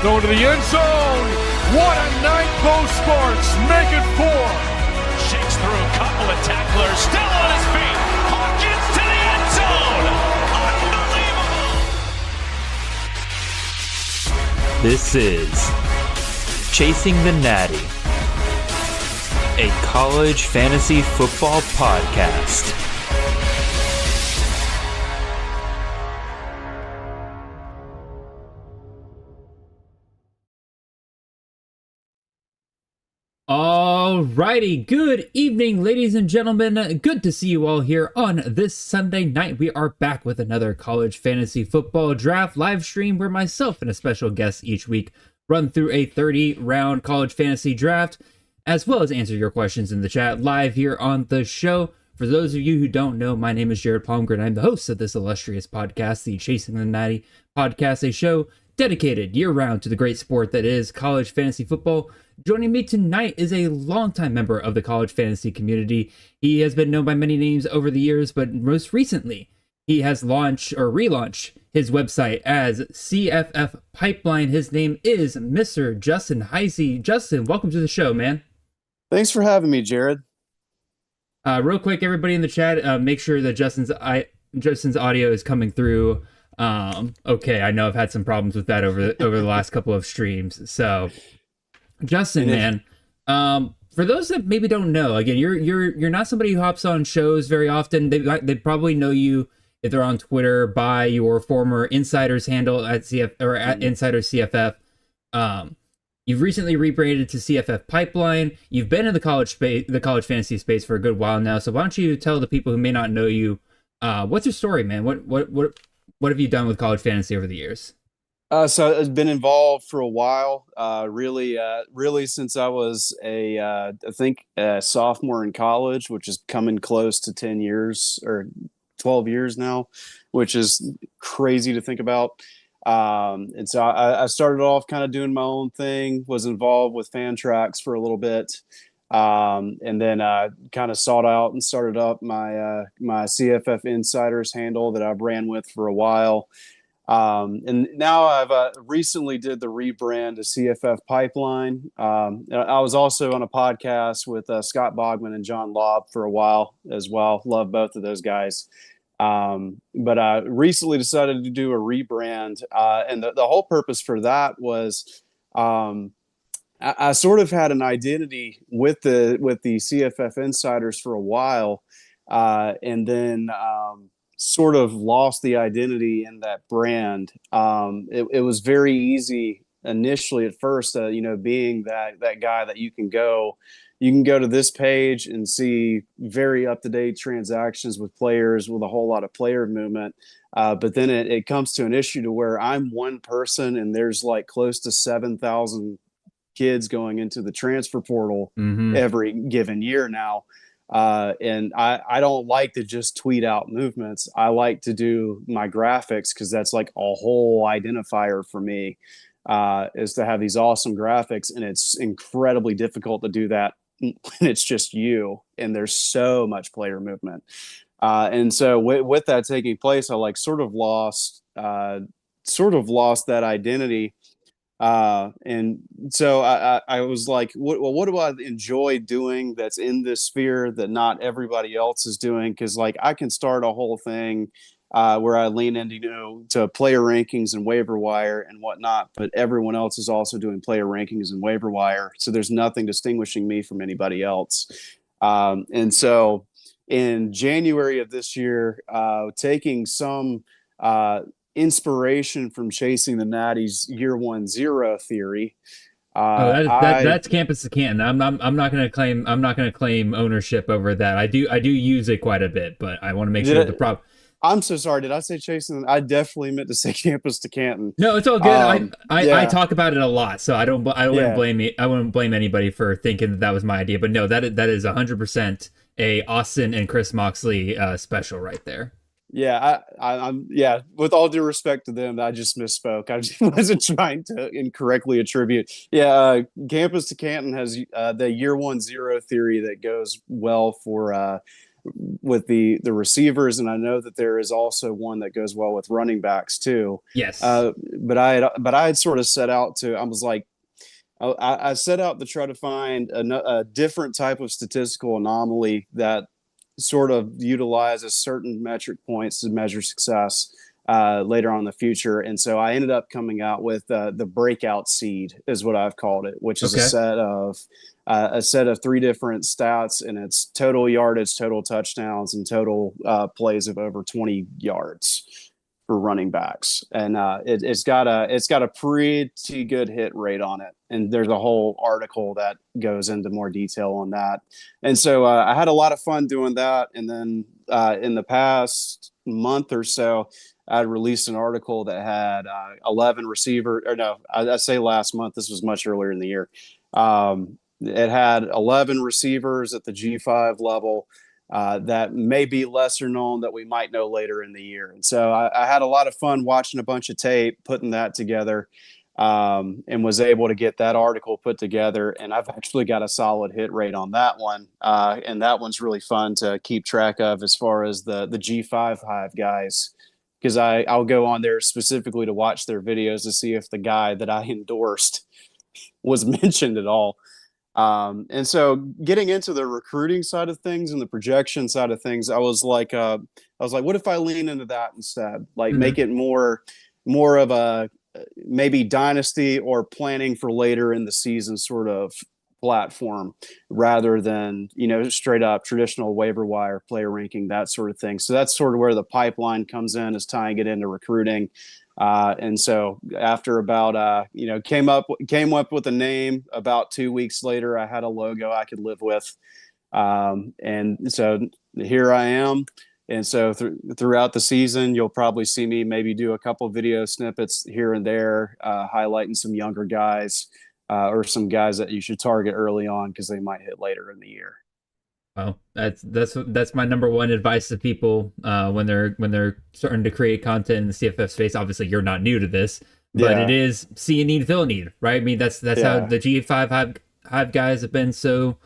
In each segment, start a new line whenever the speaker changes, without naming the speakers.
Going to the end zone. What a night, Bo Sparks. Make it 4.
Shakes through a couple of tacklers. Still on his feet. Hawkins to the end zone. Unbelievable.
This is Chasing the Natty, a college fantasy football podcast.
Alrighty, good evening, ladies and gentlemen. Good to see you all here on this Sunday night. We are back with another college fantasy football draft live stream where myself and a special guest each week run through a 30-round college fantasy draft, as well as answer your questions in the chat live here on the show. For those of you who don't know, my name is Jared Palmgren. I'm the host of this illustrious podcast, the Chasing the Natty podcast, a show dedicated year-round to the great sport that is college fantasy football. Joining me tonight is a longtime member of the college fantasy community. He has been known by many names over the years, but most recently, he has relaunched his website as CFF Pipeline. His name is Mr. Justin Heisey. Justin, welcome to the show, man.
Thanks for having me, Jared.
Real quick, everybody in the chat, make sure that Justin's audio is coming through. Okay, I know I've had some problems with that over the last couple of streams, so... Justin, man, for those that maybe don't know, again, you're not somebody who hops on shows very often. They probably know you if they're on Twitter by your former Insiders handle at Insider CFF. You've recently rebranded to CFF Pipeline. You've been in the college fantasy space for a good while now. So why don't you tell the people who may not know you, what's your story, man? What have you done with college fantasy over the years?
So I've been involved for a while, really since I was I think a sophomore in college, which is coming close to 10 years or 12 years now, which is crazy to think about. And so I started off kind of doing my own thing, was involved with Fantrax for a little bit. And then kind of sought out and started up my CFF Insiders handle that I've ran with for a while. And now I've recently did the rebrand to CFF Pipeline. I was also on a podcast with Scott Bogman and John Lobb for a while as well. Love both of those guys. But I recently decided to do a rebrand. And the whole purpose for that was I sort of had an identity with the CFF Insiders for a while. And then sort of lost the identity in that brand. It was very easy initially at first, being that guy that you can go to this page and see very up-to-date transactions with players with a whole lot of player movement. But then it comes to an issue to where I'm one person and there's like close to 7,000 kids going into the transfer portal every given year now. And I don't like to just tweet out movements. I like to do my graphics because that's like a whole identifier for me, is to have these awesome graphics. And it's incredibly difficult to do that when it's just you and there's so much player movement. And so with that taking place, I like sort of lost that identity. And so I was like, what do I enjoy doing that's in this sphere that not everybody else is doing? Because like I can start a whole thing where I lean into to player rankings and waiver wire and whatnot, but everyone else is also doing player rankings and waiver wire. So there's nothing distinguishing me from anybody else. And so in January of this year, taking some inspiration from Chasing the Natty's year 1-0 theory.
That's Campus to Canton. I'm not going to claim ownership over that. I do use it quite a bit, but I want to make sure the problem.
I'm so sorry. Did I say Chasing? I definitely meant to say Campus to Canton.
No, it's all good. I talk about it a lot, so I wouldn't blame anybody for thinking that was my idea. But no, that is 100% a Austin and Chris Moxley special right there.
Yeah, I'm. Yeah, with all due respect to them, I just misspoke. I just wasn't trying to incorrectly attribute. Yeah, Campus to Canton has the year 1-0 theory that goes well for with the receivers, and I know that there is also one that goes well with running backs too.
Yes.
But I had sort of set out to. I was like, I set out to try to find a different type of statistical anomaly that sort of utilizes certain metric points to measure success later on in the future. And so I ended up coming out with the breakout seed is what I've called it, which is a set of 3 different stats, and it's total yardage, total touchdowns, and total plays of over 20 yards for running backs. And it's got a pretty good hit rate on it. And there's a whole article that goes into more detail on that. And so I had a lot of fun doing that. And then in the past month or so, I released an article that had 11 receiver, or no, I say last month, this was much earlier in the year. It had 11 receivers at the G5 level that may be lesser known that we might know later in the year. And so I had a lot of fun watching a bunch of tape, putting that together, and was able to get that article put together. And I've actually got a solid hit rate on that one. And that one's really fun to keep track of as far as the G5 Hive guys, because I'll go on there specifically to watch their videos to see if the guy that I endorsed was mentioned at all. And so getting into the recruiting side of things and the projection side of things, I was like, what if I lean into that instead? Like make it more of a maybe dynasty or planning for later in the season sort of platform rather than, straight up traditional waiver wire player ranking, that sort of thing. So that's sort of where the pipeline comes in, is tying it into recruiting. And so after about, came up with a name, about 2 weeks later, I had a logo I could live with. And so here I am. And so throughout the season, you'll probably see me maybe do a couple video snippets here and there, highlighting some younger guys, or some guys that you should target early on because they might hit later in the year.
Well, that's my number one advice to people when they're starting to create content in the CFF space. Obviously, you're not new to this, but it is see a need, fill a need, right? I mean, that's how the G5 Hive guys have been so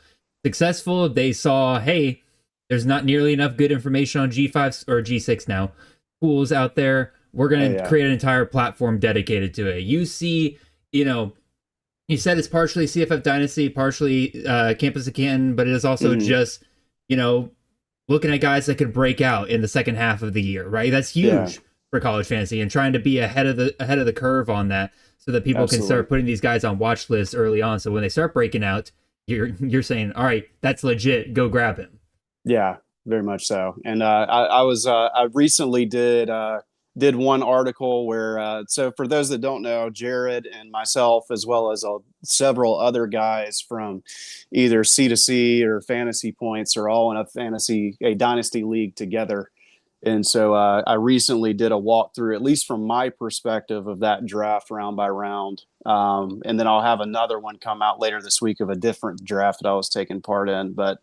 successful. They saw, hey, there's not nearly enough good information on G5 or G6 now schools out there. We're going to create an entire platform dedicated to it. You see, you said it's partially CFF Dynasty, partially Campus of Canton, but it is also just, looking at guys that could break out in the second half of the year, right? That's huge for college fantasy, and trying to be ahead of the curve on that so that people can start putting these guys on watch lists early on. So when they start breaking out, you're saying, all right, that's legit. Go grab him. Yeah,
very much so. And I recently did one article where, so for those that don't know, Jared and myself, as well as several other guys from either C2C or Fantasy Points, are all in a dynasty league together. And so I recently did a walkthrough, at least from my perspective, of that draft round by round. And then I'll have another one come out later this week of a different draft that I was taking part in. But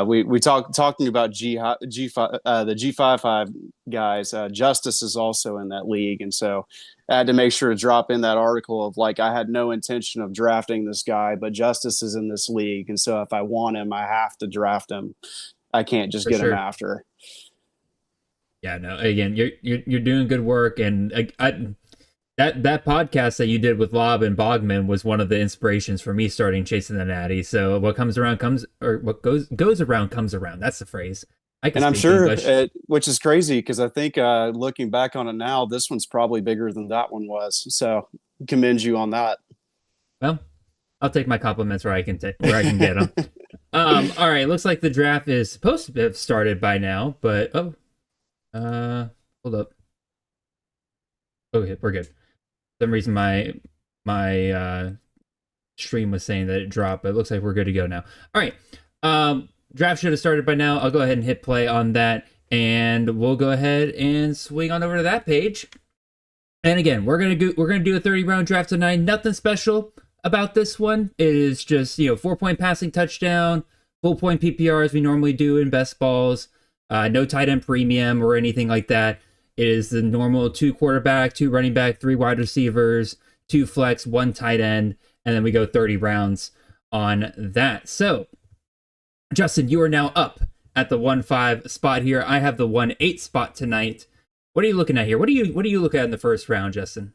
we talking about the G5 guys. Justice is also in that league, and so I had to make sure to drop in that article of I had no intention of drafting this guy, but Justice is in this league, and so if I want him, I have to draft him. I can't just get him after.
Yeah, no. Again, you're doing good work, and that podcast that you did with Lob and Bogman was one of the inspirations for me starting chasing the Natty. So what comes around what goes around comes around. That's the phrase.
I'm sure, which is crazy because I think looking back on it now, this one's probably bigger than that one was. So commend you on that.
Well, I'll take my compliments where I can get them. All right, looks like the draft is supposed to have started by now, but hold up. Okay, we're good. For some reason my stream was saying that it dropped, but it looks like we're good to go now. All right. Draft should have started by now. I'll go ahead and hit play on that, and we'll go ahead and swing on over to that page. And again, we're gonna do a 30-round draft tonight. Nothing special about this one. It is just 4-point passing touchdown, full point PPR as we normally do in best balls. No tight end premium or anything like that. It is the normal 2 quarterback, 2 running back, 3 wide receivers, 2 flex, 1 tight end, and then we go 30 rounds on that. So, Justin, you are now up at the 1-5 spot here. I have the 1-8 spot tonight. What are you looking at here? What do you look at in the first round, Justin?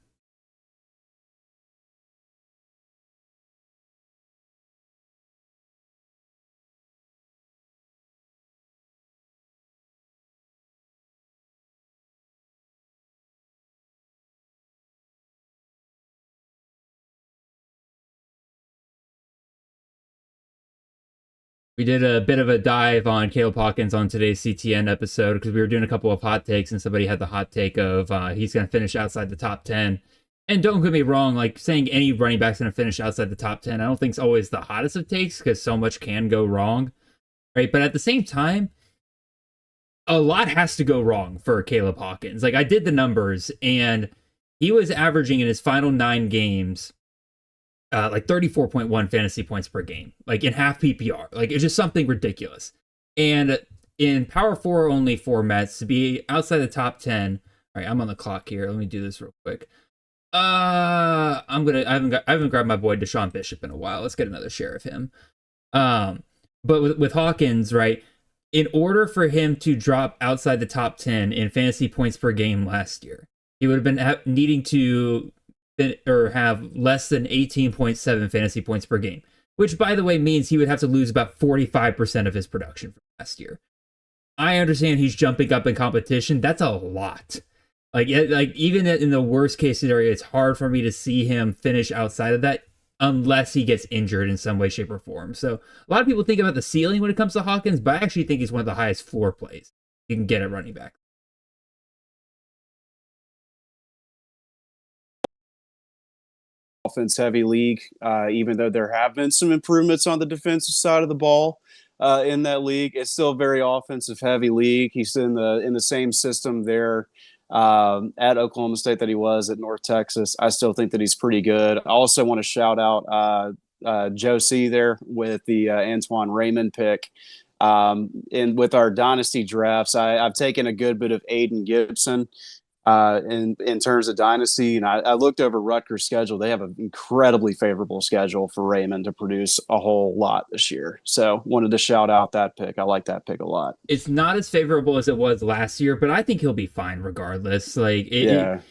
We did a bit of a dive on Caleb Hawkins on today's CTN episode because we were doing a couple of hot takes and somebody had the hot take of he's going to finish outside the top 10. And don't get me wrong, like saying any running back's going to finish outside the top 10, I don't think is always the hottest of takes because so much can go wrong, right? But at the same time, a lot has to go wrong for Caleb Hawkins. Like I did the numbers and he was averaging in his final 9 games like 34.1 fantasy points per game, like in half PPR. Like it's just something ridiculous. And in Power 4 only formats to be outside the top 10. All right, I'm on the clock here. Let me do this real quick. I haven't grabbed my boy Deshaun Bishop in a while. Let's get another share of him. But with Hawkins, right? In order for him to drop outside the top 10 in fantasy points per game last year, he would have been needing to or have less than 18.7 fantasy points per game, which by the way means he would have to lose about 45% of his production from last year. I understand he's jumping up in competition. That's a lot. Like even in the worst case scenario, it's hard for me to see him finish outside of that unless he gets injured in some way, shape, or form. So a lot of people think about the ceiling when it comes to Hawkins, but I actually think he's one of the highest floor plays you can get at running back.
Offense heavy league, even though there have been some improvements on the defensive side of the ball in that league, it's still a very offensive heavy league. He's in the same system there at Oklahoma State that he was at North Texas. I still think that he's pretty good. I also want to shout out Joe C there with the Antoine Raymond pick. And with our dynasty drafts, I've taken a good bit of Aiden Gibson in terms of dynasty. And I looked over Rutgers' schedule. They have an incredibly favorable schedule for Raymond to produce a whole lot this year. So wanted to shout out that pick. I like that pick a lot.
It's not as favorable as it was last year, but I think he'll be fine regardless. Like to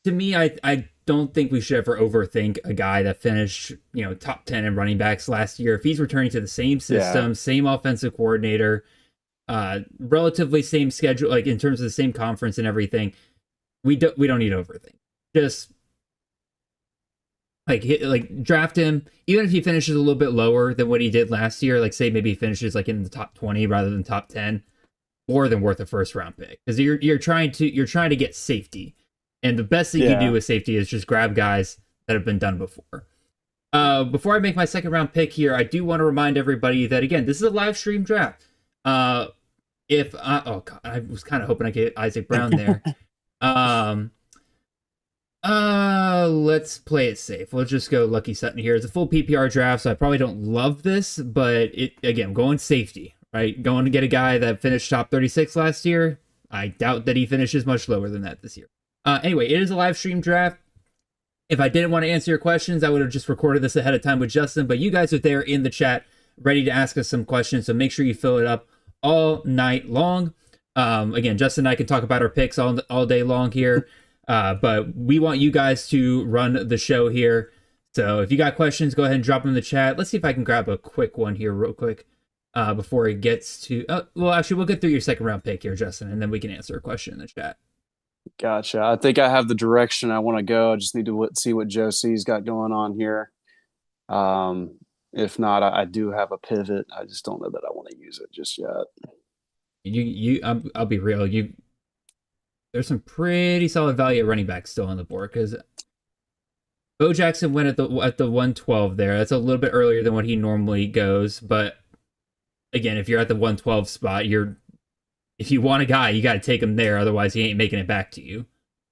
me, I don't think we should ever overthink a guy that finished, top 10 in running backs last year. If he's returning to the same system, same offensive coordinator, relatively same schedule, like in terms of the same conference and everything, we don't need to overthink. Just like draft him, even if he finishes a little bit lower than what he did last year. Like say maybe he finishes like in the top 20 rather than top 10, more than worth a first round pick because you're trying to get safety, and the best thing you do with safety is just grab guys that have been done before. Before I make my second round pick here, I do want to remind everybody that again, this is a live stream draft. I was kind of hoping I get Isaac Brown there. Let's play it safe. We'll just go Lucky Sutton here. It's a full PPR draft, so I probably don't love this, but going safety, right? Going to get a guy that finished top 36 last year. I doubt that he finishes much lower than that this year. Anyway, it is a live stream draft. If I didn't want to answer your questions, I would have just recorded this ahead of time with Justin, but you guys are there in the chat ready to ask us some questions, so make sure you fill it up all night long. Again, Justin and I can talk about our picks all day long here, but we want you guys to run the show here. So if you got questions, go ahead and drop them in the chat. Let's see if I can grab a quick one here real quick before it gets to... actually, we'll get through your second round pick here, Justin, and then we can answer a question in the chat.
Gotcha. I think I have the direction I want to go. I just need to see what Joe C's got going on here. If not, I do have a pivot. I just don't know that I want to use it just yet.
I'll be real. There's some pretty solid value at running back still on the board because Bo Jackson went at the 112 there. That's a little bit earlier than what he normally goes. But again, if you're at the 112 spot, if you want a guy, you got to take him there. Otherwise, he ain't making it back to you.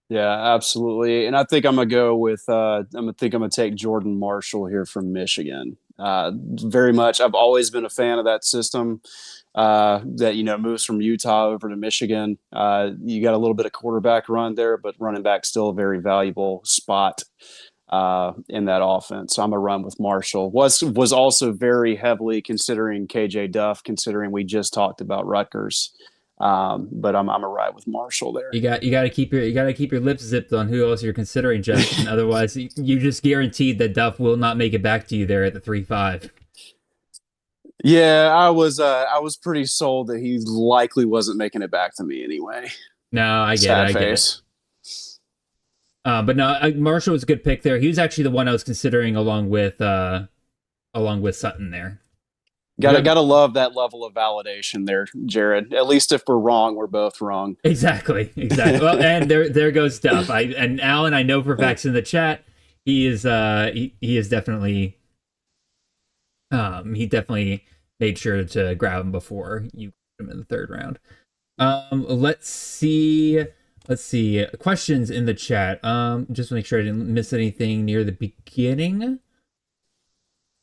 Yeah, absolutely. And I think I'm going to go with, I'm going to take Jordan Marshall here from Michigan. Very much. I've always been a fan of that system that, moves from Utah over to Michigan. You got a little bit of quarterback run there, but running back still a very valuable spot in that offense. So I'm a run with Marshall. Was also very heavily considering KJ Duff, considering we just talked about Rutgers. But I'm a ride with Marshall there.
You got to keep your lips zipped on who else you're considering, Justin. Otherwise, you just guaranteed that Duff will not make it back to you there at the 3-5.
Yeah, I was pretty sold that he likely wasn't making it back to me anyway.
No, I get it. But no, Marshall was a good pick there. He was actually the one I was considering along with Sutton there.
Gotta love that level of validation there, Jared. At least if we're wrong, we're both wrong.
Exactly. Well, and there goes Duff. And Alan, I know for facts in the chat, he is definitely he definitely made sure to grab him before you put him in the third round. Let's see questions in the chat. Just to make sure I didn't miss anything near the beginning.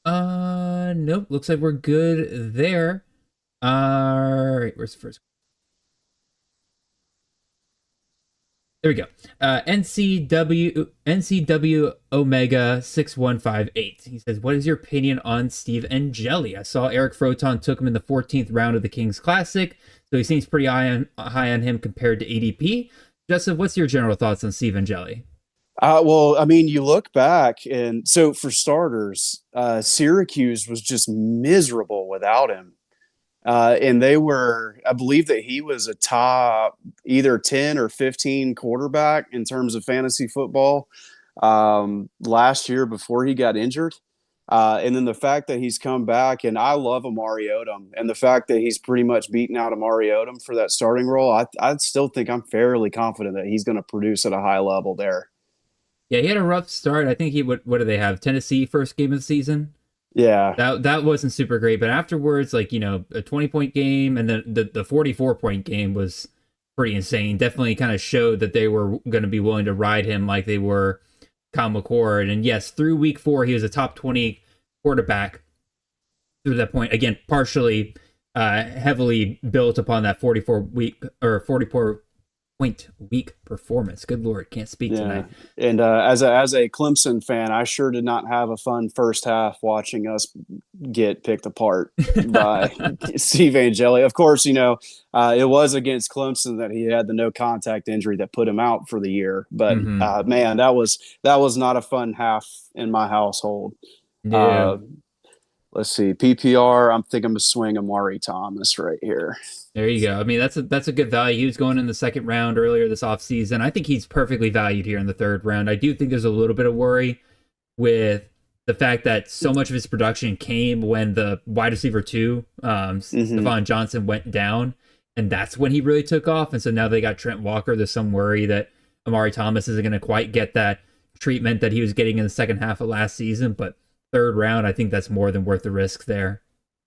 Nope. Looks like we're good there. All right. Where's the first? There we go. NCW Omega 6158. He says, "What is your opinion on Steve Angeli? I saw Eric Froton took him in the 14th round of the Kings Classic, so he seems pretty high on him compared to ADP. Justin, what's your general thoughts on Steve Angeli?"
Well, I mean, you look back, and so for starters, Syracuse was just miserable without him. And I believe that he was a top either 10 or 15 quarterback in terms of fantasy football last year before he got injured. And then the fact that he's come back, and I love Amari Odom, and the fact that he's pretty much beaten out Amari Odom for that starting role, I still think I'm fairly confident that he's going to produce at a high level there.
Yeah, he had a rough start. I think what do they have? Tennessee first game of the season?
Yeah.
That wasn't super great, but afterwards, like, a 20-point game and then the 44-point game was pretty insane. Definitely kind of showed that they were going to be willing to ride him like they were Kyle McCord. And yes, through week 4, he was a top 20 quarterback through that point. Again, partially heavily built upon that 44-point week performance. Good Lord, can't speak tonight.
And as a Clemson fan, I sure did not have a fun first half watching us get picked apart by Steve Angeli. Of course, it was against Clemson that he had the no contact injury that put him out for the year. But man, that was not a fun half in my household.
Yeah.
Let's see, PPR. I'm thinking I'm gonna swing Amari Thomas right here.
There you go. I mean, that's a good value. He was going in the second round earlier this offseason. I think he's perfectly valued here in the third round. I do think there's a little bit of worry with the fact that so much of his production came when the wide receiver 2, Stephon Johnson, went down, and that's when he really took off. And so now they got Trent Walker. There's some worry that Amari Thomas isn't going to quite get that treatment that he was getting in the second half of last season. But third round, I think that's more than worth the risk there.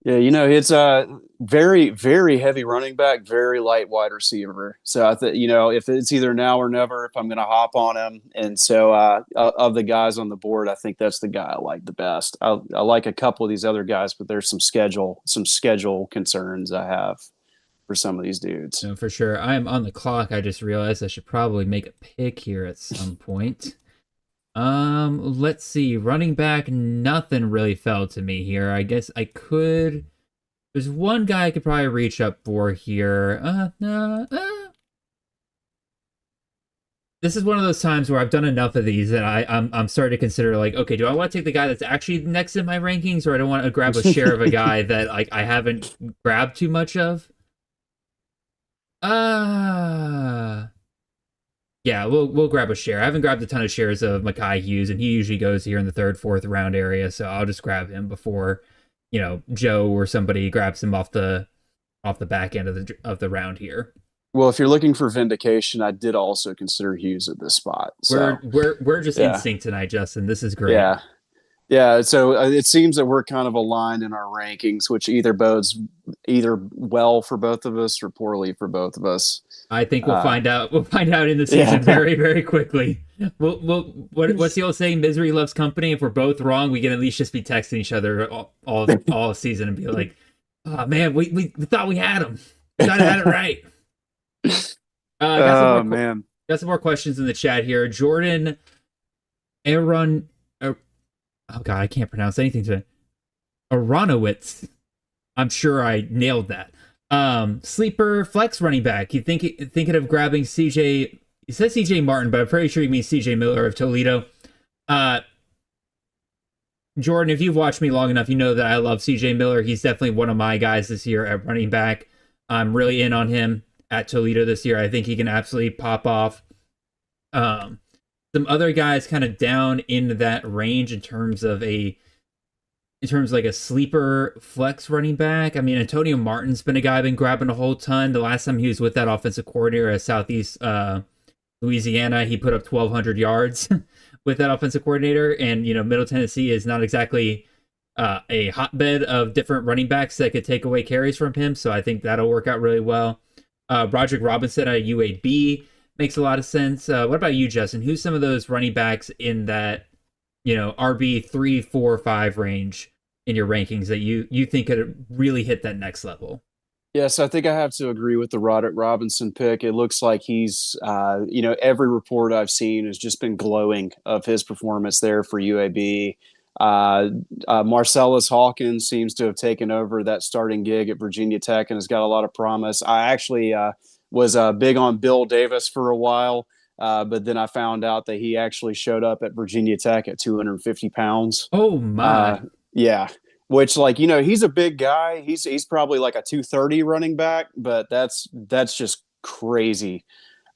Yeah, it's a very, very heavy running back, very light wide receiver. So I think, if it's either now or never, if I'm going to hop on him. And so of the guys on the board, I think that's the guy I like the best. I like a couple of these other guys, but there's some schedule concerns I have for some of these dudes.
No, for sure. I am on the clock. I just realized I should probably make a pick here at some point. Let's see. Running back, nothing really fell to me here. I guess I could. There's one guy I could probably reach up for here. This is one of those times where I've done enough of these that I'm starting to consider, like, okay, do I want to take the guy that's actually next in my rankings, or I don't want to grab a share of a guy that, like, I haven't grabbed too much of? Yeah, we'll grab a share. I haven't grabbed a ton of shares of Mekhi Hughes, and he usually goes here in the third, fourth round area, so I'll just grab him before, Joe or somebody grabs him off the back end of the round here.
Well, if you're looking for vindication, I did also consider Hughes at this spot. So.
We're just in sync tonight, Justin. This is great.
Yeah. So it seems that we're kind of aligned in our rankings, which either bodes well for both of us or poorly for both of us.
I think we'll find out. We'll find out in the season very, very quickly. What's the old saying? Misery loves company. If we're both wrong, we can at least just be texting each other all season and be like, "Oh man, we thought we had him. We thought I had it right." Got some more questions in the chat here. Jordan Aaron, oh God, I can't pronounce anything today. Aronowitz. I'm sure I nailed that. Sleeper flex running back. You thinking of grabbing CJ? He says CJ Martin, but I'm pretty sure he means CJ Miller of Toledo. Jordan, if you've watched me long enough, you know that I love CJ Miller. He's definitely one of my guys this year at running back. I'm really in on him at Toledo this year. I think he can absolutely pop off. Some other guys kind of down into that range in terms of like a sleeper flex running back. I mean, Antonio Martin's been a guy I've been grabbing a whole ton. The last time he was with that offensive coordinator at Southeast Louisiana, he put up 1,200 yards with that offensive coordinator. And, Middle Tennessee is not exactly a hotbed of different running backs that could take away carries from him. So I think that'll work out really well. Broderick Robinson at UAB makes a lot of sense. What about you, Justin? Who's some of those running backs in that, RB 3, 4, 5 range in your rankings that you think could really hit that next level?
Yes, I think I have to agree with the Roderick Robinson pick. It looks like he's, every report I've seen has just been glowing of his performance there for UAB. Marcellus Hawkins seems to have taken over that starting gig at Virginia Tech and has got a lot of promise. I actually was big on Bill Davis for a while, but then I found out that he actually showed up at Virginia Tech at 250 pounds.
Oh, my.
Yeah. Which, he's a big guy. He's probably like a 230 running back, but that's just crazy.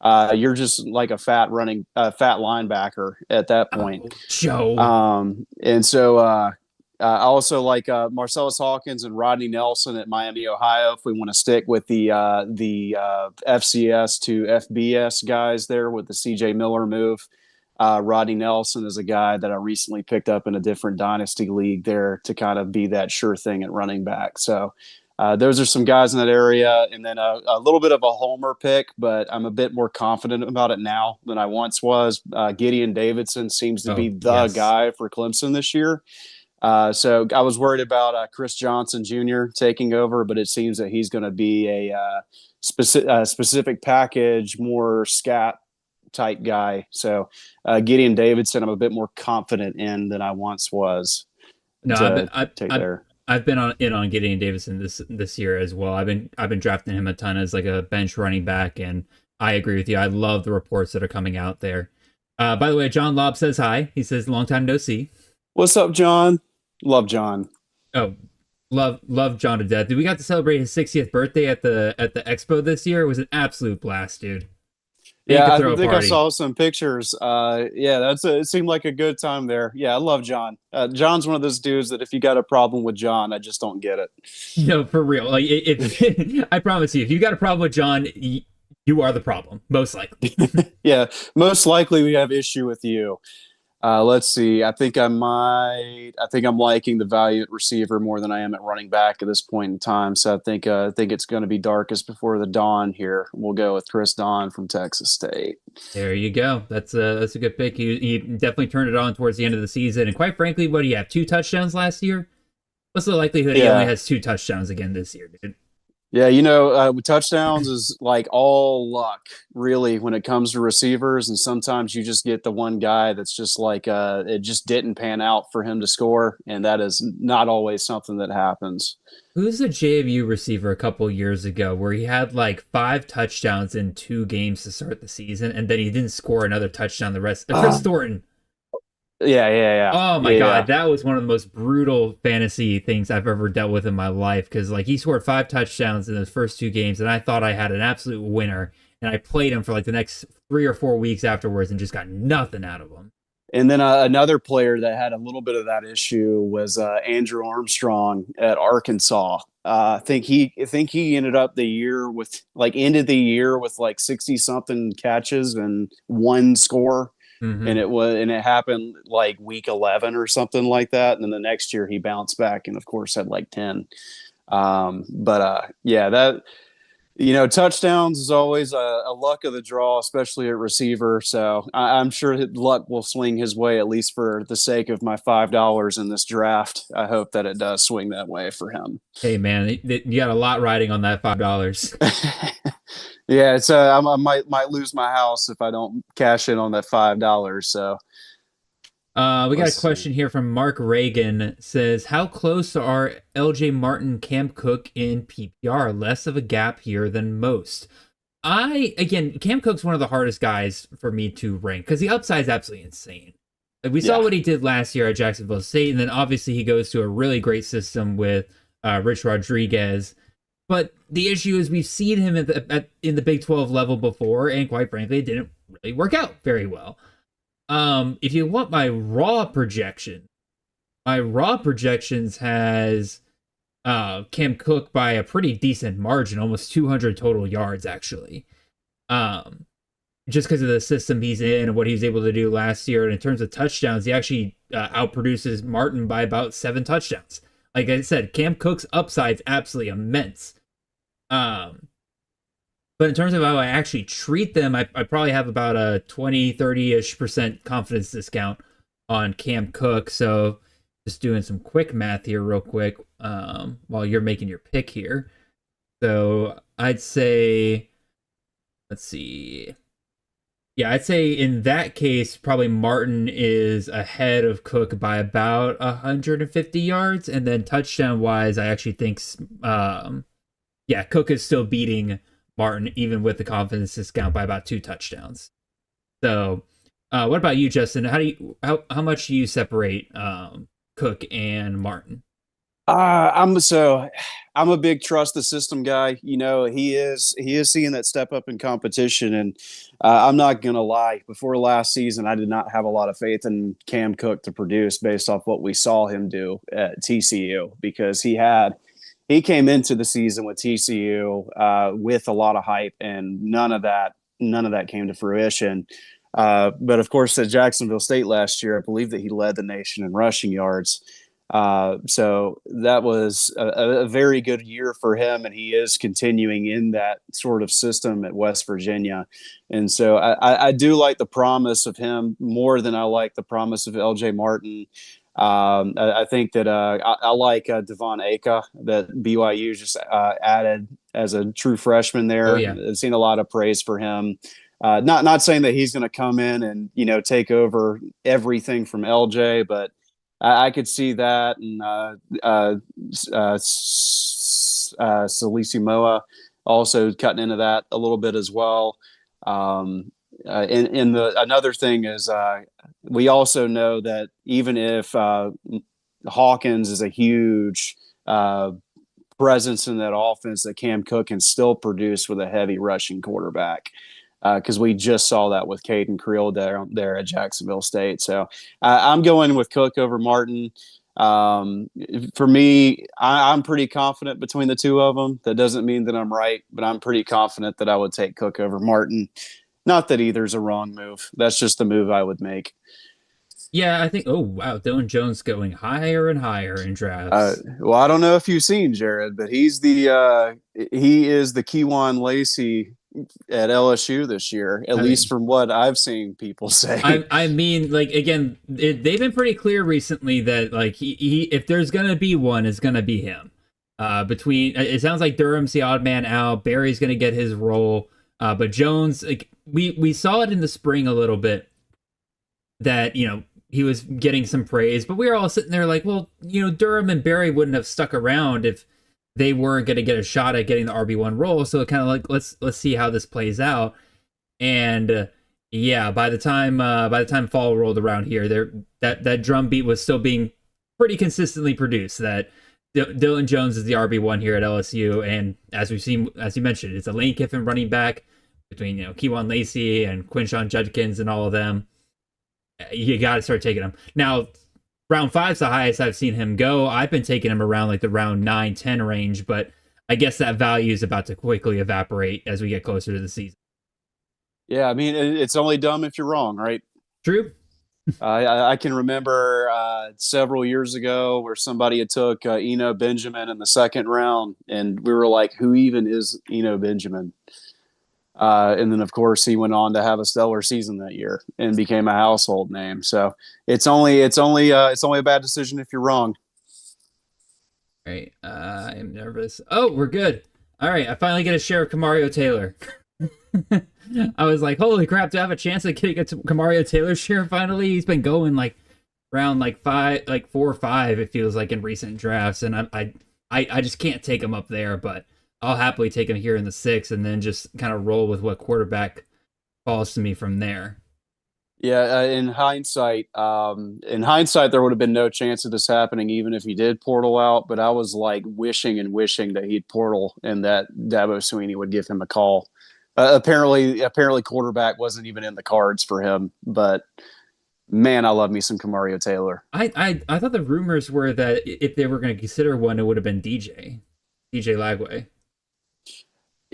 You're just like a fat linebacker at that point.
Oh, Joe.
And so I also like Marcellus Hawkins and Rodney Nelson at Miami, Ohio. If we want to stick with the FCS to FBS guys there with the CJ Miller move. Rodney Nelson is a guy that I recently picked up in a different dynasty league there to kind of be that sure thing at running back. So those are some guys in that area. And then a little bit of a homer pick, but I'm a bit more confident about it now than I once was. Gideon Davidson seems to be the guy for Clemson this year. So I was worried about Chris Johnson Jr. taking over, but it seems that he's going to be a specific package, more scat type guy. So Gideon Davidson, I'm a bit more confident in than I once was.
No, I've been in on Gideon Davidson this year as well. I've been drafting him a ton as like a bench running back, and I agree with you. I love the reports that are coming out there. By the way, John Lobb says hi. He says long time no see.
What's up, John? Love John.
Oh, love John to death. Dude, we got to celebrate his 60th birthday at the expo this year. It was an absolute blast, dude.
Yeah, I think I saw some pictures. It seemed like a good time there. Yeah, I love John. John's one of those dudes that if you got a problem with John, I just don't get it.
No, for real. Like, I promise you, if you got a problem with John, you are the problem, most likely.
Yeah, most likely we have issue with you. Let's see. I think I'm liking the value at receiver more than I am at running back at this point in time. So I think it's going to be darkest before the dawn here. We'll go with Chris Don from Texas State.
There you go. That's a good pick. He definitely turned it on towards the end of the season. And quite frankly, what do you have? 2 touchdowns last year? What's the likelihood he only has 2 touchdowns again this year, dude?
Yeah, touchdowns is like all luck, really, when it comes to receivers. And sometimes you just get the one guy that's just like it just didn't pan out for him to score. And that is not always something that happens.
Who's the JMU receiver a couple years ago where he had like 5 touchdowns in 2 games to start the season, and then he didn't score another touchdown the rest? Chris Thornton.
Yeah.
Oh my God, that was one of the most brutal fantasy things I've ever dealt with in my life, because like he scored 5 touchdowns in those first 2 games, and I thought I had an absolute winner, and I played him for like the next 3 or 4 weeks afterwards and just got nothing out of him.
And then another player that had a little bit of that issue was Andrew Armstrong at Arkansas. I think he ended up ended the year with like 60 something catches and 1 score. Mm-hmm. And it happened like week 11 or something like that. And then the next year he bounced back and of course had like 10. Touchdowns is always a luck of the draw, especially at receiver. So I'm sure that luck will swing his way, at least for the sake of my $5 in this draft. I hope that it does swing that way for him.
Hey man, you got a lot riding on that $5.
Yeah, it's I might lose my house if I don't cash in on that $5. So
We got a question here from Mark Reagan. Says, how close are LJ Martin, Cam Cook in PPR? Less of a gap here than most. Cam Cook's one of the hardest guys for me to rank because the upside is absolutely insane. Like we saw what he did last year at Jacksonville State, and then obviously he goes to a really great system with Rich Rodriguez. But the issue is we've seen him in the Big 12 level before, and quite frankly, it didn't really work out very well. If you want my raw projections has Cam Cook by a pretty decent margin, almost 200 total yards, actually. Just because of the system he's in and what he was able to do last year. And in terms of touchdowns, he actually outproduces Martin by about 7 touchdowns. Like I said, Cam Cook's upside's absolutely immense. But in terms of how I actually treat them, I probably have about a 20, 30-ish% confidence discount on Cam Cook. So just doing some quick math here real quick while you're making your pick here. So I'd say, let's see. Yeah, I'd say in that case, probably Martin is ahead of Cook by about 150 yards. And then touchdown-wise, I actually think, Cook is still beating Martin, even with the confidence discount, by about 2 touchdowns. So what about you, Justin? How much do you separate Cook and Martin?
I'm a big trust the system guy. You know, he is seeing that step up in competition, and I'm not gonna lie. Before last season, I did not have a lot of faith in Cam Cook to produce based off what we saw him do at TCU, because he came into the season with TCU with a lot of hype, and none of that came to fruition. But of course, at Jacksonville State last year, I believe that he led the nation in rushing yards. So that was a very good year for him, and he is continuing in that sort of system at West Virginia. And so I do like the promise of him more than I like the promise of LJ Martin. I think that I like Devon Achane that BYU just added as a true freshman there.
Oh, yeah.
I've seen a lot of praise for him. Not saying that he's going to come in and, take over everything from LJ, but I could see that. And Salisi also cutting into that a little bit as well. Another thing is we also know that even if Hawkins is a huge presence in that offense, that Cam Cook can still produce with a heavy rushing quarterback. Because we just saw that with Caden Creel there at Jacksonville State. So I'm going with Cook over Martin. For me, I'm pretty confident between the two of them. That doesn't mean that I'm right, but I'm pretty confident that I would take Cook over Martin. Not that either's a wrong move. That's just the move I would make.
Yeah, I think, oh, wow, Dylan Jones going higher and higher in drafts.
Well, I don't know if you've seen Jared, but he is the Kejuan Lacey at LSU this year, at least from what I've seen people say.
I mean, like, again, they've been pretty clear recently that, like, he if there's gonna be one, it's gonna be him. It sounds like Durham's the odd man out. Barry's gonna get his role, but Jones, like, we saw it in the spring a little bit that he was getting some praise, but we were all sitting there like, well, Durham and Barry wouldn't have stuck around if they weren't going to get a shot at getting the RB1 role. So kind of like, let's see how this plays out. And by the time fall rolled around here, that drum beat was still being pretty consistently produced. That Dylan Jones is the RB1 here at LSU, and as we've seen, as you mentioned, it's a Lane Kiffin running back between Kejuan Lacey and Quinshon Judkins and all of them. You got to start taking them now. Round 5's the highest I've seen him go. I've been taking him around like the round 9-10 range, but I guess that value is about to quickly evaporate as we get closer to the season.
Yeah, I mean, it's only dumb if you're wrong, right?
True.
I can remember several years ago where somebody had took Eno Benjamin in the 2nd round, and we were like, who even is Eno Benjamin? And then, of course, he went on to have a stellar season that year and became a household name. So it's only a bad decision if you're wrong.
All right, I'm nervous. Oh, we're good. All right, I finally get a share of Kamario Taylor. I was like, holy crap, do I have a chance of getting a Kamario Taylor share finally? He's been going like round like 4 or 5. It feels like in recent drafts, and I just can't take him up there. But I'll happily take him here in the 6th, and then just kind of roll with what quarterback falls to me from there.
Yeah, in hindsight, there would have been no chance of this happening, even if he did portal out. But I was like wishing that he'd portal and that Dabo Sweeney would give him a call. Apparently, quarterback wasn't even in the cards for him. But man, I love me some Kamario Taylor.
I thought the rumors were that if they were going to consider one, it would have been DJ Lagway.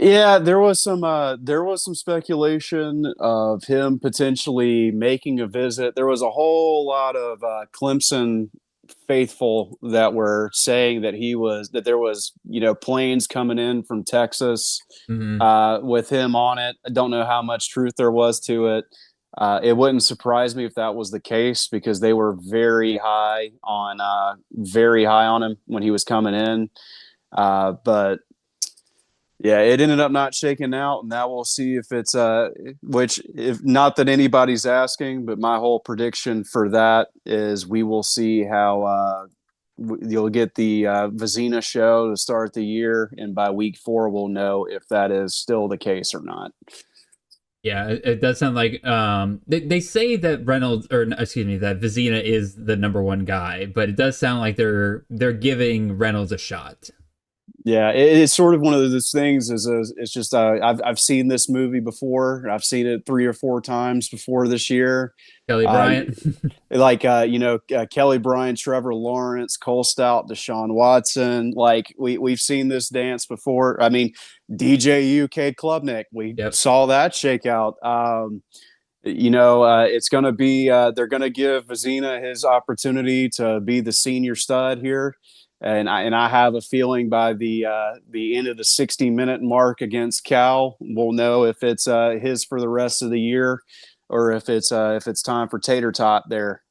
Yeah, there was some speculation of him potentially making a visit. There was a whole lot of Clemson faithful that were saying that there was planes coming in from Texas with him on it. I don't know how much truth there was to it. It wouldn't surprise me if that was the case, because they were very high on him when he was coming in. But yeah, it ended up not shaking out, and now we'll see if it's if not that anybody's asking, but my whole prediction for that is we will see how you'll get the Vizina show to start the year, and by week 4 we'll know if that is still the case or not.
Yeah, it does sound like they say that that Vizina is the number 1 guy, but it does sound like they're giving Reynolds a shot.
Yeah, it's sort of one of those things. It's just I've seen this movie before. I've seen it 3 or 4 times before this year.
Kelly Bryant,
Kelly Bryant, Trevor Lawrence, Cole Stout, Deshaun Watson. Like we've seen this dance before. I mean, DJU, Cade Klubnik. We saw that shakeout. It's going to be they're going to give Vizina his opportunity to be the senior stud here. And I have a feeling by the end of the 60-minute mark against Cal, we'll know if it's his for the rest of the year, or if it's time for Tater Tot there.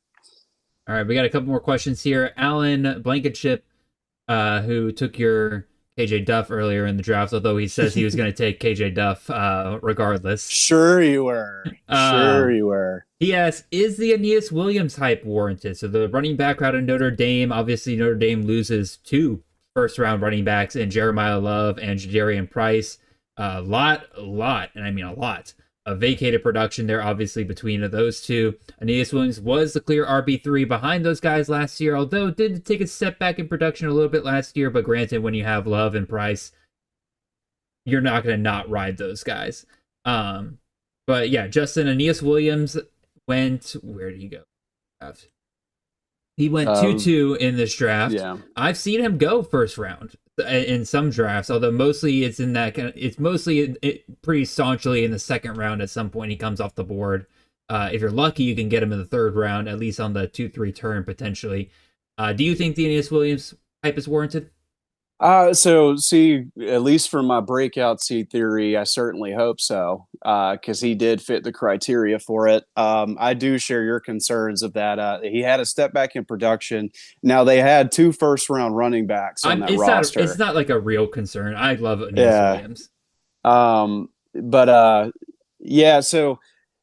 All right, we got a couple more questions here. Alan Blankenship, who took your KJ Duff earlier in the draft, although he says he was going to take KJ Duff regardless.
Sure you were. Sure you were.
He asks, is the Aeneas Williams hype warranted? So the running back out of Notre Dame, obviously Notre Dame loses 2 first-round running backs in Jeremiah Love and Jadarian Price. A lot, and I mean a lot, of vacated production there, obviously, between those two. Aeneas Williams was the clear RB3 behind those guys last year, although did take a step back in production a little bit last year. But granted, when you have Love and Price, you're not going to not ride those guys. But yeah, Justin, Aeneas Williams went, where did he go? He went 2-2 in this draft.
Yeah.
I've seen him go first round in some drafts, although mostly it's in that kind of, it's mostly pretty staunchly in the second round. At some point he comes off the board. If you're lucky, you can get him in the third round, at least on the 2-3 turn potentially. Do you think the Aeneas Williams hype is warranted?
So see, at least for my breakout seed theory, I certainly hope so, because he did fit the criteria for it. I do share your concerns of that. He had a step back in production. Now they had 2 first-round running backs on that roster.
It's not like a real concern. I love Aeneas Williams.
Yeah. So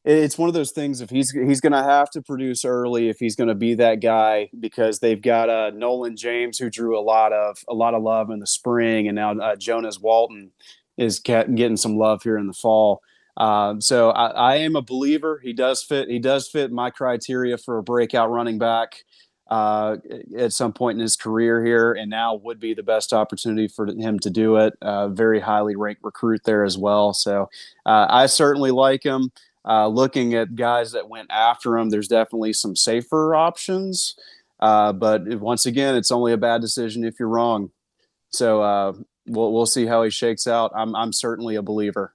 it's one of those things. If he's going to have to produce early, if he's going to be that guy, because they've got Nolan James, who drew a lot of love in the spring, and now Jonas Walton is getting some love here in the fall. So I am a believer. He does fit my criteria for a breakout running back at some point in his career here, and now would be the best opportunity for him to do it. Very highly ranked recruit there as well. So I certainly like him. Looking at guys that went after him, there's definitely some safer options. But once again, it's only a bad decision if you're wrong. So we'll see how he shakes out. I'm certainly a believer.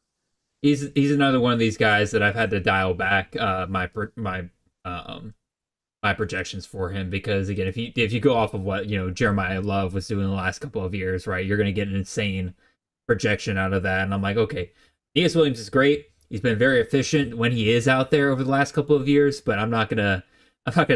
He's another one of these guys that I've had to dial back my projections for him, because again, if you go off of what Jeremiah Love was doing the last couple of years, right, you're going to get an insane projection out of that. And I'm like, okay, Aeneas Williams is great. He's been very efficient when he is out there over the last couple of years, but I'm not gonna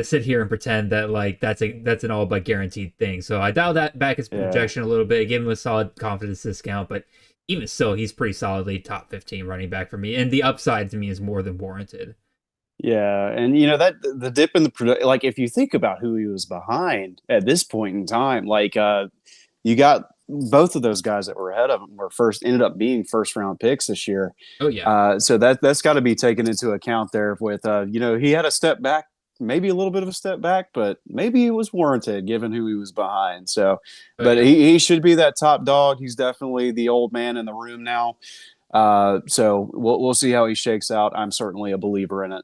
sit here and pretend that like that's an all but guaranteed thing. So I dialed that back his projection a little bit, gave him a solid confidence discount, but even still, he's pretty solidly top 15 running back for me, and the upside to me is more than warranted.
Yeah, and that the dip in the like if you think about who he was behind at this point in time, like you got both of those guys that were ahead of him ended up being first round picks this year.
Oh yeah.
So that's got to be taken into account there. With he had a step back, maybe a little bit of a step back, but maybe it was warranted given who he was behind. So,
Oh,
but
yeah.
he should be that top dog. He's definitely the old man in the room now. So we'll see how he shakes out. I'm certainly a believer in it.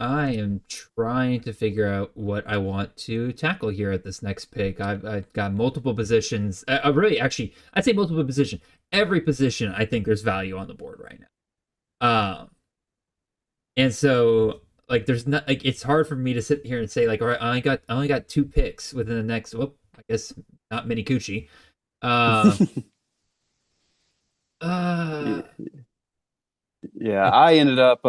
I am trying to figure out what I want to tackle here at this next pick. I've got multiple positions. Really, actually, I'd say multiple position. Every position, I think there's value on the board right now. And so like, there's not like it's hard for me to sit here and say like, all right, I only got 2 picks within the next. Well, I guess not many coochie.
Yeah, I ended up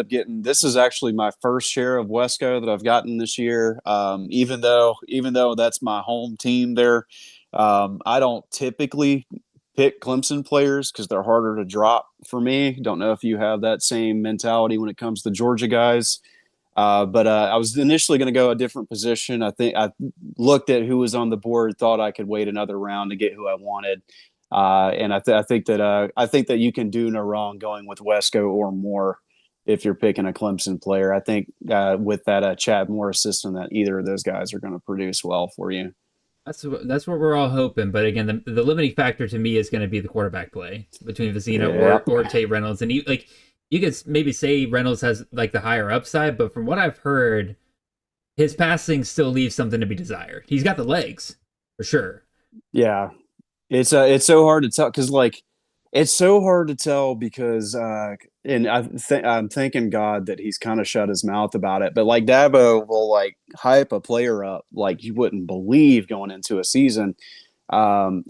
getting, this is actually my first share of Wesco that I've gotten this year. Even though that's my home team there, I don't typically pick Clemson players because they're harder to drop for me. Don't know if you have that same mentality when it comes to Georgia guys. But I was initially going to go a different position. I think I looked at who was on the board, thought I could wait another round to get who I wanted. And I think that you can do no wrong going with Wesco or Moore if you're picking a Clemson player. I think with that Chad Morris system, that either of those guys are going to produce well for you.
That's what we're all hoping. But again, the limiting factor to me is going to be the quarterback play between Vizina or Tate Reynolds. And you could maybe say Reynolds has like the higher upside, but from what I've heard, his passing still leaves something to be desired. He's got the legs for sure.
Yeah. It's so hard to tell because and I'm thanking God that he's kind of shut his mouth about it. But like Dabo will like hype a player up like you wouldn't believe going into a season. And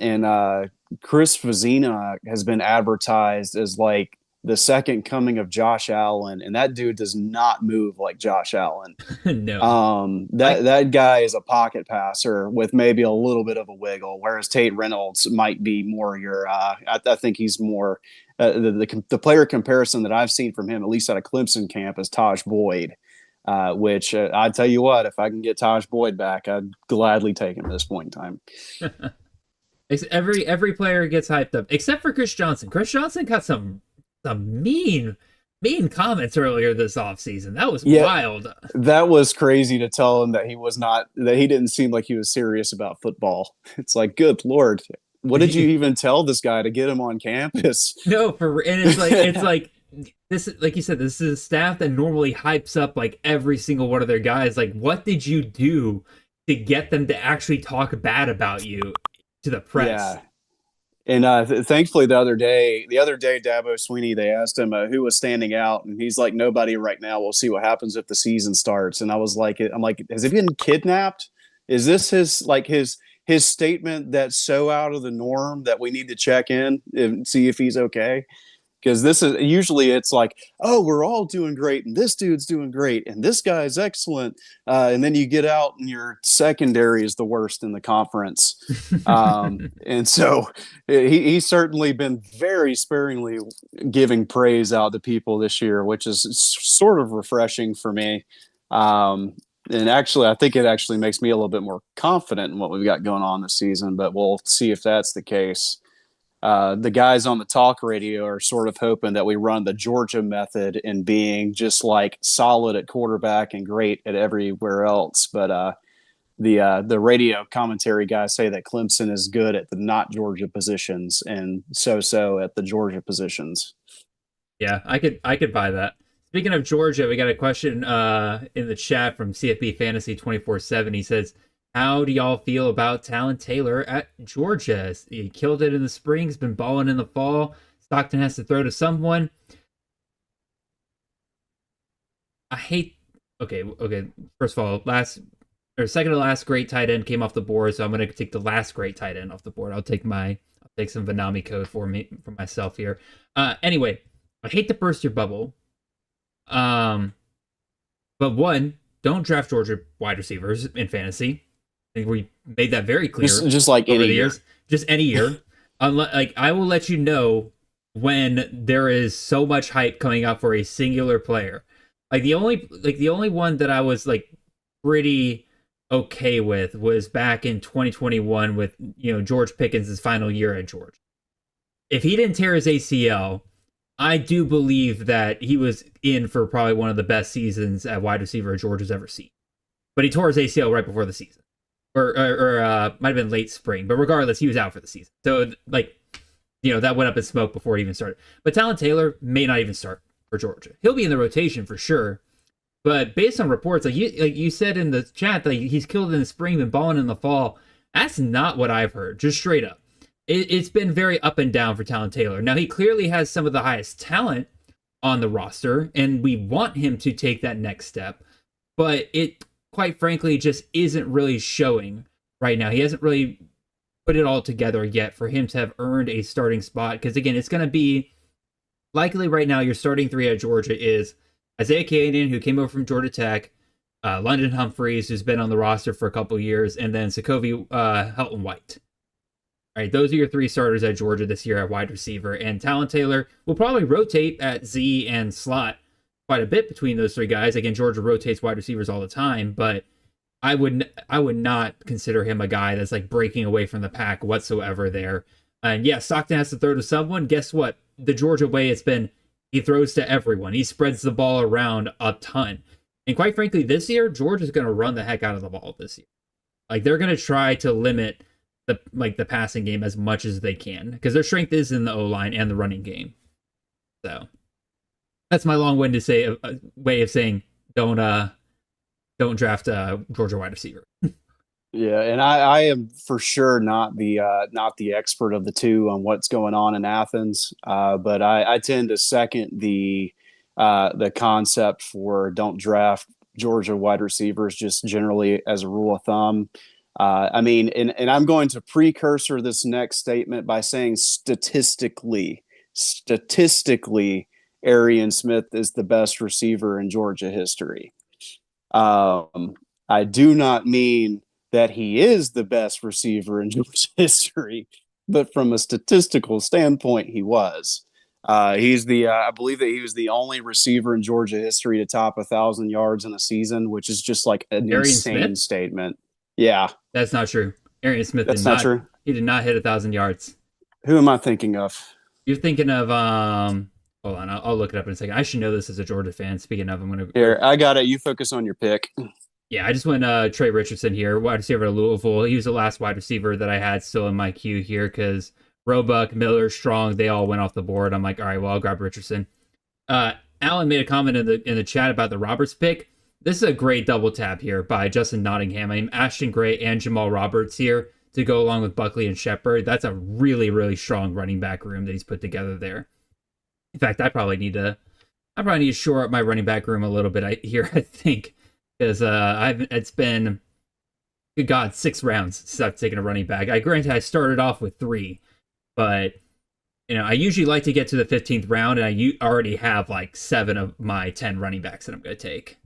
Chris Benzine has been advertised as like the second coming of Josh Allen, and that dude does not move like Josh Allen.
No.
That guy is a pocket passer with maybe a little bit of a wiggle, whereas Tate Reynolds might be more your. I think he's more the player comparison that I've seen from him, at least out of Clemson camp, is Taj Boyd. Which I tell you what, if I can get Taj Boyd back, I'd gladly take him at this point in time.
Every player gets hyped up except for Chris Johnson. Chris Johnson got some mean comments earlier this offseason. That was wild.
That was crazy to tell him that he didn't seem like he was serious about football. It's like, good Lord, what did you even tell this guy to get him on campus?
No, and it's like this, like you said, this is a staff that normally hypes up like every single one of their guys. Like, what did you do to get them to actually talk bad about you to the press?
Yeah. And thankfully, the other day, Dabo Swinney, they asked him who was standing out, and he's like, nobody right now. We'll see what happens if the season starts. And I'm like, has he been kidnapped? Is this his statement that's so out of the norm that we need to check in and see if he's okay? Because this is usually it's like, oh, we're all doing great, and this dude's doing great, and this guy's excellent, and then you get out and your secondary is the worst in the conference, and so he's certainly been very sparingly giving praise out to people this year, which is sort of refreshing for me. And actually, I think it actually makes me a little bit more confident in what we've got going on this season. But we'll see if that's the case. The guys on the talk radio are sort of hoping that we run the Georgia method in being just like solid at quarterback and great at everywhere else. But the radio commentary guys say that Clemson is good at the not Georgia positions and so at the Georgia positions.
Yeah, I could buy that. Speaking of Georgia, we got a question in the chat from CFB Fantasy 24/7. He says, how do y'all feel about Talon Taylor at Georgia? He killed it in the spring. He's been balling in the fall. Stockton has to throw to someone. Okay. First of all, second to last great tight end came off the board, so I'm going to take the last great tight end off the board. I'll take some Vanami code for myself here. Anyway, I hate to burst your bubble. But one, don't draft Georgia wide receivers in fantasy. I think we made that very clear.
Just like
over
any
the
year.
years. Just any year. Like, I will let you know when there is so much hype coming out for a singular player. Like the only one that I was like pretty okay with was back in 2021 with George Pickens' final year at Georgia. If he didn't tear his ACL, I do believe that he was in for probably one of the best seasons at wide receiver Georgia's ever seen. But he tore his ACL right before the season, or might have been late spring. But regardless, he was out for the season. So that went up in smoke before it even started. But Talon Taylor may not even start for Georgia. He'll be in the rotation for sure. But based on reports, like you said in the chat, that he's killed in the spring and balling in the fall. That's not what I've heard. Just straight up. It's been very up and down for Talon Taylor. Now, he clearly has some of the highest talent on the roster, and we want him to take that next step. But it, quite frankly, just isn't really showing right now. He hasn't really put it all together yet for him to have earned a starting spot. Because, again, it's going to be likely right now your starting three at Georgia is Isaiah Kanan, who came over from Georgia Tech, London Humphreys, who's been on the roster for a couple years, and then Sokovi Helton White. All right, those are your three starters at Georgia this year at wide receiver. And Talon Taylor will probably rotate at Z and slot quite a bit between those three guys. Again, Georgia rotates wide receivers all the time, but I would not consider him a guy that's like breaking away from the pack whatsoever there. And yeah, Stockton has to throw to someone. Guess what? The Georgia way, it's been he throws to everyone. He spreads the ball around a ton. And quite frankly, this year, Georgia's going to run the heck out of the ball this year. Like, they're going to try to limit the passing game as much as they can, because their strength is in the O-line and the running game. So that's my long-winded way of saying don't draft a Georgia wide receiver.
Yeah, and I am for sure not the expert of the two on what's going on in Athens, but I tend to second the concept for don't draft Georgia wide receivers just generally as a rule of thumb. I mean, and I'm going to precursor this next statement by saying statistically, Arian Smith is the best receiver in Georgia history. I do not mean that he is the best receiver in Georgia history, but from a statistical standpoint, he was. I believe that he was the only receiver in Georgia history to top 1,000 yards in a season, which is just like an insane statement. Yeah.
That's not true. Arian Smith
That's not true.
He did not hit 1,000 yards.
Who am I thinking of?
You're thinking of hold on, I'll look it up in a second. I should know this as a Georgia fan. Speaking of, I'm gonna
here. I got it. You focus on your pick.
Yeah, I just went Trey Richardson here, wide receiver at Louisville. He was the last wide receiver that I had still in my queue here because Roebuck, Miller, Strong, they all went off the board. I'm like, all right, well, I'll grab Richardson. Alan made a comment in the chat about the Roberts pick. This is a great double tap here by Justin Nottingham. I mean, Ashton Gray and Jamal Roberts here to go along with Buckley and Shepard. That's a really, really strong running back room that he's put together there. In fact, I probably need to shore up my running back room a little bit I think, because it's been, good God, 6 rounds since I've taken a running back. Granted, I started off with 3, but I usually like to get to the 15th round, and I already have like 7 of my 10 running backs that I'm going to take.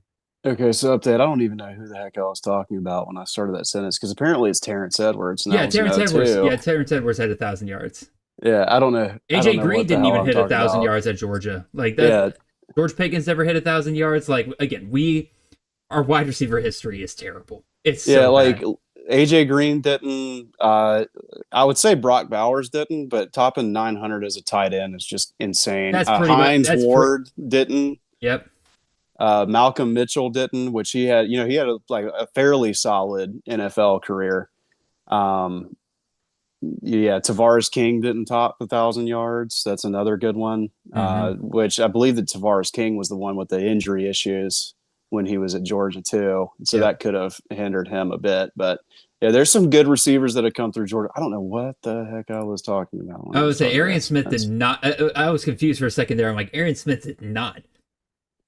Okay, so update. I don't even know who the heck I was talking about when I started that sentence, because apparently it's Terrence Edwards. And
Terrence Edwards. Yeah, Terrence Edwards had 1,000 yards.
Yeah, I don't know.
AJ Green didn't even hit 1,000 yards at Georgia. Like that. Yeah. George Pickens never hit 1,000 yards. Like, again, our wide receiver history is terrible. It's so
like
bad.
AJ Green didn't. I would say Brock Bowers didn't, but topping 900 as a tight end is just insane.
That's pretty
Hines Ward didn't.
Yep.
Malcolm Mitchell didn't, which he had a fairly solid NFL career. Tavares King didn't top 1,000 yards. That's another good one. Which I believe that Tavares King was the one with the injury issues when he was at Georgia too. So that could have hindered him a bit. But yeah, there's some good receivers that have come through Georgia. I don't know what the heck I was talking about.
I would say Arian Smith did not. I was confused for a second there. I'm like, Arian Smith did not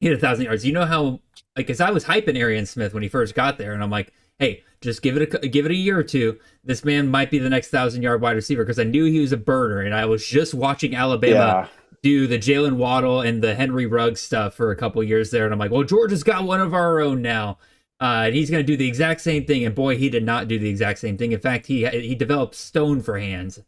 hit 1,000 yards. You know how, because I was hyping Arian Smith when he first got there, and I'm like, hey, just give it a year or two. This man might be the next 1,000-yard wide receiver, because I knew he was a burner, and I was just watching Alabama do the Jalen Waddle and the Henry Ruggs stuff for a couple years there, and I'm like, well, Georgia's got one of our own now, and he's going to do the exact same thing. And boy, he did not do the exact same thing. In fact, he developed stone for hands.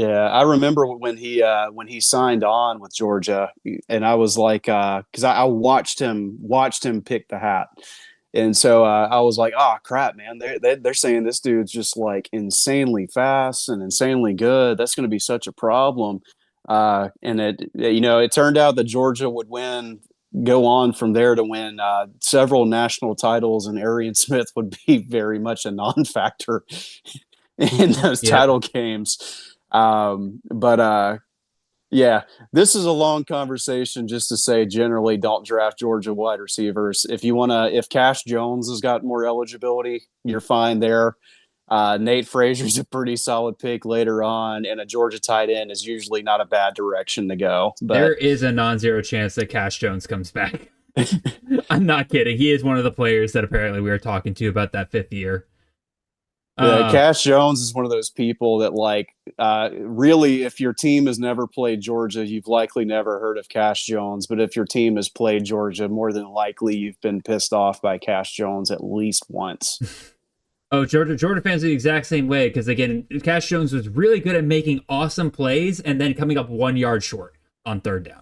Yeah, I remember when he signed on with Georgia, and I was like, because I watched him pick the hat, and so I was like, oh crap, man, they're saying this dude's just like insanely fast and insanely good. That's going to be such a problem. And it turned out that Georgia would go on from there to win several national titles, and Arian Smith would be very much a non-factor in those
Yep.
title games. But yeah, this is a long conversation just to say generally don't draft Georgia wide receivers. If Cash Jones has got more eligibility, you're fine there. Nate Frazier's a pretty solid pick later on, and a Georgia tight end is usually not a bad direction to go. But
There is a non-zero chance that Cash Jones comes back. I'm not kidding. He is one of the players that apparently we were talking to about that 5th year.
Cash Jones is one of those people that, like, really, if your team has never played Georgia, you've likely never heard of Cash Jones. But if your team has played Georgia, more than likely you've been pissed off by Cash Jones at least once.
Oh, Georgia fans are the exact same way because, again, Cash Jones was really good at making awesome plays and then coming up 1 yard short on 3rd down.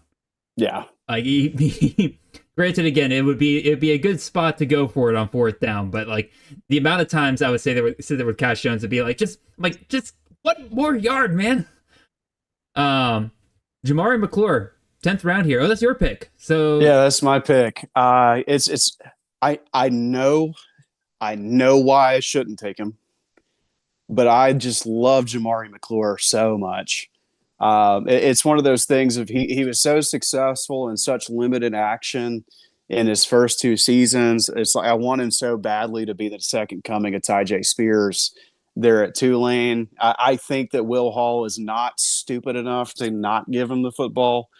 Yeah.
Like granted, again, it'd be a good spot to go for it on 4th down, but like the amount of times I would say sit there with Cash Jones would be like just 1 more yard, man. Jamari McClure, 10th round here. Oh, that's your pick. So
yeah, that's my pick. I know why I shouldn't take him, but I just love Jamari McClure so much. It's one of those things of he was so successful in such limited action in his first 2 seasons. It's like I want him so badly to be the second coming of Tyjae Spears there at Tulane. I think that Will Hall is not stupid enough to not give him the football.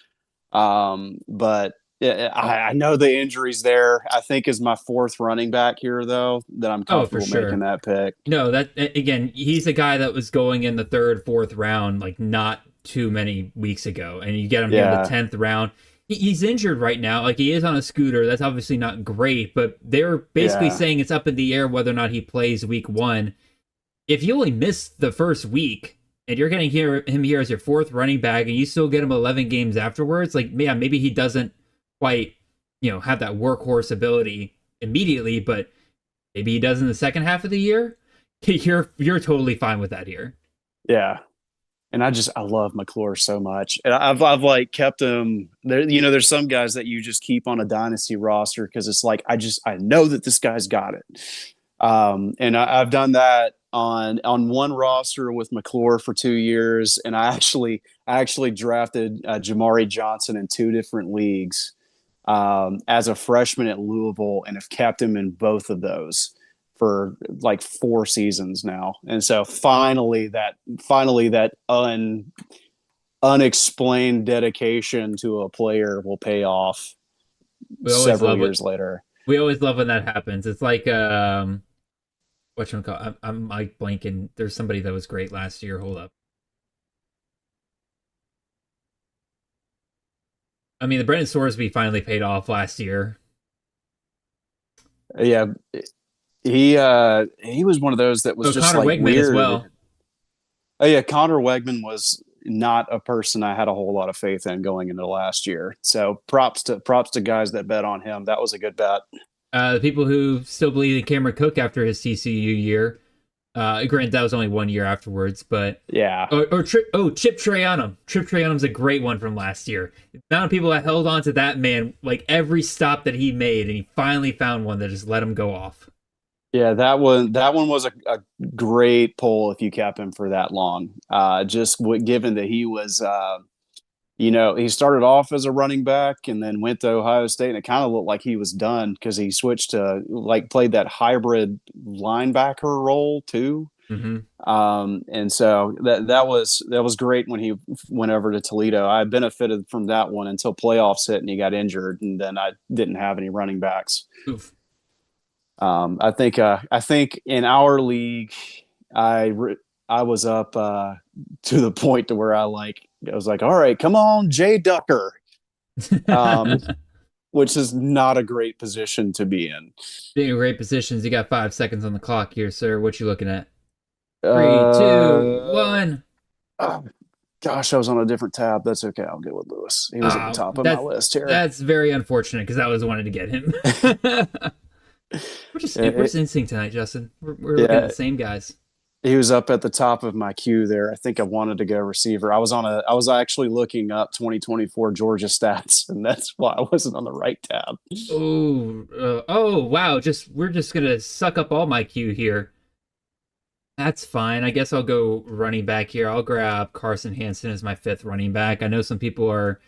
But I know the injury's there. I think is my 4th running back here, though, that I'm comfortable making that pick.
No, that again, he's a guy that was going in the 3rd, 4th round, like not too many weeks ago, and you get him here in the 10th round. He's injured right now. Like, he is on a scooter. That's obviously not great, but they're basically saying it's up in the air whether or not he plays week 1. If you only miss the first week and you're getting him here as your 4th running back and you still get him 11 games afterwards, like, yeah, maybe he doesn't quite, have that workhorse ability immediately, but maybe he does in the second half of the year. You're totally fine with that here.
Yeah. And I love McClure so much. And I've like kept him there. There's some guys that you just keep on a dynasty roster because it's like, I know that this guy's got it. And I've done that on one roster with McClure for 2 years. And I actually drafted Jamari Johnson in 2 different leagues as a freshman at Louisville, and have kept him in both of those for like 4 seasons now. And so finally that unexplained dedication to a player will pay off several years later.
We always love when that happens. It's like whatchamacallit? I'm like blanking. There's somebody that was great last year. Hold up. I mean, the Brendan Sorsby finally paid off last year.
Yeah. He was one of those that was just
Connor
like
Wegman
weird
as well.
Oh yeah, Connor Wegman was not a person I had a whole lot of faith in going into last year. So props to guys that bet on him. That was a good bet.
The people who still believe in Cameron Cook after his TCU year. Granted, that was only 1 year afterwards, but
yeah.
Chip Trayanum. Chip Trayanum's a great one from last year. The amount of people that held on to that man, like every stop that he made, and he finally found one that just let him go off.
Yeah, that one was a great pull if you kept him for that long. Given that he was, he started off as a running back and then went to Ohio State, and it kind of looked like he was done because he switched to played that hybrid linebacker role too.
Mm-hmm.
And so that was great when he went over to Toledo. I benefited from that one until playoffs hit and he got injured, and then I didn't have any running backs.
Oof.
I think in our league, I was up to the point to where I was like, all right, come on, Jay Ducker, which is not a great position to be in.
Being in great positions, you got 5 seconds on the clock here, sir. What you looking at? 3, 2, 1.
Gosh, I was on a different tab. That's okay. I'll go with Lewis. He was at the top of my list here.
That's very unfortunate because I was wanting to get him. We're just instinct tonight, Justin. We're looking at the same guys.
He was up at the top of my queue there. I think I wanted to go receiver. I was actually looking up 2024 Georgia stats, and that's why I wasn't on the right tab.
Oh, wow. We're just gonna suck up all my queue here. That's fine. I guess I'll go running back here. I'll grab Carson Hansen as my 5th running back. I know some people are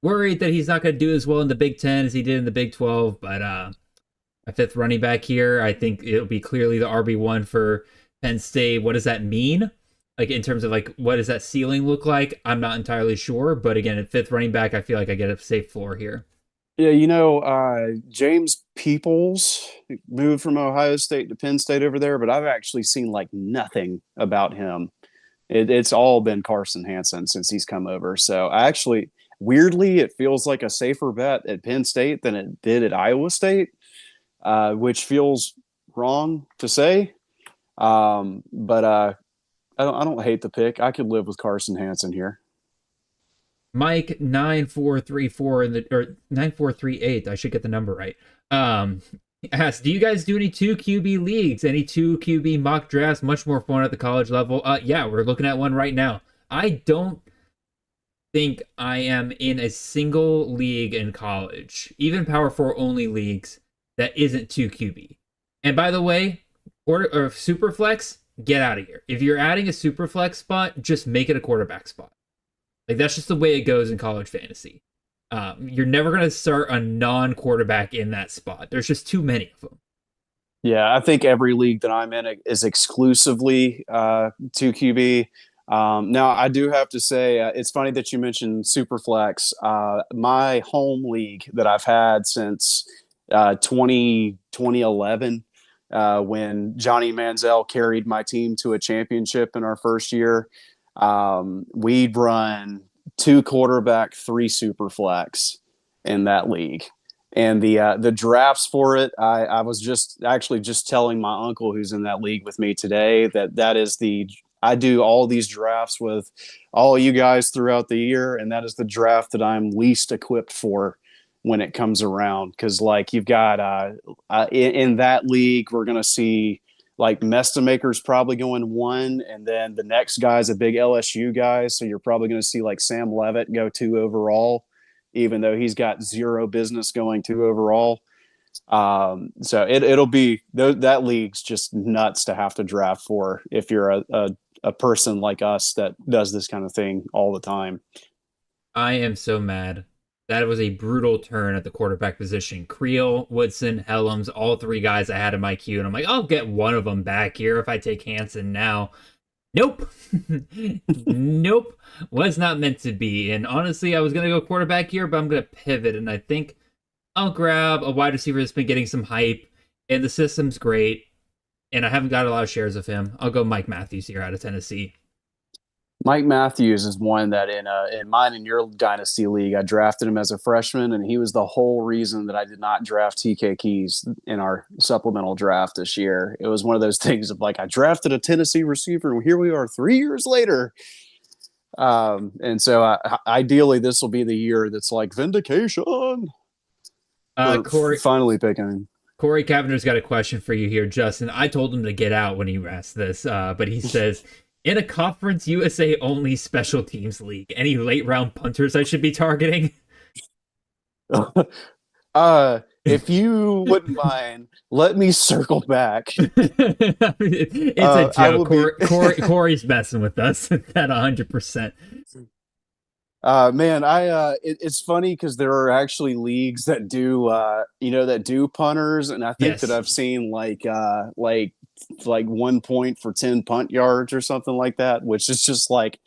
worried that he's not going to do as well in the Big 10 as he did in the Big 12, but my 5th running back here, I think it'll be clearly the RB1 for Penn State. What does that mean? Like, in terms of, like, what does that ceiling look like? I'm not entirely sure, but again, at 5th running back, I feel like I get a safe floor here.
Yeah, James Peoples moved from Ohio State to Penn State over there, but I've actually seen like nothing about him. It's all been Carson Hansen since he's come over. So weirdly, it feels like a safer bet at Penn State than it did at Iowa State, which feels wrong to say. But I don't hate the pick. I could live with Carson Hansen here.
Mike 9434 or 9438. I should get the number right. Asks, do you guys do any 2 QB leagues? Any 2 QB mock drafts? Much more fun at the college level. Yeah, we're looking at one right now. I don't think I am in a single league in college, even Power 4 only leagues, that isn't 2 QB. And by the way, or super flex, get out of here. If you're adding a super flex spot, just make it a quarterback spot. Like, that's just the way it goes in college fantasy. You're never going to start a non-quarterback in that spot. There's just too many of them.
Yeah, I think every league that I'm in is exclusively 2 QB. Now, I do have to say, it's funny that you mentioned Superflex. My home league that I've had since 2011, when Johnny Manziel carried my team to a championship in our first year, we'd run 2 quarterback, 3 super flex in that league. And the drafts for it, I was just telling my uncle who's in that league with me today I do all these drafts with all you guys throughout the year, and that is the draft that I'm least equipped for when it comes around. Because like you've got in that league, we're gonna see like Mestamaker's probably going 1, and then the next guy's a big LSU guy, so you're probably going to see like Sam Levitt go 2 overall, even though he's got 0 business going 2 overall. So it'll be that league's just nuts to have to draft for if you're a person like us that does this kind of thing all the time.
I am so mad. That was a brutal turn at the quarterback position. Creel, Woodson, Helms, all 3 guys I had in my queue. And I'm like, I'll get one of them back here if I take Hansen now. Nope. Nope. Was not meant to be. And honestly, I was going to go quarterback here, but I'm going to pivot. And I think I'll grab a wide receiver that's been getting some hype. And the system's great. And I haven't got a lot of shares of him. I'll go Mike Matthews here out of Tennessee.
Mike Matthews is one that in mine and your dynasty league, I drafted him as a freshman, and he was the whole reason that I did not draft TK Keys in our supplemental draft this year. It was one of those things of like, I drafted a Tennessee receiver, and here we are 3 years later. And so ideally, this will be the year that's like vindication.
Corey,
finally picking him.
Corey Cavender's got a question for you here, Justin. I told him to get out when he asked this, but he says, in a Conference USA only special teams league, any late round punters I should be targeting?
If you wouldn't mind, let me circle back.
It's a joke. Corey's messing with us at 100%.
Man, it's funny because there are actually leagues that do punters, and I think that I've seen like 1 point for 10 punt yards or something like that, which is just like,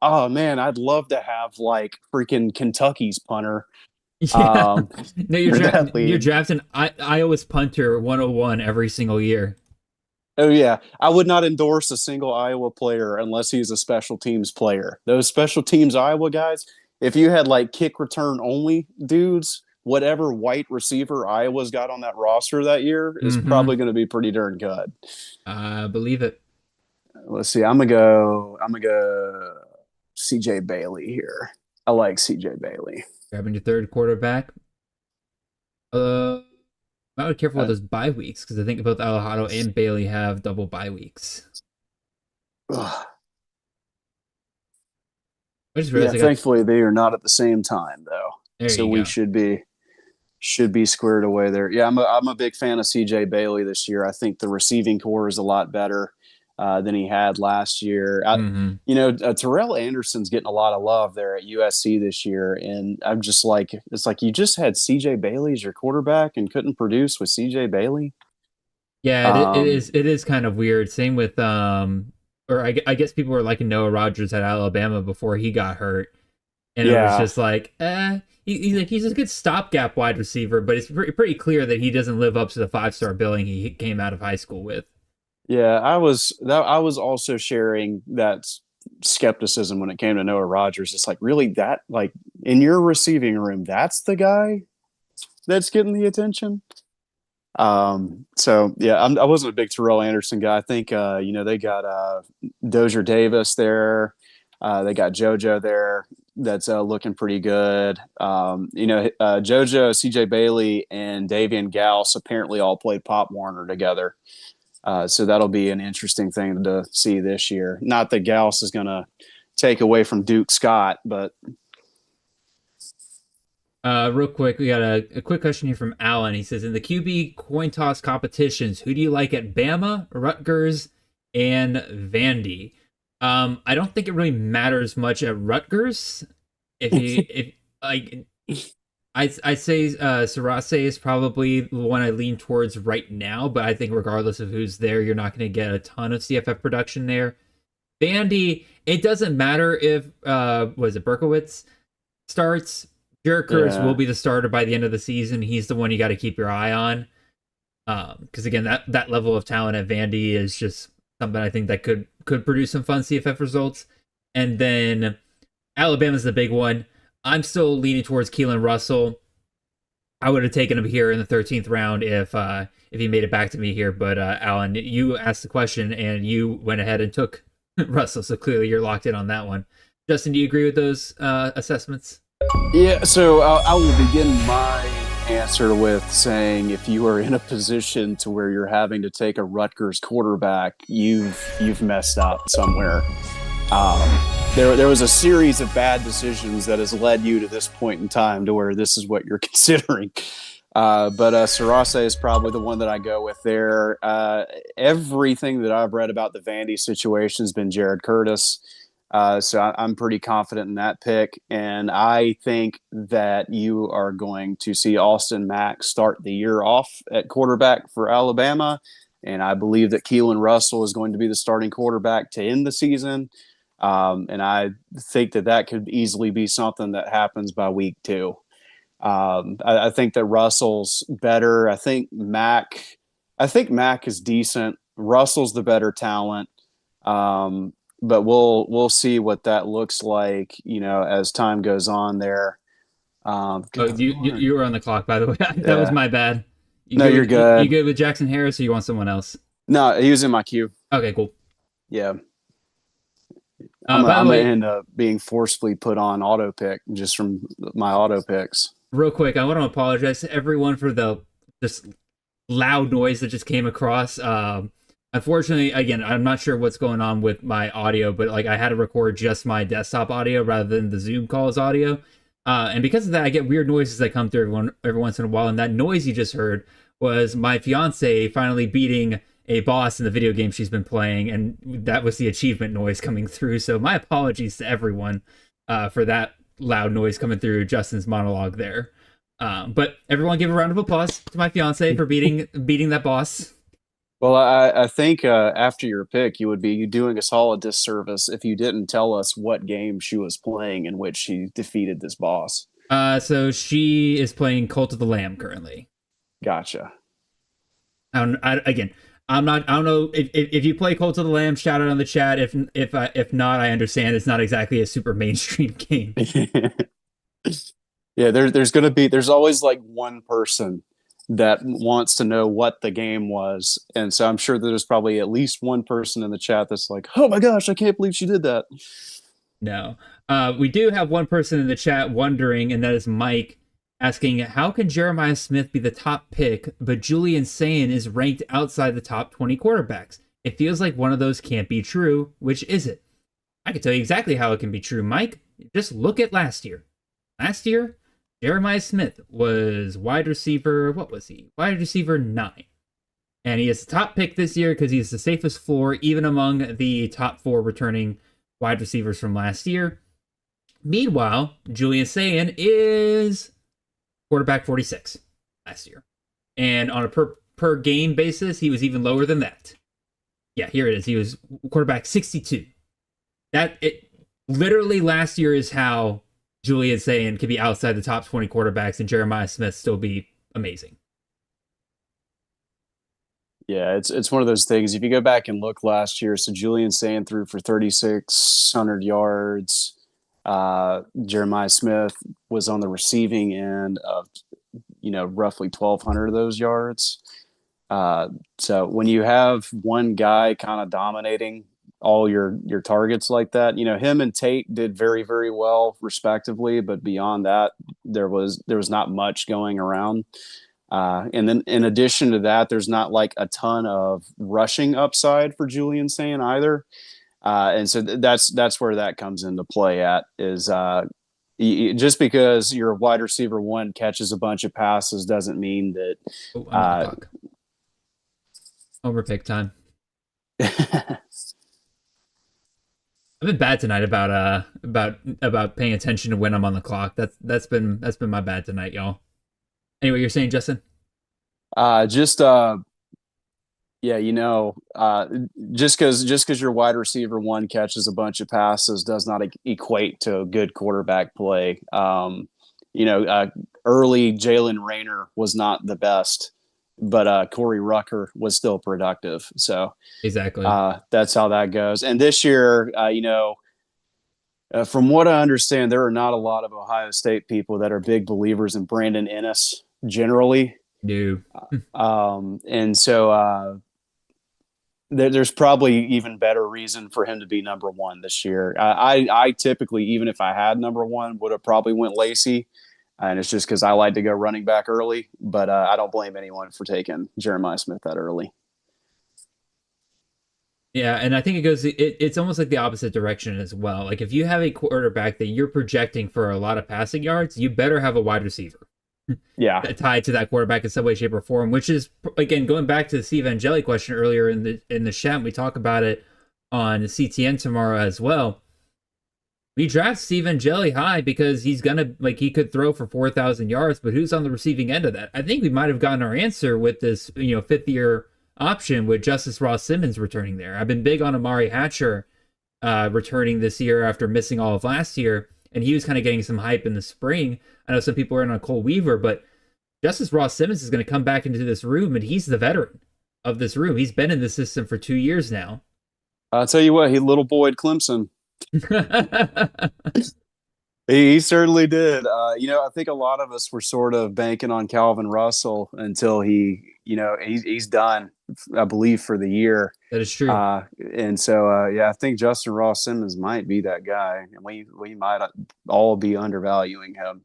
oh man, I'd love to have like freaking Kentucky's punter.
Yeah. No, you're drafting Iowa's punter 101 every single year.
Oh yeah, I would not endorse a single Iowa player unless he's a special teams player. Those special teams Iowa guys, if you had like kick return only dudes, whatever white receiver Iowa's got on that roster that year is probably going to be pretty darn good.
I believe it.
Let's see. I'm gonna go CJ Bailey here. I like CJ Bailey.
Grabbing your third quarterback. I would be careful with those bye weeks because I think both Alejandro and Bailey have double bye weeks.
Ugh.
Thankfully
they are not at the same time though. So we should be squared away there. Yeah, I'm a big fan of CJ Bailey this year. I think the receiving core is a lot better than he had last year. Terrell Anderson's getting a lot of love there at USC this year, and I'm just like, it's like you just had CJ Bailey as your quarterback and couldn't produce with CJ Bailey.
Yeah, it is kind of weird. Same with I guess people were liking Noah Rodgers at Alabama before he got hurt, and it was just like, he's a good stopgap wide receiver, but it's pretty clear that he doesn't live up to the 5-star billing he came out of high school with.
Yeah, I was also sharing that skepticism when it came to Noah Rodgers. It's like, really, that, like, in your receiving room, that's the guy that's getting the attention. So yeah, I wasn't a big Terrell Anderson guy. I think they got Dozier Davis there. They got JoJo there. That's looking pretty good. JoJo, CJ Bailey, and Davian Gauss apparently all played Pop Warner together. So that'll be an interesting thing to see this year. Not that Gauss is going to take away from Duke Scott, but.
Real quick, we got a quick question here from Alan. He says, in the QB coin toss competitions, who do you like at Bama, Rutgers, and Vandy? I don't think it really matters much at Rutgers. I say Sarase is probably the one I lean towards right now, but I think regardless of who's there, you're not going to get a ton of CFF production there. Vandy, it doesn't matter if Berkowitz starts. Jared Curtis will be the starter by the end of the season. He's the one you got to keep your eye on. Because again, that level of talent at Vandy is just something I think that could produce some fun CFF results. And then Alabama's the big one. I'm still leaning towards Keelan Russell. I would have taken him here in the 13th round if he made it back to me here. But Alan, you asked the question and you went ahead and took Russell, so clearly you're locked in on that one. Justin, do you agree with those assessments?
Yeah, so I will begin my answer with saying if you are in a position to where you're having to take a Rutgers quarterback, you've messed up somewhere. There was a series of bad decisions that has led you to this point in time to where this is what you're considering. But Sarase is probably the one that I go with there. Everything that I've read about the Vandy situation has been Jared Curtis. So I'm pretty confident in that pick. And I think that you are going to see Austin Mack start the year off at quarterback for Alabama. And I believe that Keelan Russell is going to be the starting quarterback to end the season. And I think that could easily be something that happens by week 2. I think that Russell's better. I think Mack is decent. Russell's the better talent. But we'll see what that looks like, as time goes on there.
You were on the clock, by the way. That was my bad.
You're good.
You good with Jackson Harris, or you want someone else?
No, he was in my queue.
Okay, cool.
Yeah. I'm going to end up being forcefully put on auto pick just from my auto picks.
Real quick, I want to apologize to everyone for the just loud noise that just came across. Unfortunately, again, I'm not sure what's going on with my audio, but I had to record just my desktop audio rather than the Zoom calls audio. And because of that, I get weird noises that come through every once in a while. And that noise you just heard was my fiance finally beating a boss in the video game she's been playing. And that was the achievement noise coming through. So my apologies to everyone for that loud noise coming through Justin's monologue there. But everyone give a round of applause to my fiance for beating that boss.
Well, I think after your pick, you would be doing us all a disservice if you didn't tell us what game she was playing in which she defeated this boss.
So she is playing Cult of the Lamb currently.
Gotcha.
I don't know if you play Cult of the Lamb, shout out on the chat. If not, I understand it's not exactly a super mainstream game.
Yeah, there's always one person that wants to know what the game was. And so I'm sure that there's probably at least one person in the chat that's like, oh my gosh, I can't believe she did that.
No. We do have one person in the chat wondering, and that is Mike, asking, how can Jeremiah Smith be the top pick, but Julian Sayin is ranked outside the top 20 quarterbacks? It feels like one of those can't be true. Which is it? I can tell you exactly how it can be true, Mike. Just look at last year. Last year, Jeremiah Smith was wide receiver, what was he? Wide receiver 9. And he is the top pick this year because he's the safest floor, even among the top 4 returning wide receivers from last year. Meanwhile, Julian Sayin is quarterback 46 last year. And on a per game basis, he was even lower than that. Yeah, here it is. He was quarterback 62. Literally last year is how Julian Sayin could be outside the top 20 quarterbacks and Jeremiah Smith still be amazing.
Yeah, it's one of those things. If you go back and look last year, so Julian Sayin threw for 3,600 yards. Jeremiah Smith was on the receiving end of, roughly 1,200 of those yards. So when you have one guy kind of dominating all your targets like that, him and Tate did very, very well respectively, but beyond that, there was not much going around. And then in addition to that, there's not like a ton of rushing upside for Julian Sayin either. And so that's where that comes into play at is just because your wide receiver 1 catches a bunch of passes doesn't mean that
Homer pick time. I've been bad tonight about paying attention to when I'm on the clock. That's been my bad tonight, y'all. Anyway, you're saying, Justin?
Just because your wide receiver 1 catches a bunch of passes does not equate to a good quarterback play. Early Jalen Rayner was not the best, but Corey Rucker was still productive. So
exactly,
that's how that goes. And this year, from what I understand, there are not a lot of Ohio State people that are big believers in Brandon Ennis generally.
No.
And so there's probably even better reason for him to be number 1 this year. I typically, even if I had number 1, would have probably went Lacey. And it's just because I like to go running back early, but I don't blame anyone for taking Jeremiah Smith that early.
Yeah, and I think it's almost like the opposite direction as well. Like if you have a quarterback that you're projecting for a lot of passing yards, you better have a wide receiver.
Yeah,
tied to that quarterback in some way, shape, or form. Which is, again, going back to the Steve Angeli question earlier in the chat. We talk about it on CTN tomorrow as well. We draft Steve Angeli high because he could throw for 4,000 yards, but who's on the receiving end of that? I think we might have gotten our answer with this, 5th year option with Justice Ross Simmons returning there. I've been big on Amari Hatcher returning this year after missing all of last year, and he was kind of getting some hype in the spring. I know some people are in on Cole Weaver, but Justice Ross Simmons is going to come back into this room, and he's the veteran of this room. He's been in the system for 2 years now.
I'll tell you what, he little boyed Clemson. He certainly did. I think a lot of us were sort of banking on Calvin Russell until he's done, I believe, for the year.
That is true.
And so, I think Justin Ross Simmons might be that guy, and we might all be undervaluing him.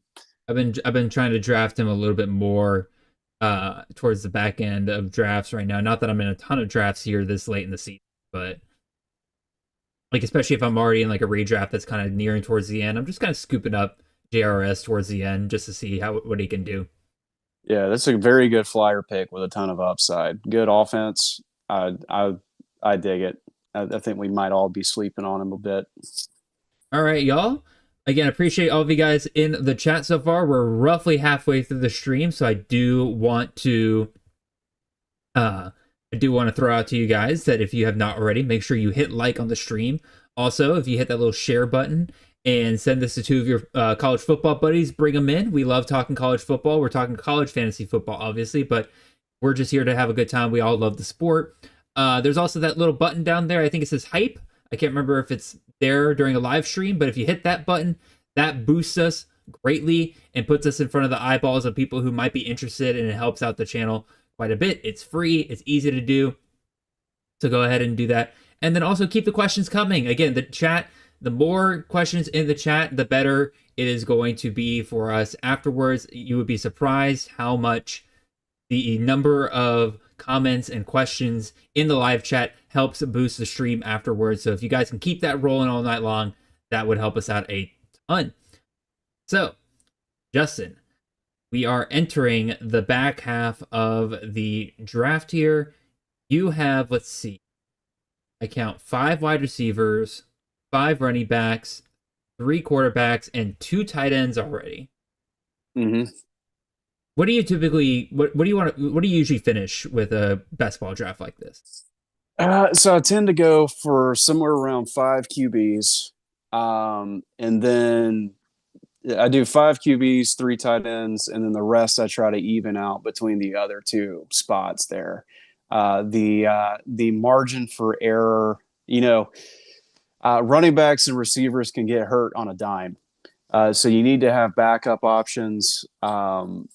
I've been trying to draft him a little bit more towards the back end of drafts right now. Not that I'm in a ton of drafts here this late in the season, but especially if I'm already in a redraft that's kind of nearing towards the end, I'm just kind of scooping up JRS towards the end just to see what he can do.
Yeah, that's a very good flyer pick with a ton of upside. Good offense. I dig it. I think we might all be sleeping on him a bit. All
right, y'all. Again, appreciate all of you guys in the chat so far. We're roughly halfway through the stream, so I do want to throw out to you guys that if you have not already, make sure you hit like on the stream. Also, if you hit that little share button and send this to 2 of your college football buddies, bring them in. We love talking college football. We're talking college fantasy football, obviously, but we're just here to have a good time. We all love the sport. There's also that little button down there. I think it says hype. I can't remember if it's there during a live stream, but if you hit that button, that boosts us greatly and puts us in front of the eyeballs of people who might be interested, and it helps out the channel quite a bit. It's free. It's easy to do. So go ahead and do that. And then also keep the questions coming. Again, the chat, the more questions in the chat, the better it is going to be for us afterwards. You would be surprised how much the number of comments and questions in the live chat helps boost the stream afterwards. So if you guys can keep that rolling all night long, that would help us out a ton. So, Justin, we are entering the back half of the draft here. You have, let's see, I count 5 wide receivers, 5 running backs, 3 quarterbacks, and 2 tight ends already.
Mm-hmm.
What do you typically, what do you usually finish with a best ball draft like this?
So I tend to go for somewhere around 5 QBs. And then I do 5 QBs, 3 tight ends, and then the rest I try to even out between the other 2 spots there. The margin for error, running backs and receivers can get hurt on a dime. So you need to have backup options. And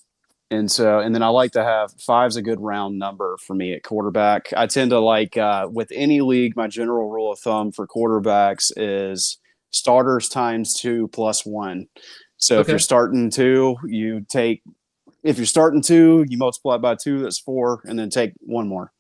then I like to have 5's a good round number for me at quarterback. I tend to like, with any league, my general rule of thumb for quarterbacks is starters times 2 plus 1. So if you're starting 2, you multiply by 2, that's 4, and then take 1 more.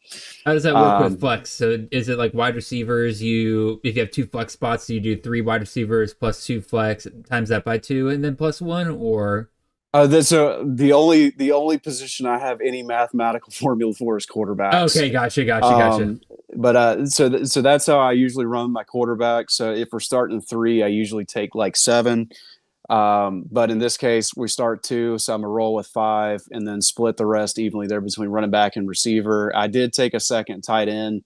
How does that work with flex? So is it like wide receivers, if you have 2 flex spots, you do 3 wide receivers plus 2 flex, times that by 2, and then plus 1, or?
That's the only position I have any mathematical formula for is quarterbacks.
Okay, gotcha.
But so that's how I usually run my quarterback. So if we're starting 3, I usually take like 7. But in this case, we start 2, so I'm gonna roll with 5, and then split the rest evenly there between running back and receiver. I did take a second tight end.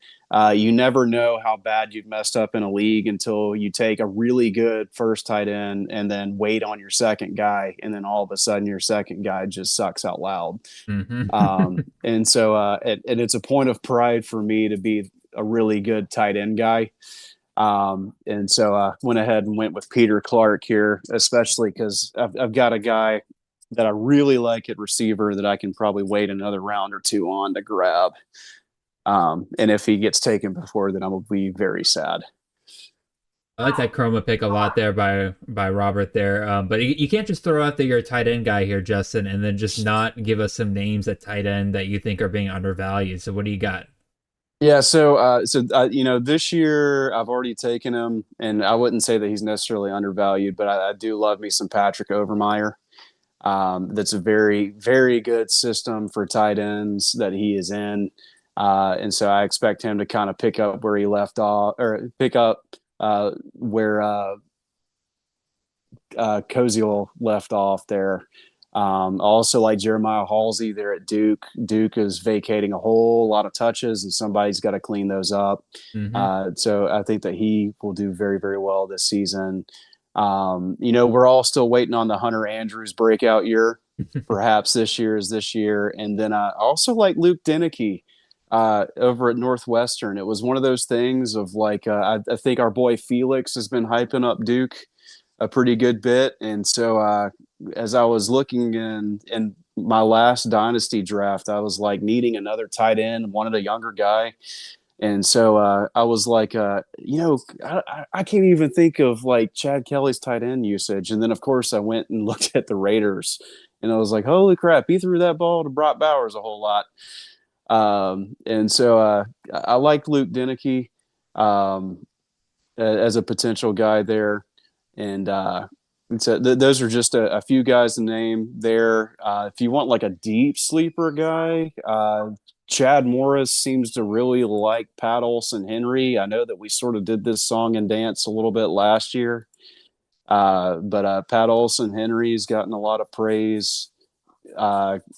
You never know how bad you've messed up in a league until you take a really good first tight end and then wait on your second guy, and then all of a sudden your second guy just sucks out loud.
Mm-hmm.
And so and it's a point of pride for me to be a really good tight end guy. And so I went ahead and went with Peter Clark here, especially because I've got a guy that I really like at receiver that I can probably wait another round or 2 on to grab. And if he gets taken before, then I will be very sad.
I like that chroma pick a lot there by Robert there. But you can't just throw out that you're a tight end guy here, Justin, and then just not give us some names at tight end that you think are being undervalued. So what do you got?
Yeah, so this year I've already taken him, and I wouldn't say that he's necessarily undervalued, but I do love me some Patrick Overmeyer. That's a very, very good system for tight ends that he is in. And so I expect him to kind of pick up where he left off, or pick up where Koziel left off there. Also like Jeremiah Halsey there at Duke. Duke is vacating a whole lot of touches, and somebody's got to clean those up.
Mm-hmm.
So I think that he will do very, very well this season. We're all still waiting on the Hunter Andrews breakout year. Perhaps this year is this year. And then I also like Luke Denicky over at Northwestern. It was one of those things of like, I think our boy Felix has been hyping up Duke a pretty good bit. And so as I was looking in my last dynasty draft, I was like needing another tight end, wanted a younger guy. And so I was like, I can't even think of like Chad Kelly's tight end usage. And then, of course, I went and looked at the Raiders, and I was like, holy crap, he threw that ball to Brock Bowers a whole lot. And so I like Luke Denicky as a potential guy there. And so those are just a few guys to name there. If you want like a deep sleeper guy, Chad Morris seems to really like Pat Olson-Henry. I know that we sort of did this song and dance a little bit last year. But Pat Olson-Henry's gotten a lot of praise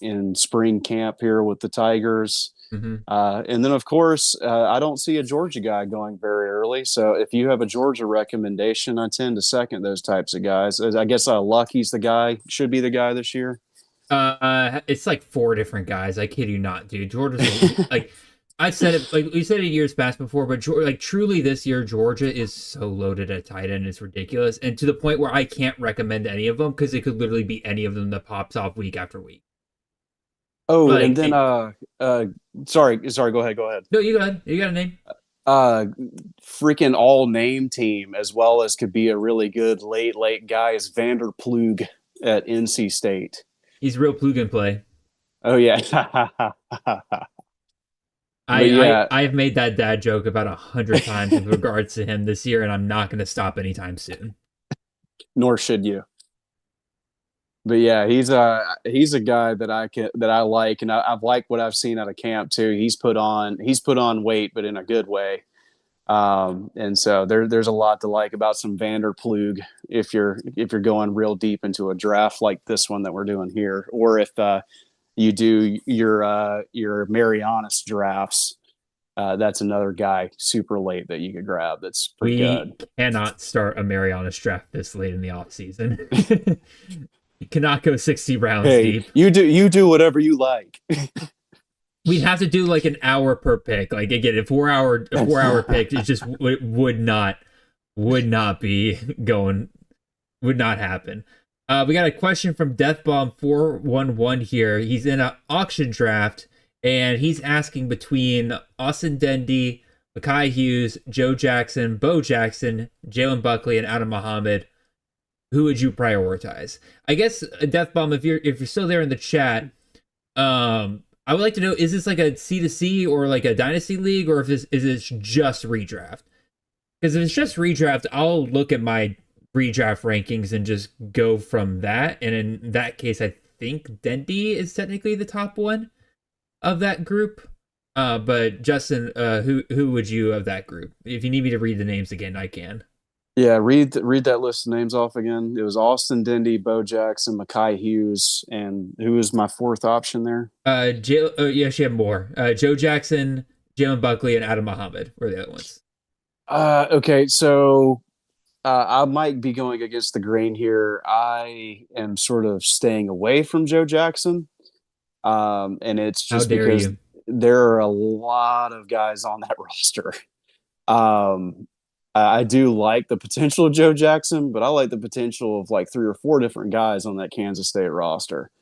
in spring camp here with the Tigers.
Mm-hmm.
And then, of course, I don't see a Georgia guy going very early. So if you have a Georgia recommendation, I tend to second those types of guys. I guess Lucky's the guy, should be the guy this year.
It's like 4 different guys. I kid you not, dude. Georgia's like I said it, like we said it years past before, but like truly this year, Georgia is so loaded at tight end, it's ridiculous, and to the point where I can't recommend any of them because it could literally be any of them that pops off week after week.
Oh, like, and then sorry, go ahead.
No, you go ahead. You got a name?
freaking all name team, as well as could be a really good late guy, is Vander Plug at NC State.
He's real plug and play.
Oh yeah.
I've made that dad joke about 100 times in regards to him this year, and I'm not going to stop anytime soon.
Nor should you. But yeah, he's a guy that I like, and I've liked what I've seen out of camp too. He's put on weight, but in a good way. And so there's a lot to like about some Vander Plug if you're going real deep into a draft like this one that we're doing here, or if you do your Marianas drafts. That's another guy super late that you could grab. That's pretty good.
We cannot start a Marianas draft this late in the off season. You cannot go 60 rounds deep.
You do whatever you like.
We'd have to do like an hour per pick. Like again, a 4 hour pick, it just would not happen. We got a question from Deathbomb411 here. He's in an auction draft, and he's asking between Austin Dendy, Mekhi Hughes, Joe Jackson, Bo Jackson, Jalen Buckley, and Adam Muhammad. Who would you prioritize? I guess Deathbomb, if you're still there in the chat, I would like to know, is this like a C2C or like a dynasty league, or is it just redraft? Because if it's just redraft, I'll look at my redraft rankings and just go from that. And in that case, I think Dendy is technically the top one of that group. But Justin, who would you of that group? If you need me to read the names again, I can.
Yeah, read that list of names off again. It was Austin Dendy, Bo Jackson, Mekhi Hughes, and who was my fourth option there?
She had more. Joe Jackson, Jalen Buckley, and Adam Muhammad were the other ones.
Okay, so I might be going against the grain here. I am sort of staying away from Joe Jackson, and it's just because there are a lot of guys on that roster. I do like the potential of Joe Jackson, but I like the potential of like 3 or 4 different guys on that Kansas State roster.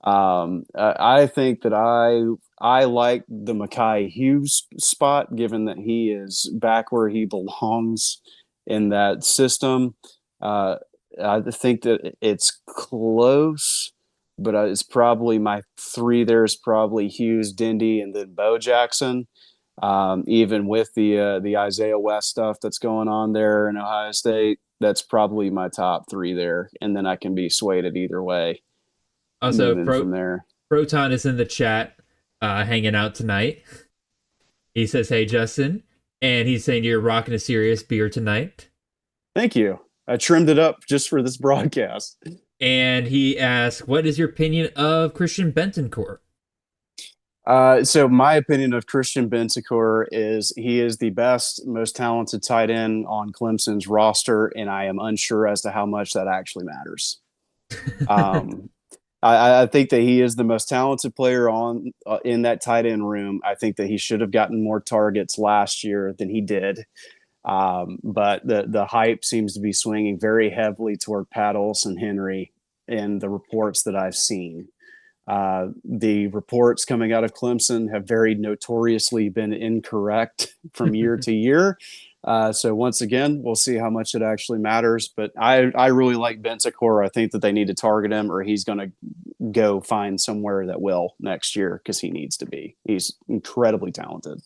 I think that I like the Mekhi Hughes spot, given that he is back where he belongs in that system. I think that it's close, but it's probably my 3 there is probably Hughes, Dendy, and then Bo Jackson. Even with the Isaiah West stuff that's going on there in Ohio State, that's probably my top 3 there, and then I can be swayed at either way.
Also,
from there,
Proton is in the chat, hanging out tonight. He says, "Hey Justin," and he's saying you're rocking a serious beer tonight.
Thank you. I trimmed it up just for this broadcast.
And he asks, "What is your opinion of Christian Bentancur?"
So my opinion of Christian Bentancur is he is the best, most talented tight end on Clemson's roster, and I am unsure as to how much that actually matters. I think that he is the most talented player on in that tight end room. I think that he should have gotten more targets last year than he did. But the hype seems to be swinging very heavily toward Pat Olsen-Henry in the reports that I've seen. The reports coming out of Clemson have very notoriously been incorrect from year to year. So once again, we'll see how much it actually matters. But I really like Bentancur. I think that they need to target him, or he's going to go find somewhere that will next year, because he needs to be. He's incredibly talented.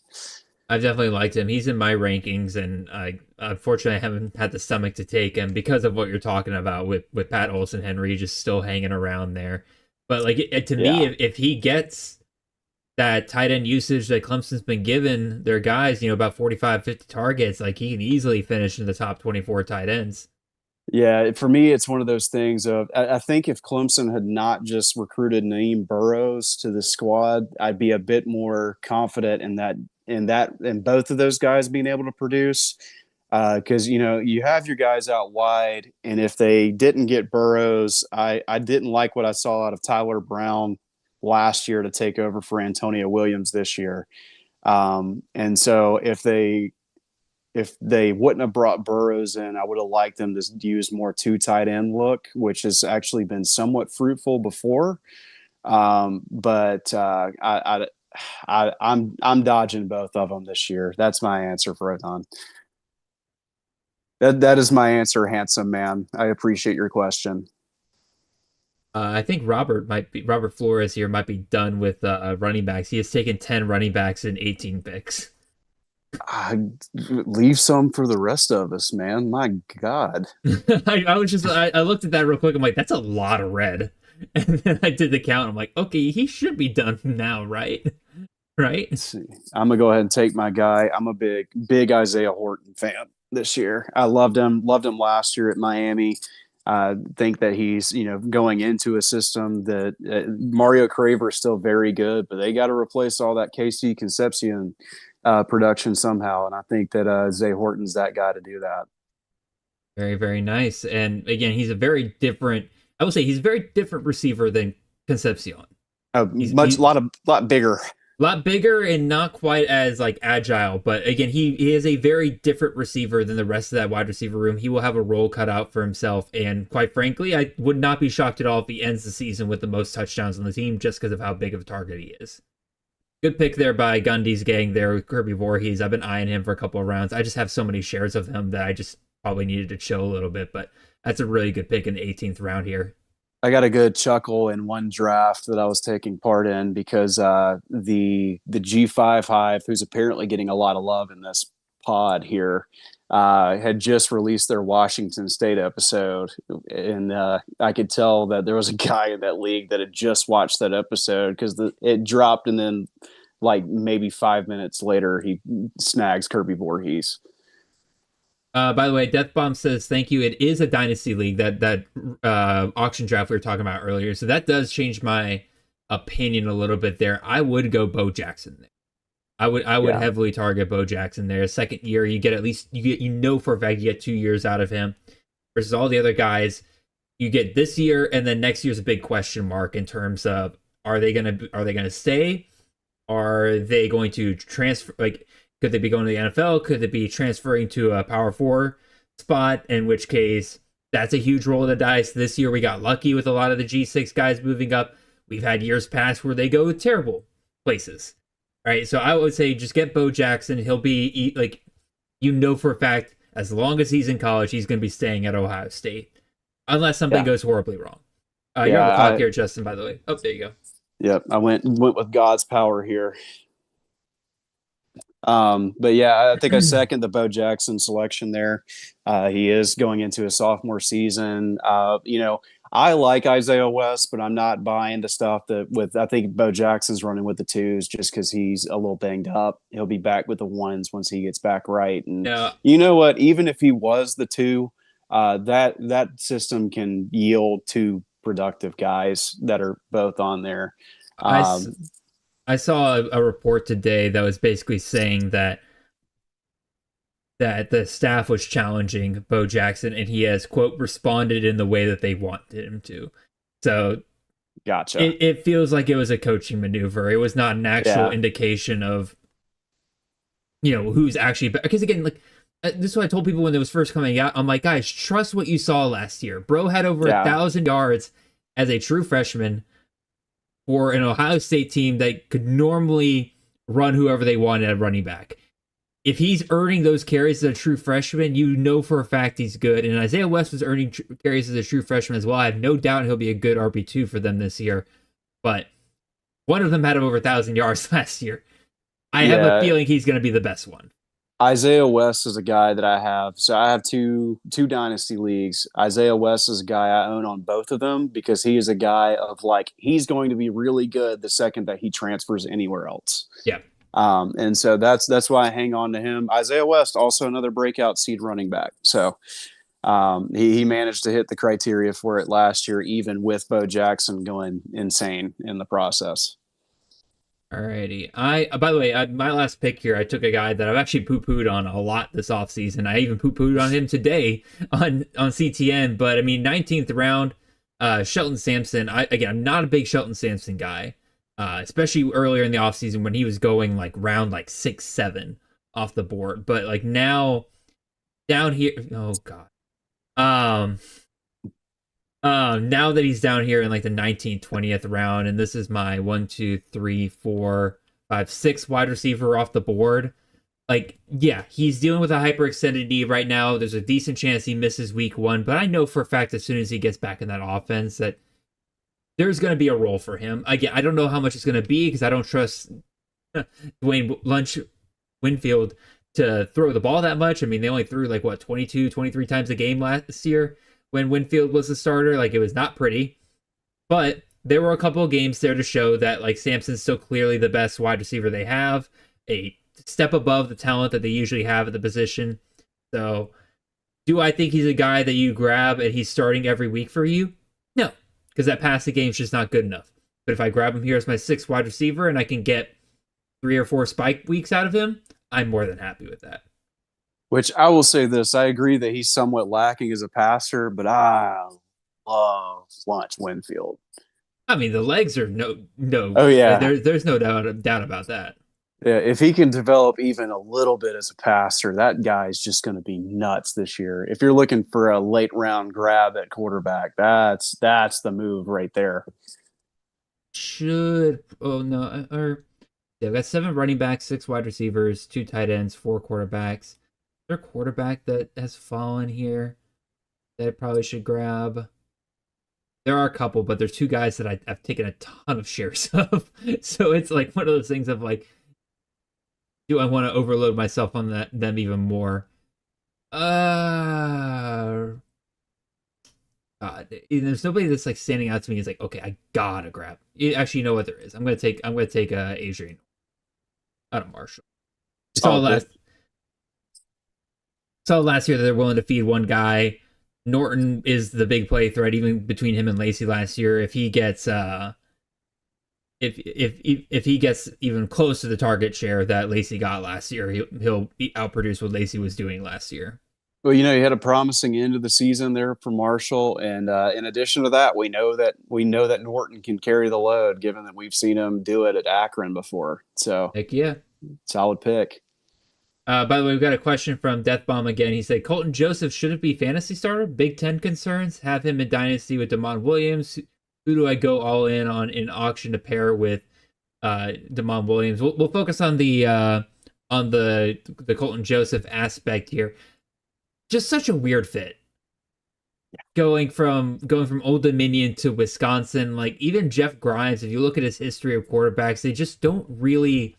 I've definitely liked him. He's in my rankings, and unfortunately I haven't had the stomach to take him because of what you're talking about with Pat Olsen-Henry just still hanging around there. But like to me, if he gets that tight end usage that Clemson's been given their guys, about 45, 50 targets, like he can easily finish in the top 24 tight ends.
Yeah, for me, it's one of those things of I think if Clemson had not just recruited Naeem Burrows to the squad, I'd be a bit more confident in both of those guys being able to produce. Because you have your guys out wide, and if they didn't get Burrows, I didn't like what I saw out of Tyler Brown last year to take over for Antonio Williams this year. And so if they wouldn't have brought Burrows in, I would have liked them to use more 2 tight end look, which has actually been somewhat fruitful before. But I'm dodging both of them this year. That's my answer, Proton. That is my answer, handsome man. I appreciate your question.
I think Robert Flores here might be done with running backs. He has taken 10 running backs and 18 picks.
Leave some for the rest of us, man. My God.
I looked at that real quick. I'm like, that's a lot of red. And then I did the count. I'm like, okay, he should be done now, right? Right?
Let's see. I'm gonna go ahead and take my guy. I'm a big Isaiah Horton fan this year. I loved him last year at Miami. I think that he's, going into a system that Mario Craver is still very good, but they got to replace all that KC Concepcion production somehow. And I think that Zay Horton's that guy to do that.
Very, very nice. And again, he's a very different receiver than Concepcion.
A lot bigger.
A lot bigger and not quite as like agile, but again, he is a very different receiver than the rest of that wide receiver room. He will have a role cut out for himself, and quite frankly, I would not be shocked at all if he ends the season with the most touchdowns on the team just because of how big of a target he is. Good pick there by Gundy's gang there, Kirby Voorhees. I've been eyeing him for a couple of rounds. I just have so many shares of him that I just probably needed to chill a little bit, but that's a really good pick in the 18th round here.
I got a good chuckle in one draft that I was taking part in because the G5 Hive, who's apparently getting a lot of love in this pod here, had just released their Washington State episode, and I could tell that there was a guy in that league that had just watched that episode because it dropped, and then like maybe 5 minutes later, he snags Kirby Voorhees.
By the way, Death Bomb says, thank you. It is a dynasty league, that auction draft we were talking about earlier. So that does change my opinion a little bit there. I would go Bo Jackson there. I would heavily target Bo Jackson there. Second year, you get at least, for a fact you get 2 years out of him versus all the other guys. You get this year, and then next year's a big question mark in terms of are they gonna stay? Are they going to transfer? Like, could they be going to the NFL? Could they be transferring to a Power 4 spot? In which case, that's a huge roll of the dice. This year, we got lucky with a lot of the G6 guys moving up. We've had years past where they go terrible places, right? So I would say just get Bo Jackson. He'll be, for a fact, as long as he's in college, he's going to be staying at Ohio State. Unless something goes horribly wrong. You're on the clock here, Justin, by the way. Oh, there you go.
Yep, I went with God's power here. But yeah, I think I second the Bo Jackson selection there. He is going into his sophomore season. I like Isaiah West, but I'm not buying the stuff I think Bo Jackson's running with the twos just because he's a little banged up. He'll be back with the ones once he gets back right. And you know what? Even if he was the two, that system can yield two productive guys that are both on there.
I saw a report today that was basically saying that the staff was challenging Bo Jackson, and he has, quote, responded in the way that they wanted him to. So
gotcha.
It feels like it was a coaching maneuver. It was not an actual indication of, who's actually, because again, like, this is what I told people when it was first coming out. I'm like, guys, trust what you saw last year. Bro had over 1,000 yards as a true freshman for an Ohio State team that could normally run whoever they wanted at running back. If he's earning those carries as a true freshman, for a fact he's good. And Isaiah West was earning carries as a true freshman as well. I have no doubt he'll be a good RB2 for them this year. But one of them had over 1,000 yards last year. I have a feeling he's going to be the best one.
Isaiah West is a guy that I have. So I have two dynasty leagues. Isaiah West is a guy I own on both of them because he is a guy of he's going to be really good the second that he transfers anywhere else.
Yeah.
And so that's why I hang on to him. Isaiah West, also another breakout seed running back. So he managed to hit the criteria for it last year, even with Bo Jackson going insane in the process.
Alrighty. By the way, my last pick here, I took a guy that I've actually poo-pooed on a lot this offseason. I even poo-pooed on him today on CTN. But, 19th round, Shelton Sampson. I'm not a big Shelton Sampson guy, especially earlier in the offseason when he was going, round 6, 7 off the board. But, now, down here... Oh, God. Now that he's down here in the 19th, 20th round, and this is my 1, 2, 3, 4, 5, 6 wide receiver off the board. like, yeah, he's dealing with a hyperextended knee right now. There's a decent chance he misses week 1, but I know for a fact as soon as he gets back in that offense that there's going to be a role for him. Again, I don't know how much it's going to be because I don't trust Dwayne Winfield to throw the ball that much. I mean, they only threw 22, 23 times a game last year when Winfield was the starter. Like, it was not pretty. But there were a couple of games there to show that, like, Sampson's still clearly the best wide receiver they have, a step above the talent that they usually have at the position. So, do I think he's a guy that you grab and he's starting every week for you? No, because that passing game's just not good enough. But if I grab him here as my 6th wide receiver and I can get 3 or 4 spike weeks out of him, I'm more than happy with that.
Which I will say this, I agree that he's somewhat lacking as a passer, but I love Lunch Winfield.
I mean, the legs are no.
Oh yeah,
there's no doubt about that.
Yeah, if he can develop even a little bit as a passer, that guy's just going to be nuts this year. If you're looking for a late round grab at quarterback, that's the move right there.
They've got 7 running backs, 6 wide receivers, 2 tight ends, 4 quarterbacks. Is there a quarterback that has fallen here that I probably should grab? There are a couple, but there's 2 guys that I've taken a ton of shares of. So it's like one of those things of like, do I want to overload myself on them even more? God, there's nobody that's like standing out to me. It's like, okay, I gotta grab. Actually, you know what there is. I'm gonna take Adrian out of Marshall. Saw last year that they're willing to feed one guy. Norton is the big play threat, even between him and Lacey last year. If he gets if he gets even close to the target share that Lacey got last year, he'll outproduce what Lacey was doing last year.
Well, he had a promising end of the season there for Marshall, and in addition to that, we know that Norton can carry the load, given that we've seen him do it at Akron before. So,
heck yeah,
solid pick.
By the way, we've got a question from Death Bomb again. He said, Colton Joseph shouldn't be fantasy starter. Big Ten concerns. Have him in Dynasty with Damon Williams. Who do I go all in on in auction to pair with Damon Williams? We'll focus on the Colton Joseph aspect here. Just such a weird fit. Going from Old Dominion to Wisconsin, like even Jeff Grimes, if you look at his history of quarterbacks, they just don't really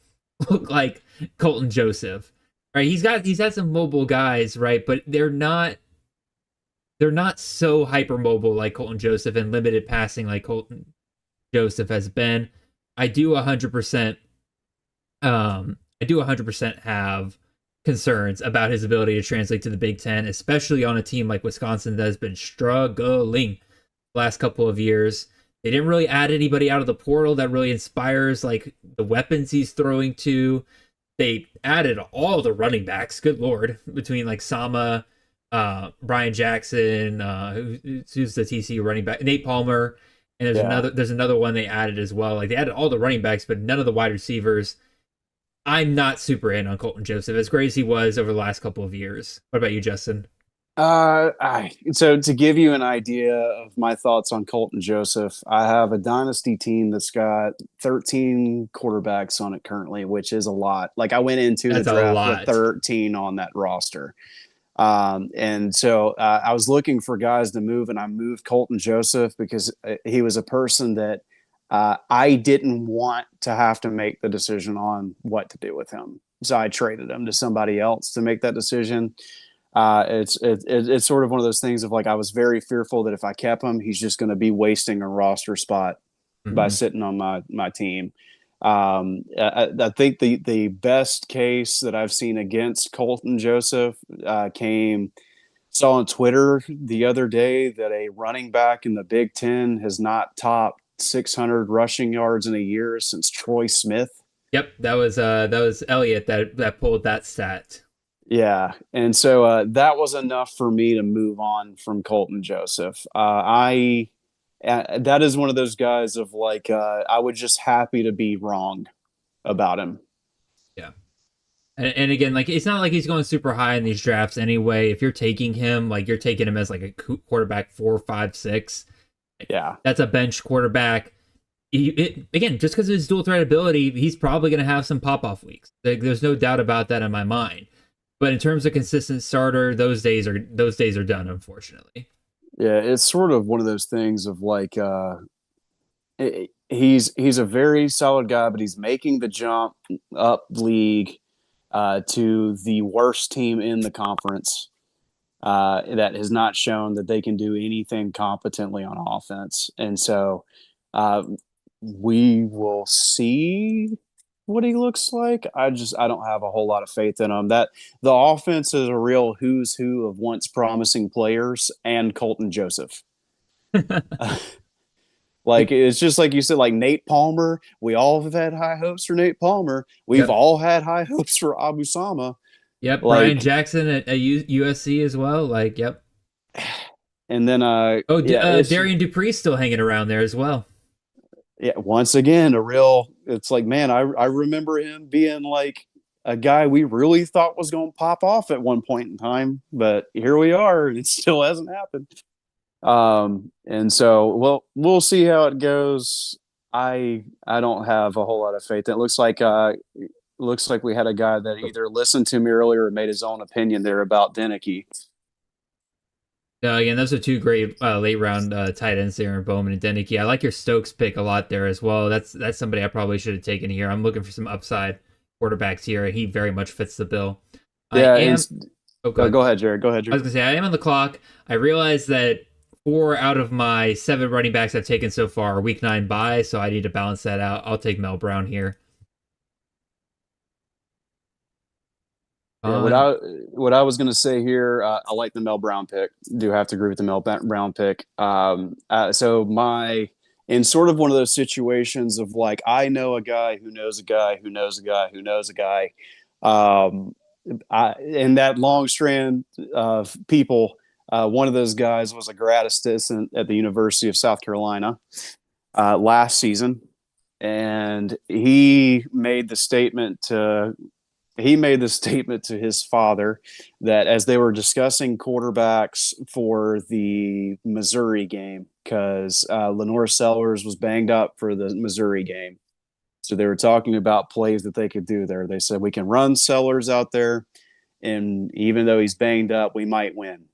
look like Colton Joseph. Right? He's had some mobile guys, right? But they're not so hypermobile like Colton Joseph and limited passing like Colton Joseph has been. I do 100% have concerns about his ability to translate to the Big Ten, especially on a team like Wisconsin that has been struggling the last couple of years. They didn't really add anybody out of the portal that really inspires like the weapons he's throwing to. They added all the running backs, good Lord, between like Sama, Brian Jackson, who's the TCU running back, Nate Palmer, and there's another one they added as well. Like they added all the running backs, but none of the wide receivers. I'm not super in on Colton Joseph, as great as he was over the last couple of years. What about you, Justin?
So to give you an idea of my thoughts on Colton Joseph, I have a dynasty team that's got 13 quarterbacks on it currently, which is a lot. Like I went into the draft with 13 on that roster. And so I was looking for guys to move, and I moved Colton Joseph because he was a person that I didn't want to have to make the decision on what to do with him. So I traded him to somebody else to make that decision. It's sort of one of those things of like, I was very fearful that if I kept him, he's just going to be wasting a roster spot by sitting on my team. I think the best case that I've seen against Colton Joseph saw on Twitter the other day that a running back in the Big Ten has not topped 600 rushing yards in a year since Troy Smith.
Yep, that was Elliott that pulled that stat.
Yeah, and so that was enough for me to move on from Colton Joseph. That is one of those guys of like I was just happy to be wrong about him.
Yeah, and again, like it's not like he's going super high in these drafts anyway. If you're taking him, like you're taking him as like a quarterback 4, 5, 6.
Yeah,
that's a bench quarterback. again, just because of his dual threat ability, he's probably going to have some pop-off weeks. Like, there's no doubt about that in my mind. But in terms of consistent starter, those days are done, unfortunately.
Yeah, it's sort of one of those things of like he's a very solid guy, but he's making the jump up league to the worst team in the conference that has not shown that they can do anything competently on offense. And so we will see what he looks like. I don't have a whole lot of faith in him. That the offense is a real who's who of once promising players and Colton Joseph. Like, it's just like you said, like Nate Palmer. We all have had high hopes for Nate Palmer. We've all had high hopes for Abu Sama.
Yep, like, Brian Jackson at USC as well. Like, yep.
And then
Darian Dupree's still hanging around there as well.
Yeah, once again, it's like, man, I remember him being like a guy we really thought was going to pop off at one point in time, but here we are, and it still hasn't happened. And so, we'll see how it goes. I don't have a whole lot of faith. It looks like we had a guy that either listened to me earlier or made his own opinion there about Denicky.
Again, those are two great late round tight ends there in Bowman and Denicky. I like your Stokes pick a lot there as well. That's somebody I probably should have taken here. I'm looking for some upside quarterbacks here, and he very much fits the bill.
Yeah. Go ahead, Jared.
I was going to say, I am on the clock. I realize that 4 out of my 7 running backs I've taken so far are week 9 bye, so I need to balance that out. I'll take Mel Brown here.
Yeah, what I was going to say here, I like the Mel Brown pick. Do have to agree with the Mel Brown pick. In sort of one of those situations of like, I know a guy who knows a guy who knows a guy who knows a guy. In that long strand of people, one of those guys was a grad assistant at the University of South Carolina last season. And he made the statement to his father that as they were discussing quarterbacks for the Missouri game, because Lenore Sellers was banged up for the Missouri game. So they were talking about plays that they could do there. They said, we can run Sellers out there, and even though he's banged up, we might win.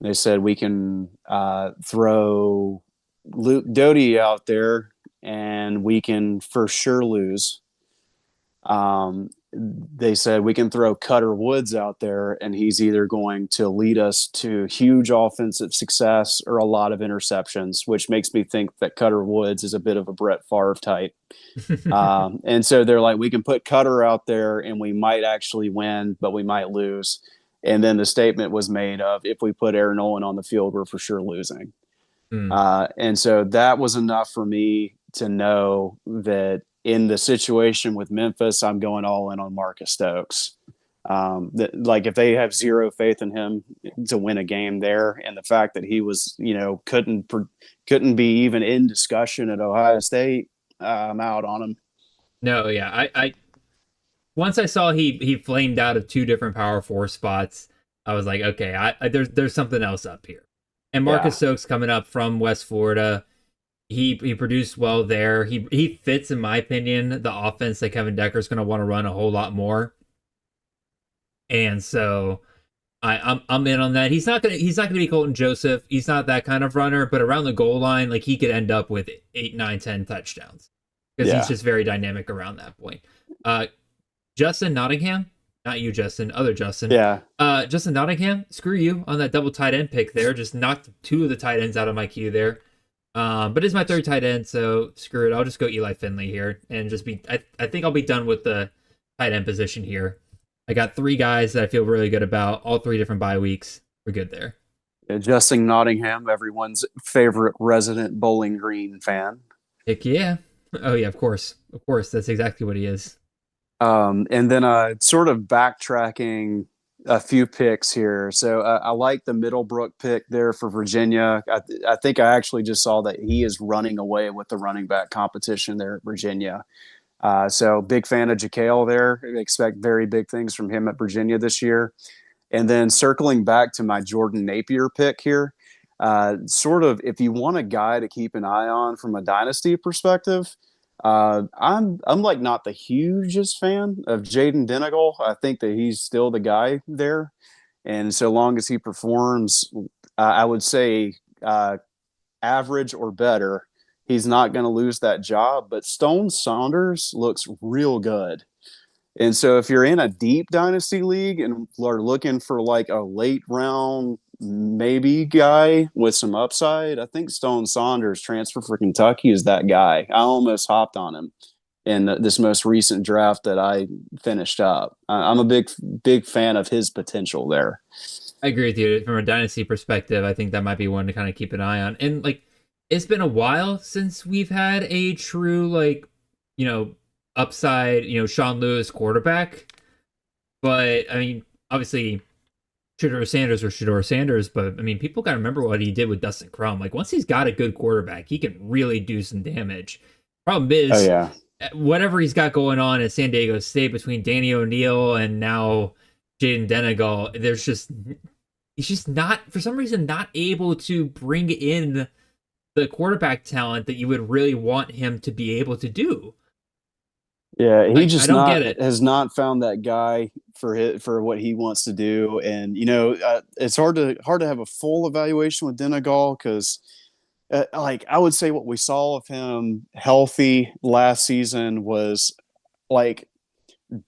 They said, we can throw Luke Doty out there, and we can for sure lose. They said we can throw Cutter Woods out there, and he's either going to lead us to huge offensive success or a lot of interceptions, which makes me think that Cutter Woods is a bit of a Brett Favre type. And so they're like, we can put Cutter out there and we might actually win, but we might lose. And then the statement was made of, if we put Aaron Nolan on the field, we're for sure losing. And so that was enough for me to know that in the situation with Memphis, I'm going all in on Marcus Stokes. Like, if they have zero faith in him to win a game there, and the fact that he was, couldn't be even in discussion at Ohio State, I'm out on him.
No, yeah, I once I saw he flamed out of 2 different Power 4 spots, I was like, okay, there's something else up here. And Marcus Stokes coming up from West Florida. He produced well there. He fits, in my opinion, the offense that Kevin Decker's going to want to run a whole lot more. And so I'm in on that. He's not going to be Colton Joseph. He's not that kind of runner, but around the goal line, like, he could end up with 8, 9, 10 touchdowns because he's just very dynamic around that point. Justin Nottingham, not you, Justin, other Justin.
Yeah.
Justin Nottingham, screw you on that double tight end pick there. Just knocked 2 of the tight ends out of my queue there. But it's my 3rd tight end, so screw it. I'll just go Eli Finley here and just I think I'll be done with the tight end position here. I got 3 guys that I feel really good about, all 3 different bye weeks. We're good there.
Yeah, Justin Nottingham, everyone's favorite resident Bowling Green fan.
Heck yeah. Oh yeah, of course. Of course, that's exactly what he is.
And then sort of backtracking a few picks here. So I like the Middlebrook pick there for Virginia. I think I actually just saw that he is running away with the running back competition there at Virginia. So big fan of JaKale there. I expect very big things from him at Virginia this year. And then circling back to my Jordan Napier pick here, Sort of, if you want a guy to keep an eye on from a dynasty perspective, I'm like not the hugest fan of Jaden Denegal. I think that he's still the guy there, and so long as he performs, I would say average or better, he's not going to lose that job. But Stone Saunders looks real good. And so if you're in a deep dynasty league and are looking for like a late round maybe guy with some upside, I think Stone Saunders, transfer for Kentucky, is that guy. I almost hopped on him in this most recent draft that I finished up. I'm a big fan of his potential there.
I agree with you. From a dynasty perspective, I think that might be one to kind of keep an eye on. And like, it's been a while since we've had a true, like, upside, Sean Lewis quarterback. But I mean, obviously Shedeur Sanders, but I mean, people got to remember what he did with Dustin Crum. Like, once he's got a good quarterback, he can really do some damage. Problem is, whatever he's got going on at San Diego State between Danny O'Neal and now Jaden Denegal, he's just not, for some reason, not able to bring in the quarterback talent that you would really want him to be able to do.
Yeah, he
I don't get it.
Has not found that guy for what he wants to do, and it's hard to have a full evaluation with Denegal because, like, I would say what we saw of him healthy last season was like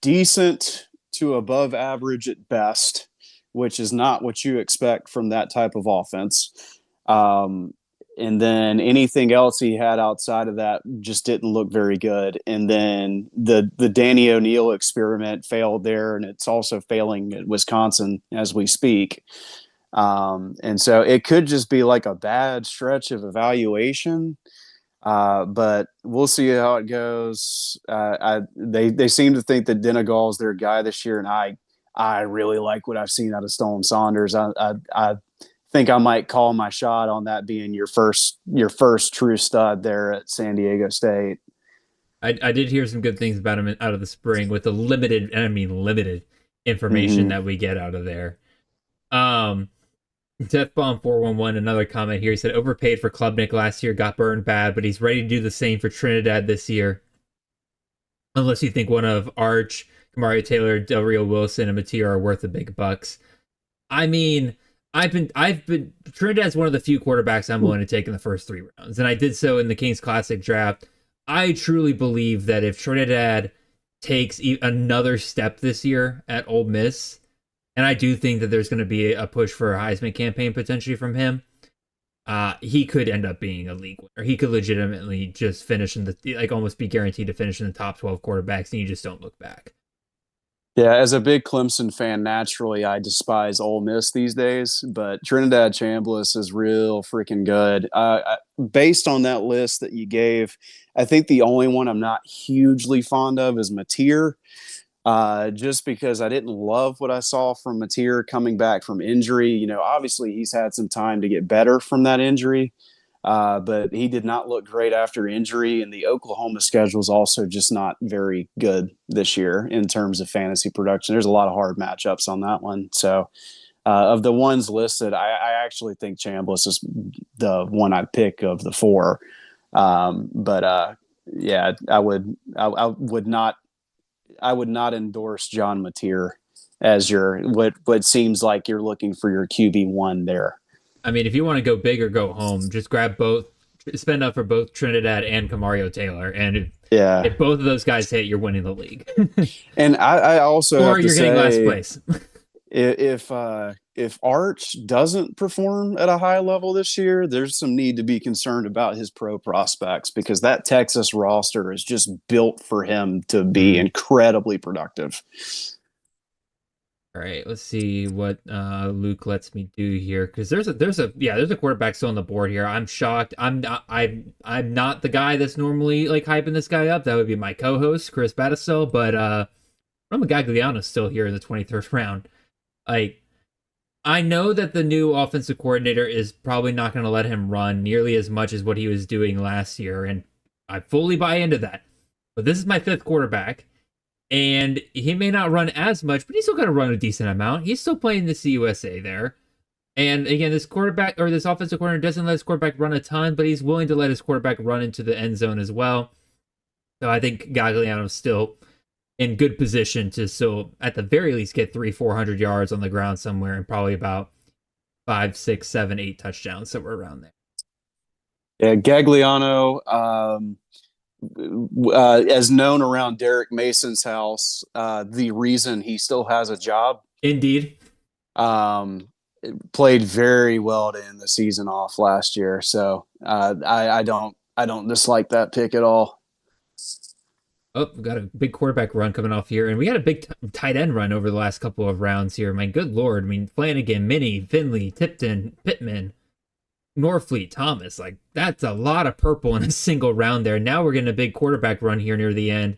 decent to above average at best, which is not what you expect from that type of offense. And then anything else he had outside of that just didn't look very good. And then the Danny O'Neal experiment failed there, and it's also failing at Wisconsin as we speak. And so it could just be like a bad stretch of evaluation. But we'll see how it goes. They seem to think that Denegal is their guy this year, and I really like what I've seen out of Stone Saunders. I think I might call my shot on that being your first true stud there at San Diego State.
I did hear some good things about him out of the spring with the limited information that we get out of there. Deathbomb 411, another comment here. He said, overpaid for Klubnik last year, got burned bad, but he's ready to do the same for Trinidad this year. Unless you think one of Arch, Kamario Taylor, Del Rio Wilson, and Mateer are worth the big bucks. I mean, Trinidad's one of the few quarterbacks I'm willing to take in the first 3 rounds, and I did so in the Kings Classic draft. I truly believe that if Trinidad takes another step this year at Ole Miss, and I do think that there's going to be a push for a Heisman campaign potentially from him, he could end up being a league winner. He could legitimately just finish almost be guaranteed to finish in the top 12 quarterbacks, and you just don't look back.
Yeah, as a big Clemson fan, naturally, I despise Ole Miss these days, but Trinidad Chambliss is real freaking good. Based on that list that you gave, I think the only one I'm not hugely fond of is Mateer, just because I didn't love what I saw from Mateer coming back from injury. Obviously, he's had some time to get better from that injury, but he did not look great after injury, and the Oklahoma schedule is also just not very good this year in terms of fantasy production. There's a lot of hard matchups on that one. So of the ones listed, I actually think Chambliss is the one I'd pick of the 4. Yeah, I would not endorse John Mateer as your what seems like you're looking for your QB1 there.
I mean, if you want to go big or go home, just grab both, spend up for both Trinidad and Kamario Taylor. And if both of those guys hit, you're winning the league.
And I also
or you're getting last place.
If Arch doesn't perform at a high level this year, there's some need to be concerned about his pro prospects, because that Texas roster is just built for him to be incredibly productive.
All right, let's see what Luke lets me do here, because there's a quarterback still on the board here. I'm shocked. I'm not the guy that's normally like hyping this guy up. That would be my co-host Chris Battisell, but Roma Gagliano's still here in the 23rd round. Like, I know that the new offensive coordinator is probably not going to let him run nearly as much as what he was doing last year, and I fully buy into that. But this is my 5th quarterback. And he may not run as much, but he's still going to run a decent amount. He's still playing the CUSA there. And again, this quarterback or this offensive coordinator doesn't let his quarterback run a ton, but he's willing to let his quarterback run into the end zone as well. So I think Gagliano's still in good position to still, at the very least, get 300-400 yards on the ground somewhere, and probably about 5, 6, 7, 8 touchdowns, somewhere around there.
Yeah, Gagliano, as known around Derek Mason's house, the reason he still has a job.
Indeed.
Played very well to end the season off last year, so I don't dislike that pick at all.
Oh, we got a big quarterback run coming off here, and we had a big tight end run over the last couple of rounds here. My good lord, I mean, Flanagan, Minnie, Finley, Tipton, Pittman, Norfleet, Thomas, like that's a lot of purple in a single round there. Now we're getting a big quarterback run here near the end.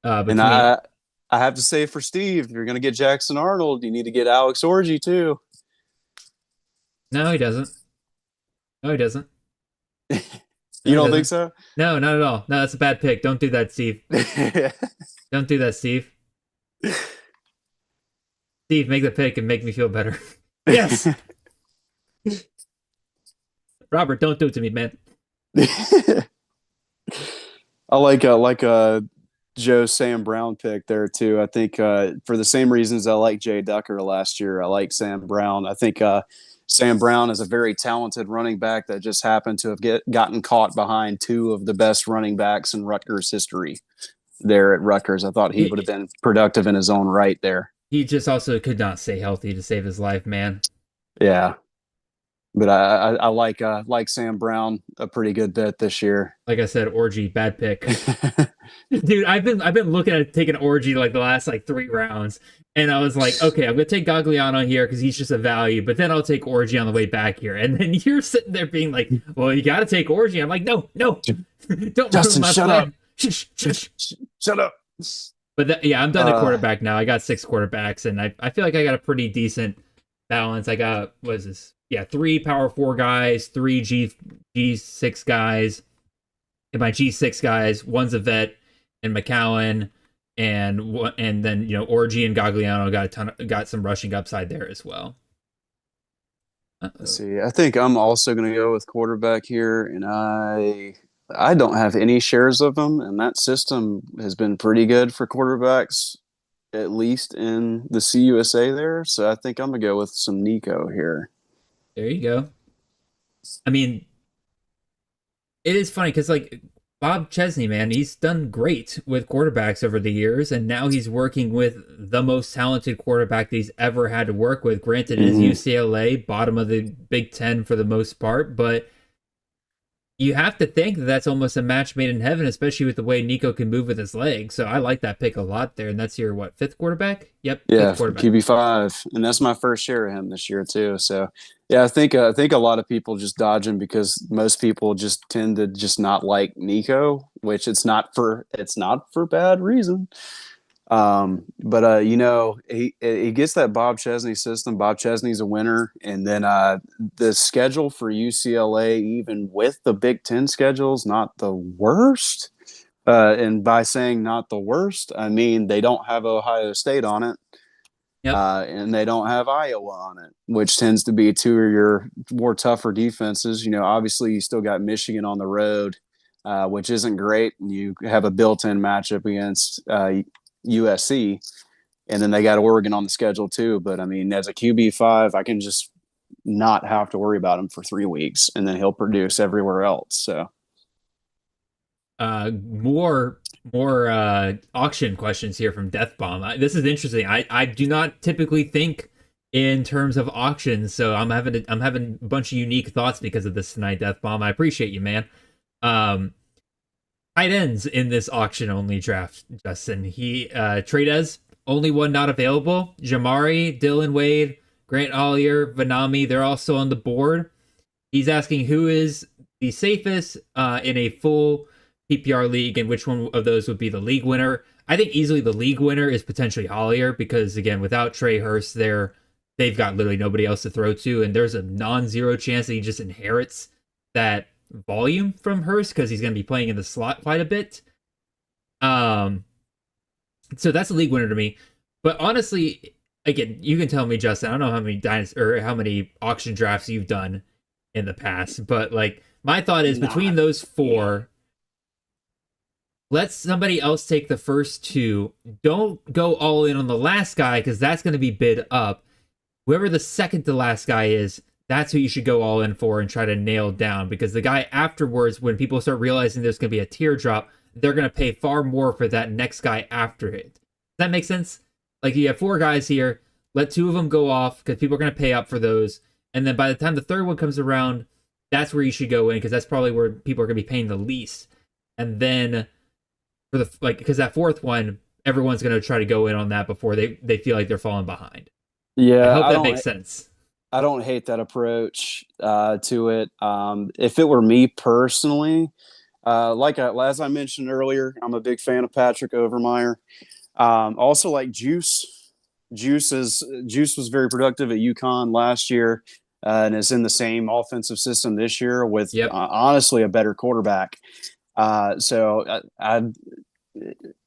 And I have to say for Steve, if you're going to get Jackson Arnold, you need to get Alex Orji too.
No, he doesn't. No, he doesn't.
You don't think so?
No, not at all. No, that's a bad pick. Don't do that, Steve. Don't do that, Steve. Steve, make the pick and make me feel better. Yes. Robert, don't do it to me, man.
I like Joe Sam Brown pick there too. I think for the same reasons I like Jay Ducker last year, I like Sam Brown. I think Sam Brown is a very talented running back that just happened to have gotten caught behind two of the best running backs in Rutgers history there at Rutgers. I thought he would have been productive in his own right there.
He just also could not stay healthy to save his life, man.
Yeah. But I like Sam Brown a pretty good bit this year.
Like I said, Orji, bad pick. Dude, I've been looking at taking Orji like the last 3 rounds, and I was like, okay, I'm gonna take Gagliano here because he's just a value, but then I'll take Orji on the way back here. And then you're sitting there being like, well, you gotta take Orji. I'm like, no, don't
Justin, shut up.
Shut up. But I'm done at quarterback now. I got 6 quarterbacks, and I feel like I got a pretty decent balance. I got, what is this? Yeah, 3 power 4 guys, 3 G6 guys. And my G6 guys, one's a vet, and McCowan, and then Orji and Gagliano got some rushing upside there as well.
Let's see. I think I'm also going to go with quarterback here, and I don't have any shares of them, and that system has been pretty good for quarterbacks, at least in the CUSA there. So I think I'm going to go with some Nico here.
There you go. I mean, it is funny because Bob Chesney, man, he's done great with quarterbacks over the years, and now he's working with the most talented quarterback that he's ever had to work with. Granted, it is UCLA, bottom of the Big Ten for the most part, but you have to think that that's almost a match made in heaven, especially with the way Nico can move with his legs. So I like that pick a lot there, and that's your 5th quarterback? Yep.
Yeah,
quarterback.
QB5, and that's my first share of him this year too. So yeah, I think a lot of people just dodge him because most people just tend to just not like Nico, which it's not for bad reason. But he gets that Bob Chesney system. Bob Chesney's a winner, and then the schedule for UCLA, even with the Big Ten schedule, is not the worst. And by saying not the worst, I mean they don't have Ohio State on it. Yep. And they don't have Iowa on it, which tends to be 2 of your more tougher defenses. Obviously you still got Michigan on the road, which isn't great. And you have a built-in matchup against USC, and then they got Oregon on the schedule too. But I mean, as a QB5, I can just not have to worry about him for 3 weeks, and then he'll produce everywhere else. So
more auction questions here from Death Bomb. This is interesting. I do not typically think in terms of auctions, so I'm having a bunch of unique thoughts because of this tonight, Death Bomb. I appreciate you, man. Tight ends in this auction only draft, Justin. He Tradez, only one not available. Jamari, Dylan Wade, Grant Ollier, Vanami, they're all still on the board. He's asking who is the safest in a full PPR league, and which one of those would be the league winner. I think easily the league winner is potentially Hollier, because again, without Trey Hurst there, they've got literally nobody else to throw to, and there's a non-zero chance that he just inherits that volume from Hurst because he's going to be playing in the slot quite a bit. So that's a league winner to me. But honestly, again, you can tell me, Justin. I don't know how many or how many auction drafts you've done in the past, but like my thought is between those four, let somebody else take the first two. Don't go all in on the last guy because that's going to be bid up. Whoever the second to last guy is, that's who you should go all in for and try to nail down, because the guy afterwards, when people start realizing there's going to be a teardrop, they're going to pay far more for that next guy after it. Does that make sense? Like, you have four guys here, let two of them go off because people are going to pay up for those. And then by the time the third one comes around, that's where you should go in, because that's probably where people are going to be paying the least. And then for the, like, because that fourth one, everyone's going to try to go in on that before they feel like they're falling behind.
Yeah,
I hope that makes sense.
I don't hate that approach to it. If it were me personally, as I mentioned earlier, I'm a big fan of Patrick Overmeyer. Also like Juice. Juice was very productive at UConn last year, and is in the same offensive system this year with honestly a better quarterback. So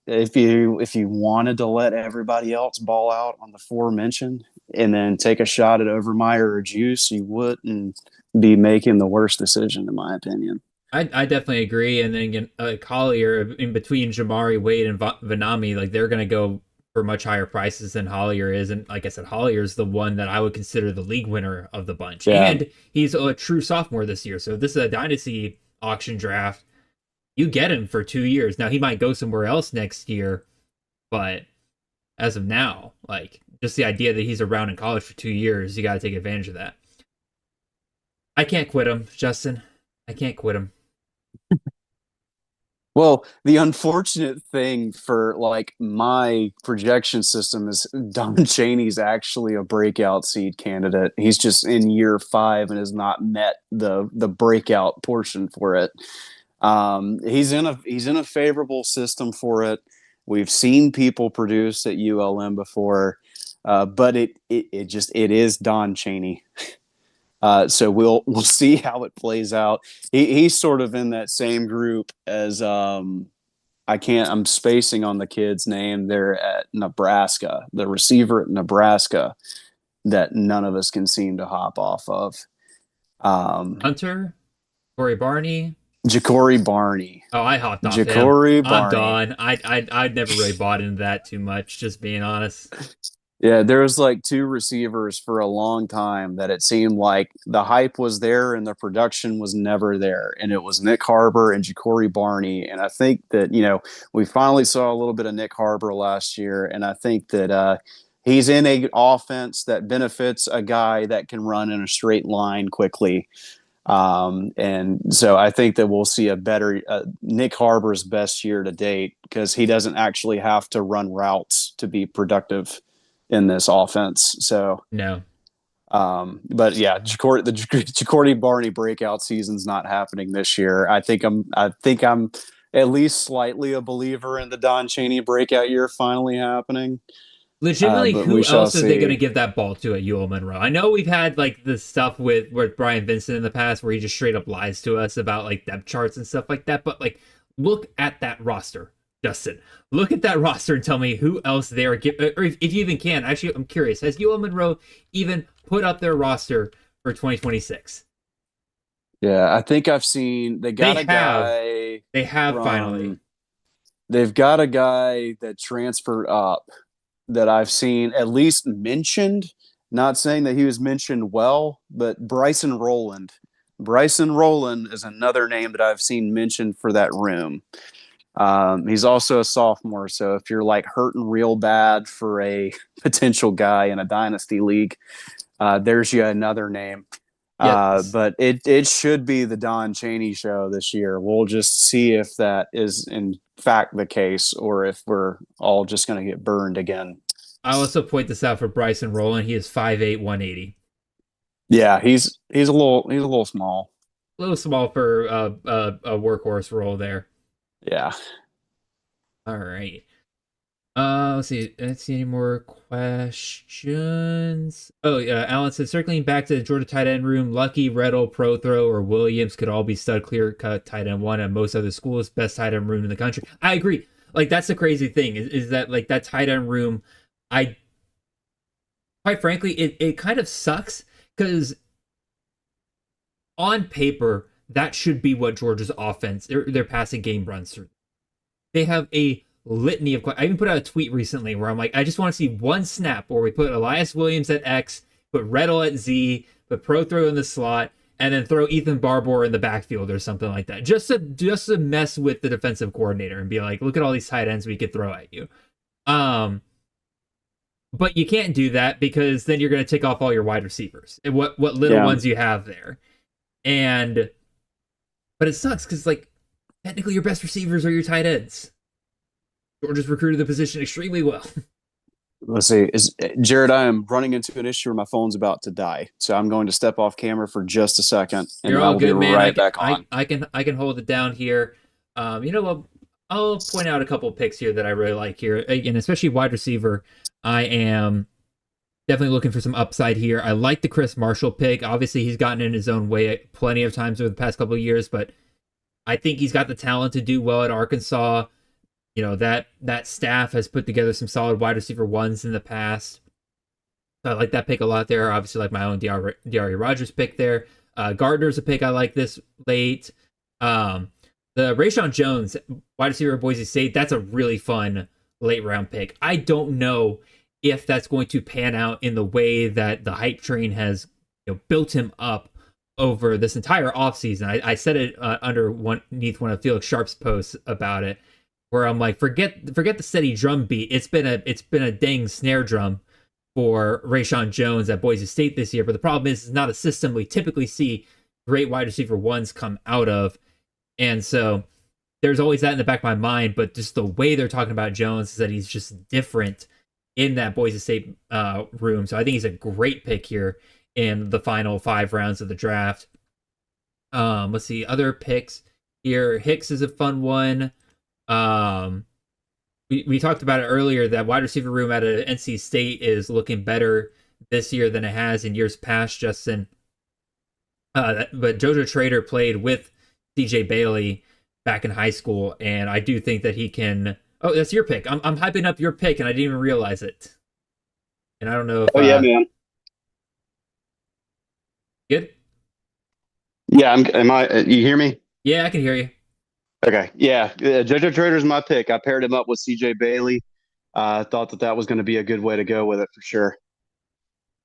if you wanted to let everybody else ball out on the four mentioned and then take a shot at Overmeyer or Juice, you wouldn't be making the worst decision, in my opinion.
I definitely agree. And then again, Collier, in between Jamari, Wade, and Vanami, like, they're going to go for much higher prices than Hollier is. And like I said, Hollier's the one that I would consider the league winner of the bunch. Yeah. And he's a true sophomore this year. So if this is a dynasty auction draft, you get him for 2 years. Now, he might go somewhere else next year, but as of now, like, just the idea that he's around in college for 2 years, you got to take advantage of that. I can't quit him, Justin. I can't quit him.
Well, the unfortunate thing for like my projection system is Don Chaney's actually a breakout seed candidate. He's just in year 5 and has not met the breakout portion for it. He's in a favorable system for it. We've seen people produce at ULM before, but it is Don Chaney. So we'll see how it plays out. He's sort of in that same group as I'm spacing on the kid's name. They're at Nebraska, the receiver at Nebraska that none of us can seem to hop off of.
Hunter, Corey Barney.
Ja'Cory Barney.
Oh, I hopped off
Ja'Cory
him.
Barney.
I'm done. I'd never really bought into that too much, just being honest.
Yeah, there was like 2 receivers for a long time that it seemed like the hype was there and the production was never there. And it was Nick Harbor and Ja'Cory Barney. And I think that, we finally saw a little bit of Nick Harbor last year. And I think that he's in an offense that benefits a guy that can run in a straight line quickly. And so I think that we'll see a better Nick Harbor's best year to date, because he doesn't actually have to run routes to be productive in this offense. So
no.
But yeah, Ja'Cory Barney breakout season's not happening this year. I think I'm at least slightly a believer in the Don Chaney breakout year finally happening.
Legitimately, who else are they going to give that ball to at UL Monroe? I know we've had like this stuff with Brian Vincent in the past where he just straight up lies to us about like depth charts and stuff like that. But like, look at that roster, Justin. Look at that roster and tell me who else they are, or if you even can. Actually, I'm curious. Has UL Monroe even put up their roster for 2026?
Yeah, I think I've seen they got a guy.
They have finally.
They've got a guy that transferred up that I've seen at least mentioned. Not saying that he was mentioned well, but Bryson Rowland. Bryson Rowland is another name that I've seen mentioned for that room. He's also a sophomore, so if you're like hurting real bad for a potential guy in a dynasty league, there's you another name. Yes. But it should be the Don Chaney show this year. We'll just see if that is in fact the case, or if we're all just going to get burned again.
I also point this out for Bryson Rowland. He is 5'8", 180.
Yeah, he's a little small.
A little small for a workhorse role there.
Yeah.
All right. Let's see any more questions. Oh, yeah. Alan said, circling back to the Georgia tight end room, Lucky, Reddle, Prothrow, or Williams could all be stud clear-cut tight end one at most other schools. Best tight end room in the country. I agree. Like, that's the crazy thing is that, like, that tight end room, quite frankly, it kind of sucks because on paper, that should be what Georgia's offense, their passing game runs through. They have a litany of. I even put out a tweet recently where I'm like, I just want to see one snap where we put Elias Williams at X, put Reddle at Z, put Pro Throw in the slot, and then throw Ethan Barbour in the backfield or something like that. Just to mess with the defensive coordinator and be like, look at all these tight ends we could throw at you. But you can't do that because then you're going to take off all your wide receivers and what little ones you have there. But it sucks because, like, technically your best receivers are your tight ends. Georgia's recruited the position extremely well.
Let's see. Jared, I am running into an issue where my phone's about to die. So I'm going to step off camera for just a second. And
You're all
I'll
good,
be
man.
right back on.
I can hold it down here. You know what? I'll point out a couple of picks here that I really like here. Again, especially wide receiver. I am definitely looking for some upside here. I like the Chris Marshall pick. Obviously, he's gotten in his own way plenty of times over the past couple of years, but I think he's got the talent to do well at Arkansas. You know, that staff has put together some solid wide receiver ones in the past. So I like that pick a lot there. Obviously, like my own Diari Rogers pick there. Gardner's a pick I like this late. The Rayshon Jones, wide receiver at Boise State, that's a really fun late round pick. I don't know if that's going to pan out in the way that the hype train has built him up over this entire offseason. I said it underneath one of Felix Sharp's posts about it, where I'm like, forget the steady drum beat. It's been a dang snare drum for Rayshon Jones at Boise State this year. But the problem is, it's not a system we typically see great wide receiver ones come out of. And so there's always that in the back of my mind, but just the way they're talking about Jones is that he's just different in that Boise State room. So I think he's a great pick here in the final 5 rounds of the draft. Let's see, other picks here. Hicks is a fun one. We talked about it earlier, that wide receiver room at NC State is looking better this year than it has in years past, Justin. But JoJo Trader played with CJ Bailey back in high school, and I do think that he can. Oh, that's your pick. I'm hyping up your pick, and I didn't even realize it. And I don't know if.
Oh yeah, man.
Good.
Yeah, am I? You hear me?
Yeah, I can hear you.
Okay. Yeah, JoJo Trader's my pick. I paired him up with CJ Bailey. I thought that was going to be a good way to go with it for sure.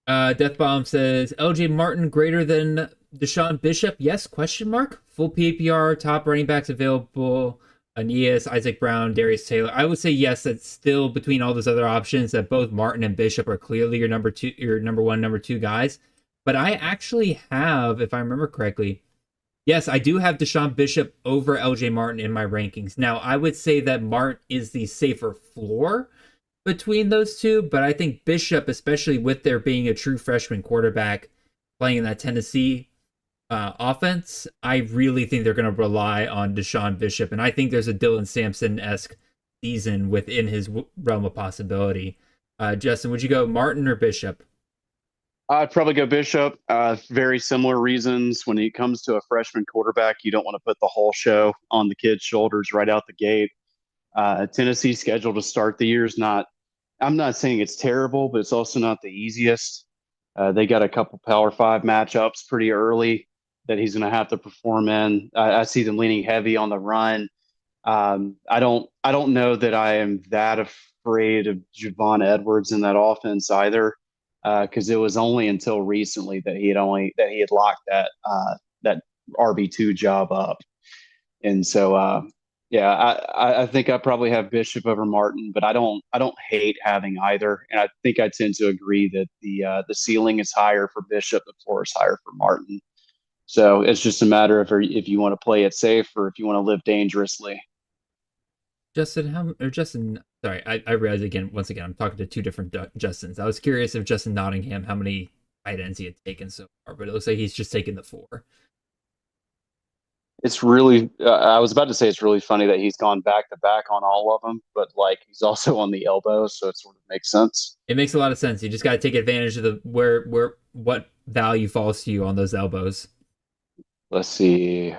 Death Bomb says LJ Martin greater than Deshaun Bishop? Yes? Question mark. Full PPR, top running backs available. Aeneas, Isaac Brown, Darius Taylor. I would say yes. That's still between all those other options. That both Martin and Bishop are clearly your number 1, number 2 guys. But I actually have, if I remember correctly, yes, I do have Deshaun Bishop over LJ Martin in my rankings. Now, I would say that Martin is the safer floor between those two, but I think Bishop, especially with there being a true freshman quarterback playing in that Tennessee offense, I really think they're going to rely on Deshaun Bishop, and I think there's a Dylan Sampson-esque season within his realm of possibility. Justin, would you go Martin or Bishop?
I'd probably go Bishop. Very similar reasons. When it comes to a freshman quarterback, you don't want to put the whole show on the kid's shoulders right out the gate. Tennessee's schedule to start the year is not, I'm not saying it's terrible, but it's also not the easiest. They got a couple Power 5 matchups pretty early that he's going to have to perform in. I see them leaning heavy on the run. I don't know that I am that afraid of Javon Edwards in that offense either, because it was only until recently that he had locked that RB2 job up. And so yeah, I think I probably have Bishop over Martin, but I don't hate having either. And I think I tend to agree that the ceiling is higher for Bishop, the floor is higher for Martin. So it's just a matter of if you want to play it safe or if you want to live dangerously.
Justin, sorry, I realized once again, I'm talking to two different Justins. I was curious if Justin Nottingham, how many tight ends he had taken so far, but it looks like he's just taken the 4.
It's really, I was about to say it's really funny that he's gone back to back on all of them, but like he's also on the elbow, so it sort of makes sense.
It makes a lot of sense. You just got to take advantage of what value falls to you on those elbows.
Let's see.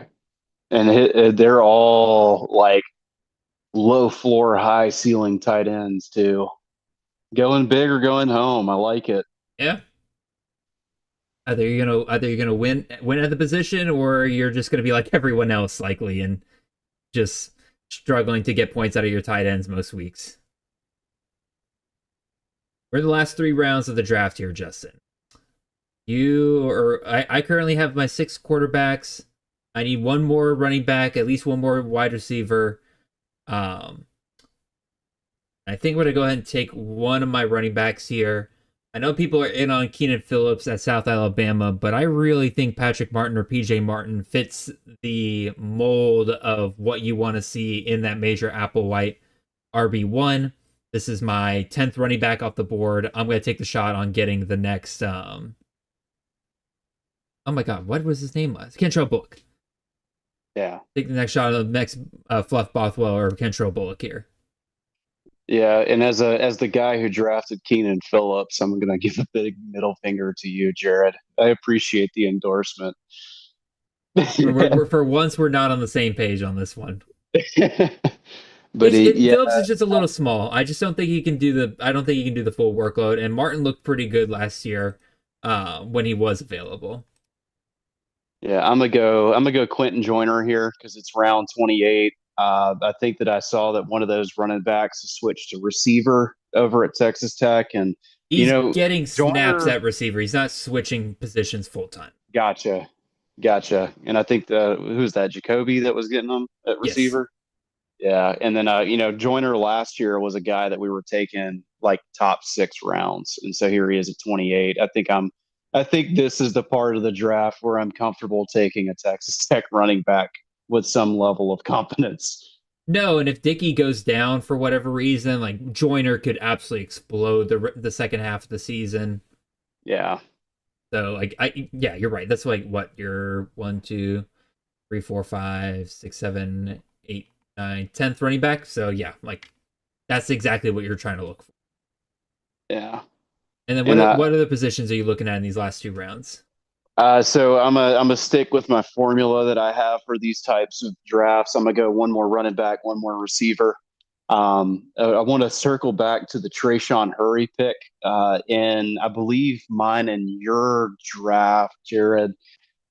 And they're all like low floor, high ceiling tight ends too. Going big or going home. I like it.
Yeah. Either you're gonna win at the position, or you're just gonna be like everyone else likely and just struggling to get points out of your tight ends most weeks. We're in the last 3 rounds of the draft here, Justin. I currently have my 6 quarterbacks. I need one more running back, at least one more wide receiver. I think we're gonna go ahead and take one of my running backs here. I know people are in on Keenan Phillips at South Alabama, but I really think Patrick Martin or PJ Martin fits the mold of what you want to see in that major Applewhite RB1. This is my 10th running back off the board. I'm going to take the shot on getting the next. Oh my God, what was his name? Kentrell Bullock.
Yeah.
Take the next shot on the next Fluff Bothwell or Kentrell Bullock here.
Yeah, and as the guy who drafted Keenan Phillips, I'm going to give a big middle finger to you, Jared. I appreciate the endorsement.
For once, we're not on the same page on this one.
But
Phillips is just a little small. I just don't think he can do the. I don't think he can do the full workload. And Martin looked pretty good last year when he was available.
Yeah, I'm gonna go Quentin Joyner here because it's round 28. I think that I saw that one of those running backs switched to receiver over at Texas Tech, and
he's getting snaps at receiver. He's not switching positions full time.
Gotcha. And I think who's that? Jacoby that was getting them at receiver. Yes. Yeah, and then Joyner last year was a guy that we were taking like top 6 rounds, and so here he is at 28. I think this is the part of the draft where I'm comfortable taking a Texas Tech running back with some level of competence.
No, and if Dickey goes down for whatever reason, like Joyner could absolutely explode the second half of the season.
Yeah.
So yeah, you're right. That's like what you're 1, 2, 3, 4, 5, 6, 7, 8, 9, 10th running back. So yeah, like that's exactly what you're trying to look for.
Yeah.
And then what other positions are you looking at in these last 2 rounds?
So I'm a stick with my formula that I have for these types of drafts. I'm gonna go one more running back, one more receiver. I want to circle back to the Trayshawn Hurry pick, and I believe mine and your draft, Jared.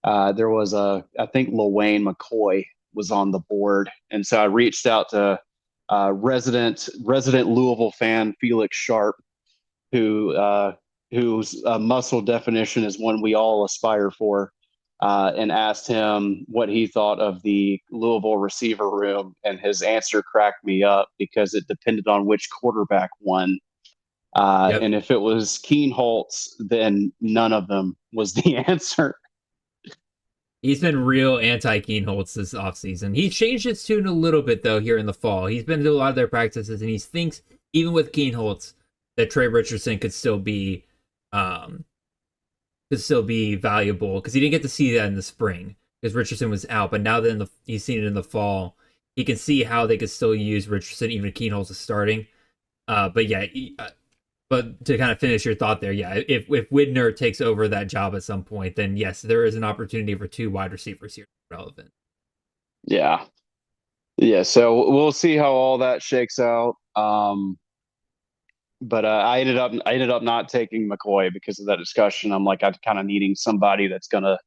There was I think LaWayne McCoy was on the board, and so I reached out to resident Louisville fan Felix Sharp, whose muscle definition is one we all aspire for, and asked him what he thought of the Louisville receiver room, and his answer cracked me up because it depended on which quarterback won.
Yep.
And if it was Keen Holtz, then none of them was the answer.
He's been real anti-Keen Holtz this offseason. He's changed his tune a little bit, though, here in the fall. He's been to a lot of their practices, and he thinks, even with Keen Holtz, that Trey Richardson could still be valuable, because he didn't get to see that in the spring because Richardson was out. But now that he's seen it in the fall, he can see how they could still use Richardson even if Keen Holtz is starting. But yeah, but to kind of finish your thought there, yeah, if Widner takes over that job at some point, then yes, there is an opportunity for 2 wide receivers here relevant.
Yeah. So we'll see how all that shakes out. But I ended up not taking McCoy because of that discussion. I'm kind of needing somebody that's going to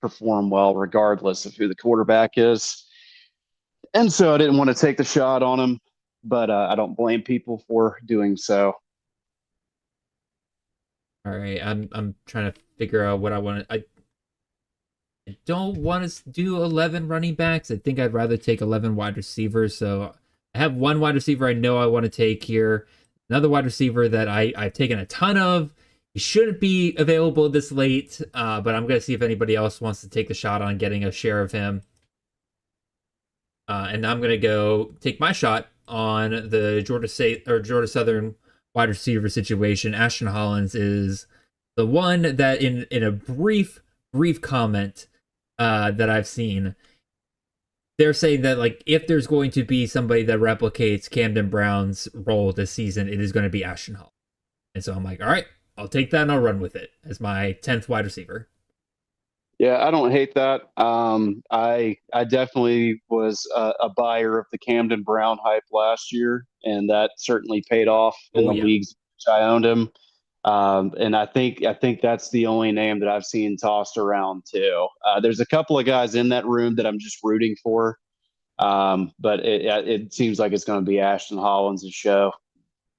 perform well regardless of who the quarterback is. And so I didn't want to take the shot on him, but I don't blame people for doing so.
All right, I'm trying to figure out what I want to. I don't want to do 11 running backs. I think I'd rather take 11 wide receivers. So I have one wide receiver I know I want to take here. Another wide receiver that I've taken a ton of. He shouldn't be available this late, but I'm going to see if anybody else wants to take the shot on getting a share of him. And I'm going to go take my shot on the Georgia Southern wide receiver situation. Ashton Hollins is the one that in a brief comment that I've seen, they're saying that like if there's going to be somebody that replicates Camden Brown's role this season, it is going to be Ashton Hollins. And so I'm like, all right, I'll take that and I'll run with it as my 10th wide receiver.
Yeah, I don't hate that. I definitely was a buyer of the Camden Brown hype last year, and that certainly paid off in the leagues which I owned him. And I think that's the only name that I've seen tossed around too. There's a couple of guys in that room that I'm just rooting for, but it seems like it's going to be Ashton Hollins' show.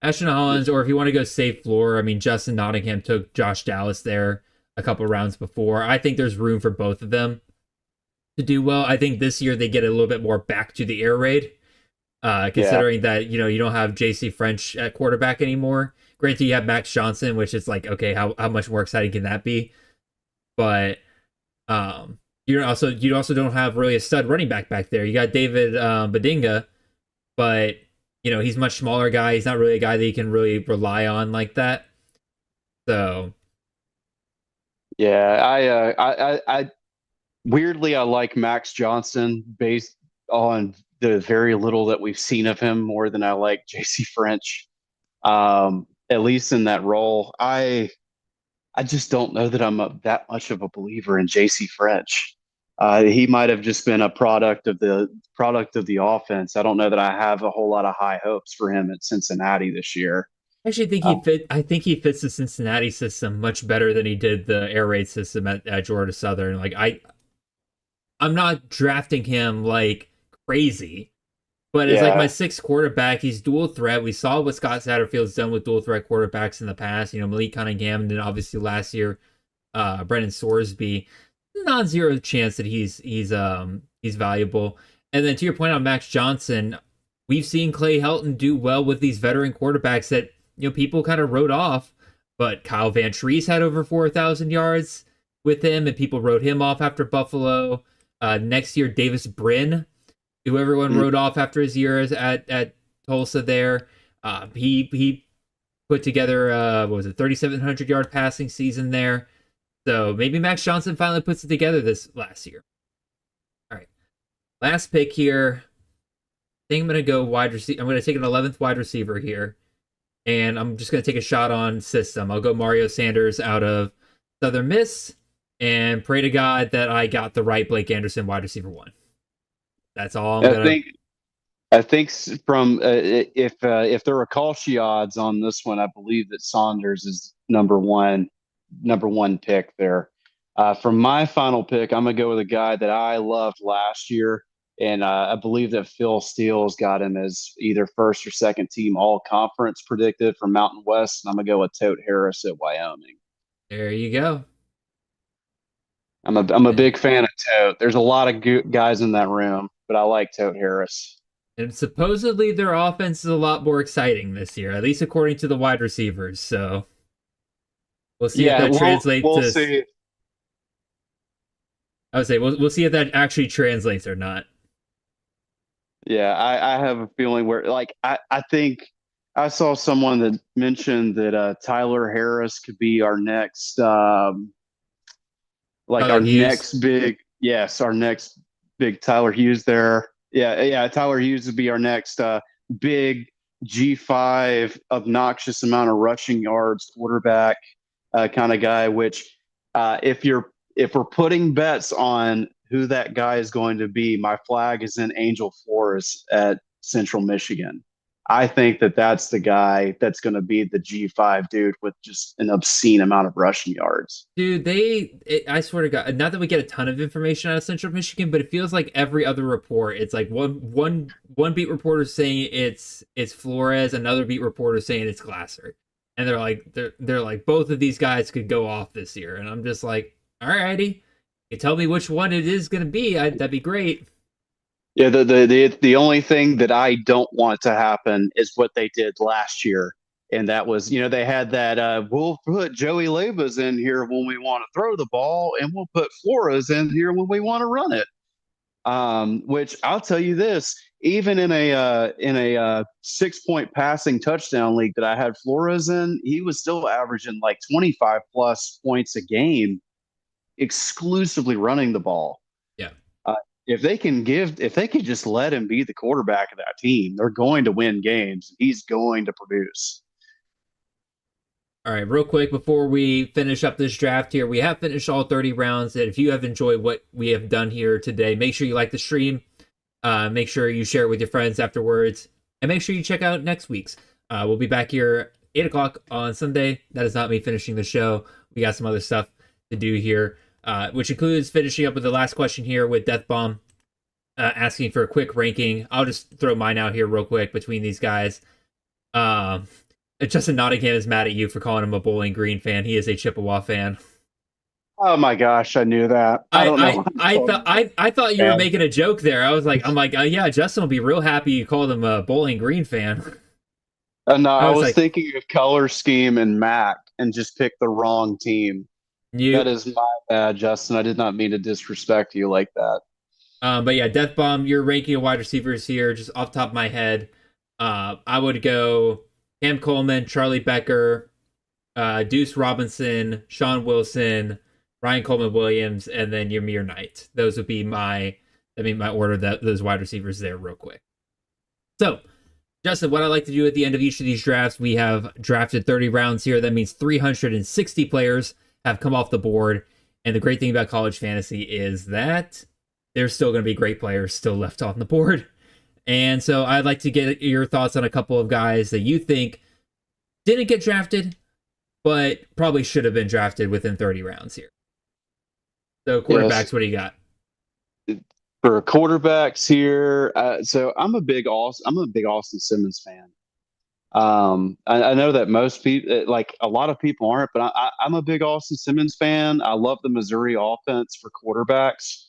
Ashton Hollins, or if you want to go safe floor, I mean, Justin Nottingham took Josh Dallas there a couple rounds before. I think there's room for both of them to do well. I think this year they get a little bit more back to the air raid, considering that, you don't have JC French at quarterback anymore. Granted, you have Max Johnson, which is like, okay, how much more exciting can that be? But you also don't have really a stud running back there. You got David Badinga, but he's a much smaller guy. He's not really a guy that you can really rely on like that. So,
yeah, I weirdly I like Max Johnson based on the very little that we've seen of him more than I like JC French. At least in that role, I just don't know that I'm that much of a believer in JC French. He might have just been a product of the offense. I don't know that I have a whole lot of high hopes for him at Cincinnati this year.
I actually think I think he fits the Cincinnati system much better than he did the air raid system at Georgia Southern. Like I'm not drafting him like crazy, but it's like my sixth quarterback. He's dual threat. We saw what Scott Satterfield's done with dual threat quarterbacks in the past. Malik Cunningham, and then obviously last year, Brendan Sorsby. Non-zero chance that he's valuable. And then to your point on Max Johnson, we've seen Clay Helton do well with these veteran quarterbacks that people kind of wrote off. But Kyle Van Treese had over 4,000 yards with him, and people wrote him off after Buffalo. Next year, Davis Brin, who everyone wrote off after his years at Tulsa there. He put together, 3,700 yard passing season there. So maybe Max Johnson finally puts it together this last year. All right. Last pick here. I think I'm going to go wide receiver. I'm going to take an 11th wide receiver here. And I'm just going to take a shot on system. I'll go Mario Sanders out of Southern Miss and pray to God that I got the right Blake Anderson wide receiver 1. That's all
I think from if there are Kalshi odds on this one, I believe that Saunders is number one pick there. From my final pick, I'm gonna go with a guy that I loved last year, and I believe that Phil Steele's got him as either first or second team all conference predicted from Mountain West, and I'm gonna go with Tote Harris at Wyoming.
There you go.
I'm a big fan of Tote. There's a lot of guys in that room, but I like Tote Harris.
And supposedly their offense is a lot more exciting this year, at least according to the wide receivers. So we'll see if that translates.
We'll see.
I would say we'll see if that actually translates or not.
Yeah, I have a feeling where, like, I think I saw someone that mentioned that Tyler Harris could be our next, our next big Tyler Hughes there. Yeah, Tyler Hughes would be our next big G5 obnoxious amount of rushing yards quarterback kind of guy. Which, if we're putting bets on who that guy is going to be, my flag is in Angel Flores at Central Michigan. I think that's the guy that's going to be the G5 dude with just an obscene amount of rushing yards. Dude,
I swear to God, not that we get a ton of information out of Central Michigan, but it feels like every other report, it's like one beat reporter saying it's Flores, another beat reporter saying it's Glasser, and they're like both of these guys could go off this year, and I'm just like, alrighty, you tell me which one it is going to be, that'd be great.
Yeah, the only thing that I don't want to happen is what they did last year, and that was, they had that we'll put Joey Labas in here when we want to throw the ball, and we'll put Flores in here when we want to run it. Which I'll tell you this, even in a 6-point passing touchdown league that I had Flores in, he was still averaging like 25 plus points a game, exclusively running the ball. If they can just let him be the quarterback of that team, they're going to win games. He's going to produce.
All right, real quick before we finish up this draft here, we have finished all 30 rounds. And if you have enjoyed what we have done here today, make sure you like the stream. Make sure you share it with your friends afterwards. And make sure you check out next week's. We'll be back here 8 o'clock on Sunday. That is not me finishing the show. We got some other stuff to do here, which includes finishing up with the last question here with Death Bomb, asking for a quick ranking. I'll just throw mine out here real quick between these guys. Justin Nottingham is mad at you for calling him a Bowling Green fan. He is a Chippewa fan.
Oh my gosh, I knew that. I don't know.
I thought you were making a joke there. I'm like, yeah, Justin will be real happy you called him a Bowling Green fan.
No, I was thinking of color scheme and MAC and just picked the wrong team. That is my bad, Justin. I did not mean to disrespect you like that.
But yeah, Death Bomb, you're ranking of wide receivers here, just off the top of my head. I would go Cam Coleman, Charlie Becker, Deuce Robinson, Sean Wilson, Ryan Coleman Williams, and then Yamir Knight. Those would be my order, those wide receivers there real quick. So, Justin, what I like to do at the end of each of these drafts, we have drafted 30 rounds here. That means 360 players have come off the board. And the great thing about college fantasy is that there's still going to be great players still left on the board. And so I'd like to get your thoughts on a couple of guys that you think didn't get drafted, but probably should have been drafted within 30 rounds here. So quarterbacks, yes. What do you got?
For quarterbacks here, so I'm a big Austin Simmons fan. I know that most people, like a lot of people aren't, but I'm a big Austin Simmons fan. I love the Missouri offense for quarterbacks.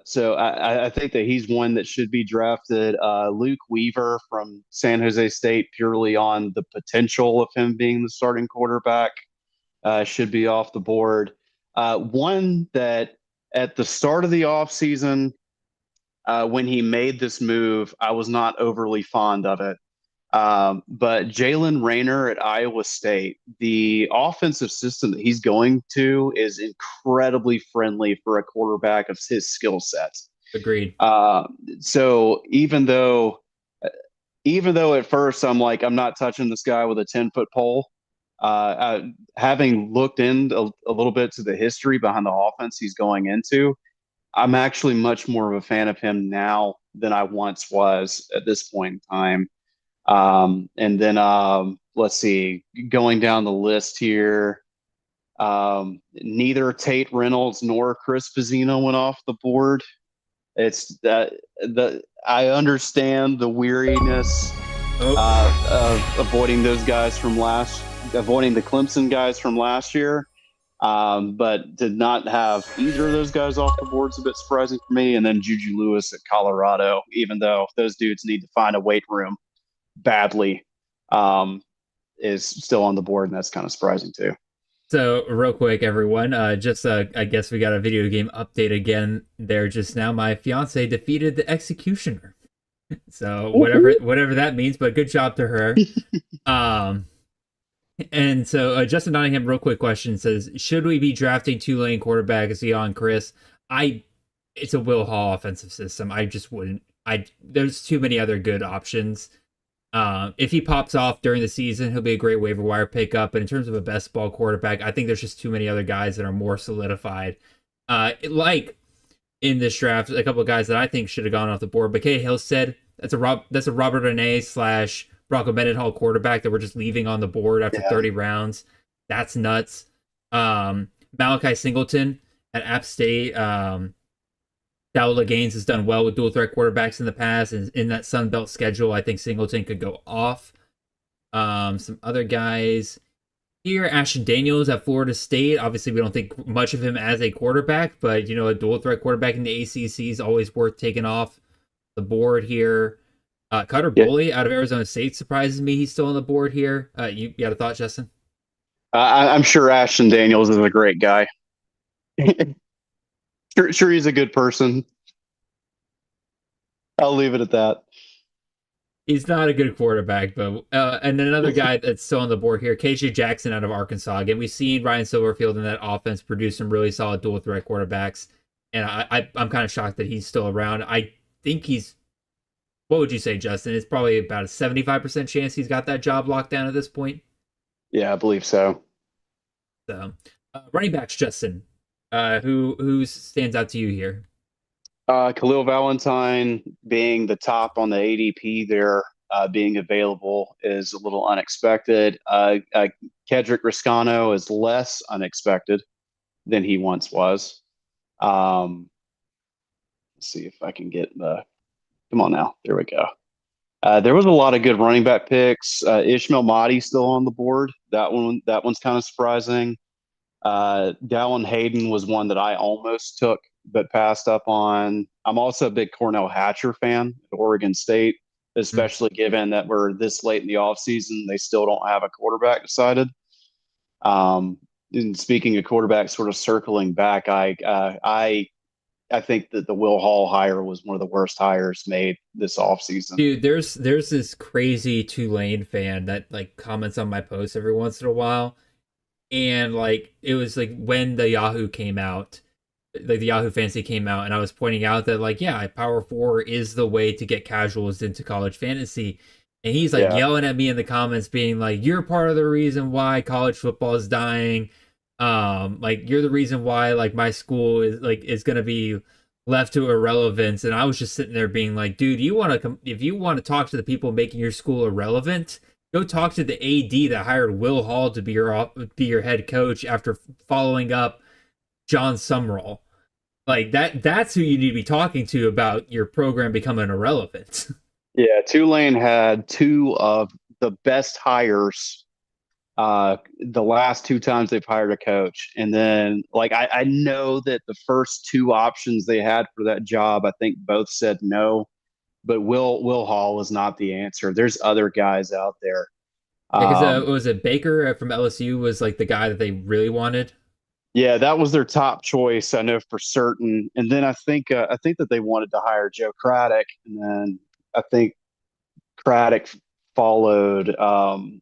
So I think that he's one that should be drafted. Luke Weaver from San Jose State, purely on the potential of him being the starting quarterback, should be off the board. One that at the start of the offseason, when he made this move, I was not overly fond of it. But Jalen Raynor at Iowa State, the offensive system that he's going to is incredibly friendly for a quarterback of his skill set.
Agreed.
So even though at first I'm like, I'm not touching this guy with a 10-foot pole, having looked in a little bit to the history behind the offense he's going into, I'm actually much more of a fan of him now than I once was at this point in time. And then let's see, going down the list here, neither Tate Reynolds nor Chris Benzine went off the board. It's that I understand the weariness of avoiding the Clemson guys from last year, but did not have either of those guys off the board. It's a bit surprising for me. And then Juju Lewis at Colorado, even though those dudes need to find a weight room badly, is still on the board, and that's kind of surprising too.
So real quick, everyone, I guess we got a video game update again there just now. My fiance defeated the Executioner, so whatever that means, but good job to her. And so Justin Nottingham, real quick question, says, should we be drafting Tulane quarterback beyond Chris? It's a Will Hall offensive system. I just wouldn't. There's too many other good options. If he pops off during the season, he'll be a great waiver wire pickup. But in terms of a best ball quarterback, I think there's just too many other guys that are more solidified. Like in this draft, a couple of guys that I think should have gone off the board. But Kay Hill said that's a Robert Anae / Bronco Mendenhall quarterback that we're just leaving on the board after 30 rounds. That's nuts. Malachi Singleton at App State. Dowell Gaines has done well with dual threat quarterbacks in the past, and in that Sun Belt schedule, I think Singleton could go off. Some other guys here, Ashton Daniels at Florida State. Obviously, we don't think much of him as a quarterback, but a dual threat quarterback in the ACC is always worth taking off the board here. Cutter Boley out of Arizona State surprises me. He's still on the board here. You got a thought, Justin?
I'm sure Ashton Daniels is a great guy. Sure, he's a good person. I'll leave it at that.
He's not a good quarterback, but and another guy that's still on the board here, KJ Jackson out of Arkansas. Again, we've seen Ryan Silverfield in that offense produce some really solid dual threat quarterbacks, and I'm kind of shocked that he's still around. I think he's, what would you say, Justin? It's probably about a 75% chance he's got that job locked down at this point.
Yeah, I believe so.
So, running backs, Justin. Who stands out to you here?
Khalil Valentine being the top on the ADP there. being available is a little unexpected. Kedrick Riscano is less unexpected than he once was. Let's see if I can get the. Come on now. There we go. There was a lot of good running back picks. Ishmael Mahdi still on the board. That one's kind of surprising. Dallin Hayden was one that I almost took but passed up on. I'm also a big Cornell Hatcher fan at Oregon State, especially given that we're this late in the offseason. They still don't have a quarterback decided. And speaking of quarterbacks, sort of circling back, I think that the Will Hall hire was one of the worst hires made this offseason.
Dude, there's this crazy Tulane fan that like comments on my posts every once in a while. And like it was like when the Yahoo came out, like the Yahoo Fantasy came out, and I was pointing out that like, yeah, Power 4 is the way to get casuals into college fantasy. And he's like yelling at me in the comments being like, you're part of the reason why college football is dying. Like you're the reason why like my school is going to be left to irrelevance. And I was just sitting there being like, dude, if you want to talk to the people making your school irrelevant, go talk to the AD that hired Will Hall to be your head coach after following up John Sumrall. Like that's who you need to be talking to about your program becoming irrelevant.
Yeah, Tulane had two of the best hires the last two times they've hired a coach. And then like I know that the first two options they had for that job, I think both said no. But Will Hall was not the answer. There's other guys out there.
Because was it Baker from LSU was like the guy that they really wanted?
Yeah, that was their top choice. I know for certain. And then I think that they wanted to hire Joe Craddock, and then I think Craddock followed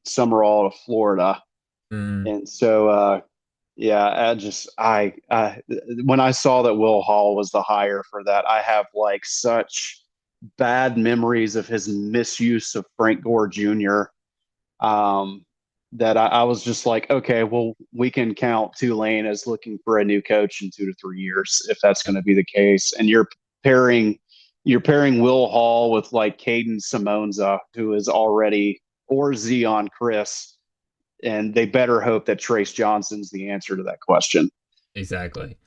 Summerall to Florida. And so I when I saw that Will Hall was the hire for that, I have like such bad memories of his misuse of Frank Gore Jr. That I was just like, okay, well, we can count Tulane as looking for a new coach in 2 to 3 years if that's going to be the case. And you're pairing Will Hall with like Caden Simonza, who is already, or Zion Chris, and they better hope that Trace Johnson's the answer to that question.
Exactly.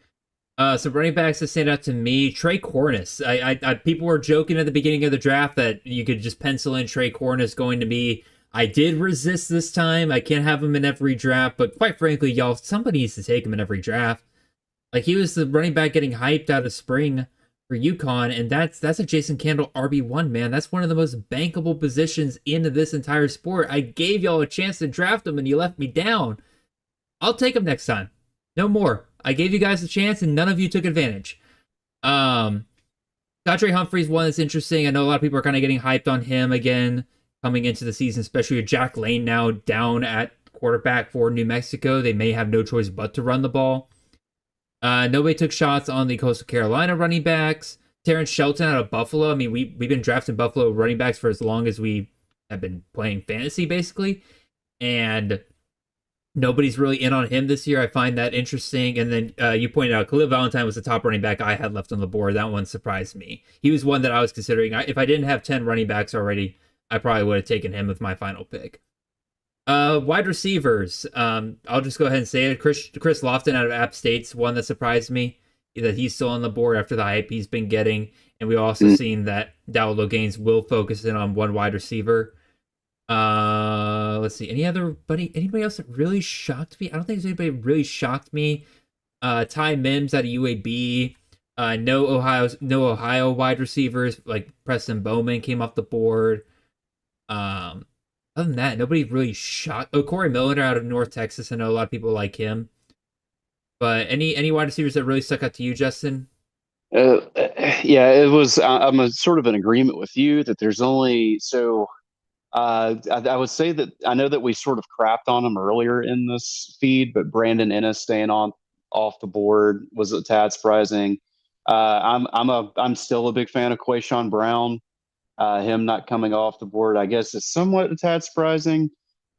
So running backs that stand out to me, Trey Cornish. I people were joking at the beginning of the draft that you could just pencil in Trey Cornish going to be. I did resist this time. I can't have him in every draft, but quite frankly, y'all, somebody needs to take him in every draft. Like he was the running back getting hyped out of spring for UConn, and that's a Jason Candle RB1, man. That's one of the most bankable positions in this entire sport. I gave y'all a chance to draft him, and you left me down. I'll take him next time. No more. I gave you guys a chance, and none of you took advantage. Kadre Humphries one that's interesting. I know a lot of people are kind of getting hyped on him again coming into the season, especially with Jack Lane now down at quarterback for New Mexico. They may have no choice but to run the ball. Nobody took shots on the Coastal Carolina running backs. Terrence Shelton out of Buffalo. I mean, we've been drafting Buffalo running backs for as long as we have been playing fantasy, basically. And nobody's really in on him this year. I find that interesting. And then you pointed out Khalil Valentine was the top running back I had left on the board. That one surprised me. He was one that I was considering. If I didn't have 10 running backs already, I probably would have taken him with my final pick. Wide receivers. I'll just go ahead and say it. Chris Lofton out of App State's one that surprised me, that he's still on the board after the hype he's been getting. And we also seen that Dowell Gaines will focus in on one wide receiver. Let's see. Anybody else that really shocked me? I don't think there's anybody really shocked me. Ty Mims out of UAB. No Ohio wide receivers like Preston Bowman came off the board. Other than that, nobody really shocked. Oh, Corey Miller out of North Texas. I know a lot of people like him. But any wide receivers that really stuck out to you, Justin?
Yeah, it was. I'm sort of in agreement with you that there's only so. I would say that I know that we sort of crapped on him earlier in this feed, but Brandon Ennis staying off the board was a tad surprising. I'm still a big fan of Quayshawn Brown. Him not coming off the board, I guess, is somewhat a tad surprising.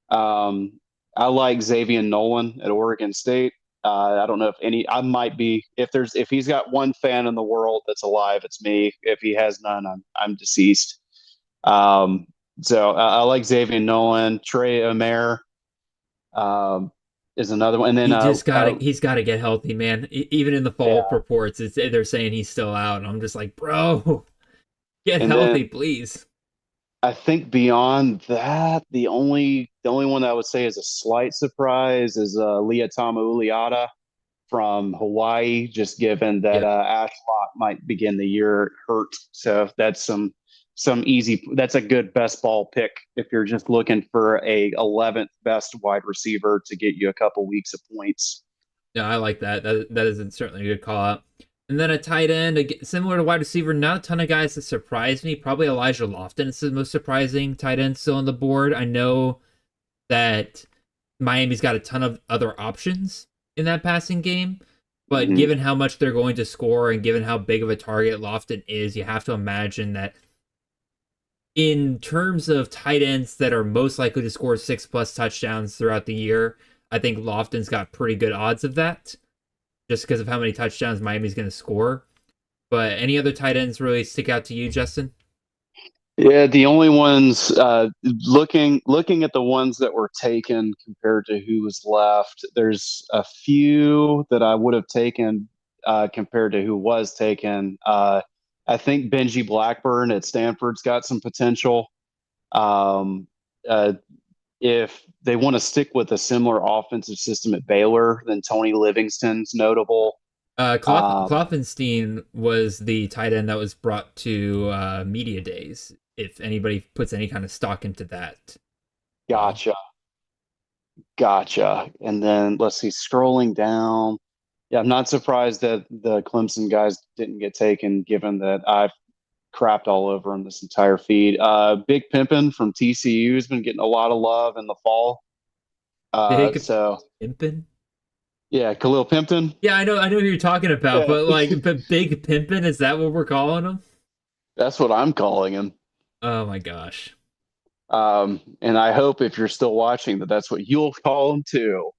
I like Xavier Nolan at Oregon State. I don't know I might be, if he's got one fan in the world that's alive, it's me. If he has none, I'm deceased. So I like Xavier Nolan. Trey Omer is another one. And then
he's got to get healthy, man. Even in the fall reports, they're saying he's still out, and I'm just like, bro, get healthy, please.
I think beyond that, the only one that I would say is a slight surprise is Liatama Uliata from Hawaii, just given that Ashlock might begin the year hurt. So that's some easy. That's a good best ball pick if you're just looking for a 11th best wide receiver to get you a couple weeks of points.
Yeah, I like that. That is certainly a good call out. And then a tight end, similar to wide receiver, not a ton of guys that surprised me. Probably Elijah Lofton is the most surprising tight end still on the board. I know that Miami's got a ton of other options in that passing game, but given how much they're going to score and given how big of a target Lofton is, you have to imagine that in terms of tight ends that are most likely to score 6+ touchdowns throughout the year, I think Lofton's got pretty good odds of that, just because of how many touchdowns Miami's going to score. But any other tight ends really stick out to you, Justin?
Yeah, the only ones looking at the ones that were taken compared to who was left, there's a few that I would have taken compared to who was taken. I think Benji Blackburn at Stanford's got some potential. If they want to stick with a similar offensive system at Baylor, then Tony Livingston's notable.
Klopfenstein was the tight end that was brought to media days, if anybody puts any kind of stock into that.
Gotcha. And then let's see, scrolling down. Yeah, I'm not surprised that the Clemson guys didn't get taken, given that I've crapped all over him this entire feed. Big Pimpin from TCU has been getting a lot of love in the fall.
Pimpin?
Yeah, Khalil Pimpton.
Yeah, I know who you're talking about, but Big Pimpin, is that what we're calling him?
That's what I'm calling him.
Oh my gosh.
And I hope if you're still watching that's what you'll call him too.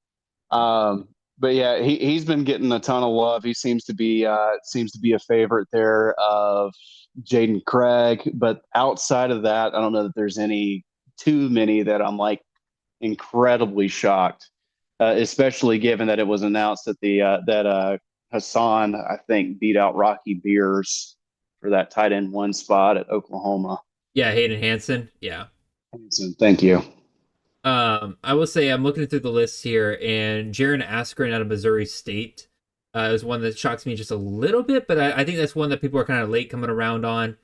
But yeah, he's been getting a ton of love. He seems to be a favorite there of Jaden Craig. But outside of that, I don't know that there's too many that I'm like incredibly shocked, especially given that it was announced that that Hassan, I think, beat out Rocky Beers for that tight end 1 spot at Oklahoma.
Yeah, Hayden Hansen. Yeah.
Hansen, thank you.
I will say I'm looking through the list here, and Jaron Askren out of Missouri State is one that shocks me just a little bit, but I think that's one that people are kind of late coming around on.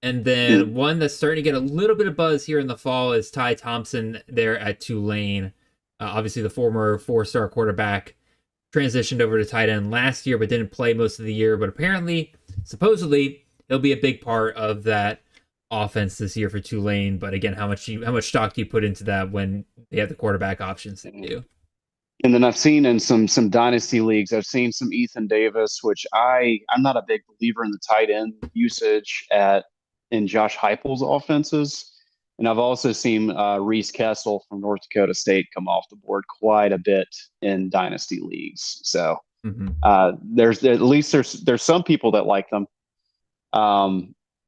And then one that's starting to get a little bit of buzz here in the fall is Ty Thompson there at Tulane. Obviously, the former 4-star quarterback transitioned over to tight end last year, but didn't play most of the year. But apparently, supposedly, he'll be a big part of that offense this year for Tulane. But again, how much stock do you put into that when they have the quarterback options that do?
And then I've seen in some dynasty leagues, I've seen some Ethan Davis, which I'm not a big believer in the tight end usage in Josh Heupel's offenses. And I've also seen Reese Kessel from North Dakota State come off the board quite a bit in dynasty leagues. So there's at least there's some people that like them.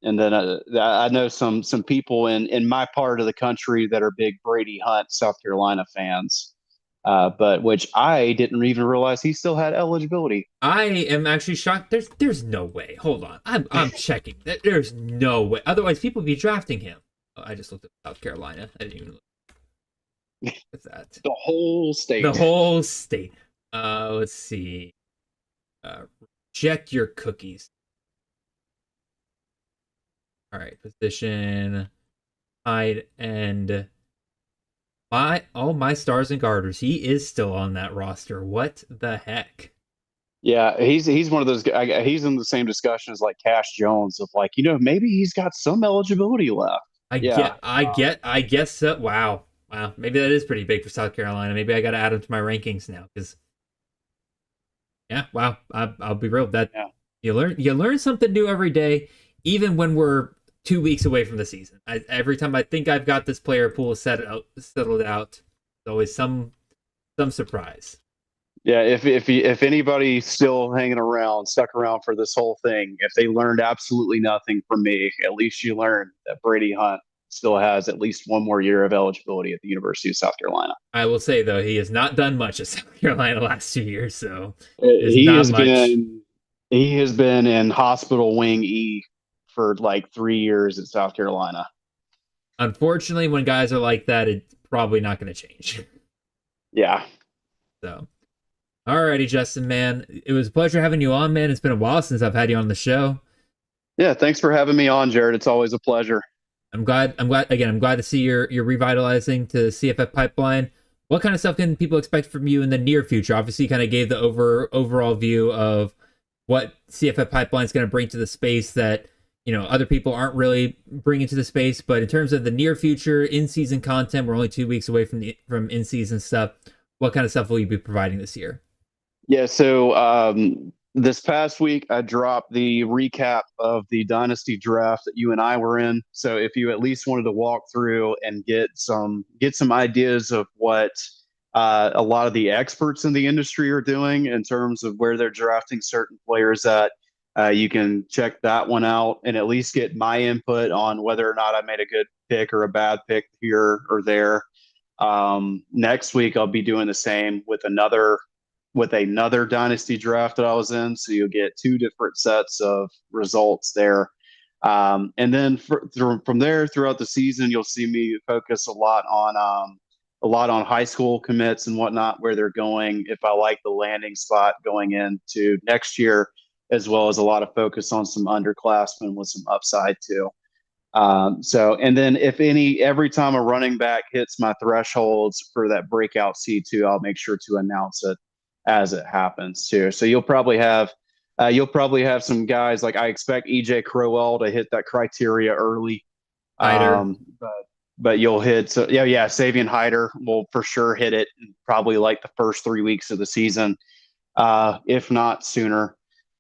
And then I know some people in my part of the country that are big Brady Hunt, South Carolina fans, but which I didn't even realize he still had eligibility.
I am actually shocked. There's no way. Hold on, I'm checking. There's no way. Otherwise, people would be drafting him. Oh, I just looked at South Carolina. I didn't even look. What's that?
The whole state.
The whole state. Let's see. Reject your cookies. All right, position, tight end. My stars and garters. He is still on that roster. What the heck?
Yeah, he's one of those guys. He's in the same discussion as like Cash Jones of like, maybe he's got some eligibility left.
I guess so. Wow. Maybe that is pretty big for South Carolina. Maybe I got to add him to my rankings now because. Yeah. Wow. I'll be real. You learn something new every day, even when we're 2 weeks away from the season. Every time I think I've got this player pool settled out, there's always some surprise.
Yeah, if anybody's still stuck around for this whole thing, if they learned absolutely nothing from me, at least you learned that Brady Hunt still has at least one more year of eligibility at the University of South Carolina.
I will say though, he has not done much at South Carolina the last 2 years, so there's
He
not
has
much.
he has been in hospital wing E for like 3 years at South Carolina.
Unfortunately, when guys are like that, it's probably not going to change.
Yeah.
So, alrighty, Justin, man, it was a pleasure having you on, man. It's been a while since I've had you on the show.
Yeah, thanks for having me on, Jared. It's always a pleasure.
I'm glad to see you're revitalizing to CFF pipeline. What kind of stuff can people expect from you in the near future? Obviously, you kind of gave the overall view of what CFF pipeline is going to bring to the space that, other people aren't really bringing to the space. But in terms of the near future, in-season content, we're only 2 weeks away from in-season stuff. What kind of stuff will you be providing this year?
Yeah, so this past week, I dropped the recap of the Dynasty draft that you and I were in. So if you at least wanted to walk through and get some ideas of what a lot of the experts in the industry are doing in terms of where they're drafting certain players at, you can check that one out and at least get my input on whether or not I made a good pick or a bad pick here or there. Next week, I'll be doing the same with another Dynasty draft that I was in. So you'll get 2 different sets of results there. And then from there throughout the season, you'll see me focus a lot on high school commits and whatnot, where they're going, if I like the landing spot going into next year, as well as a lot of focus on some underclassmen with some upside too. And then every time a running back hits my thresholds for that breakout C2, I'll make sure to announce it as it happens too. So you'll probably have some guys like I expect EJ Crowell to hit that criteria early. But you'll hit Savion Hyder will for sure hit it probably like the first 3 weeks of the season, if not sooner.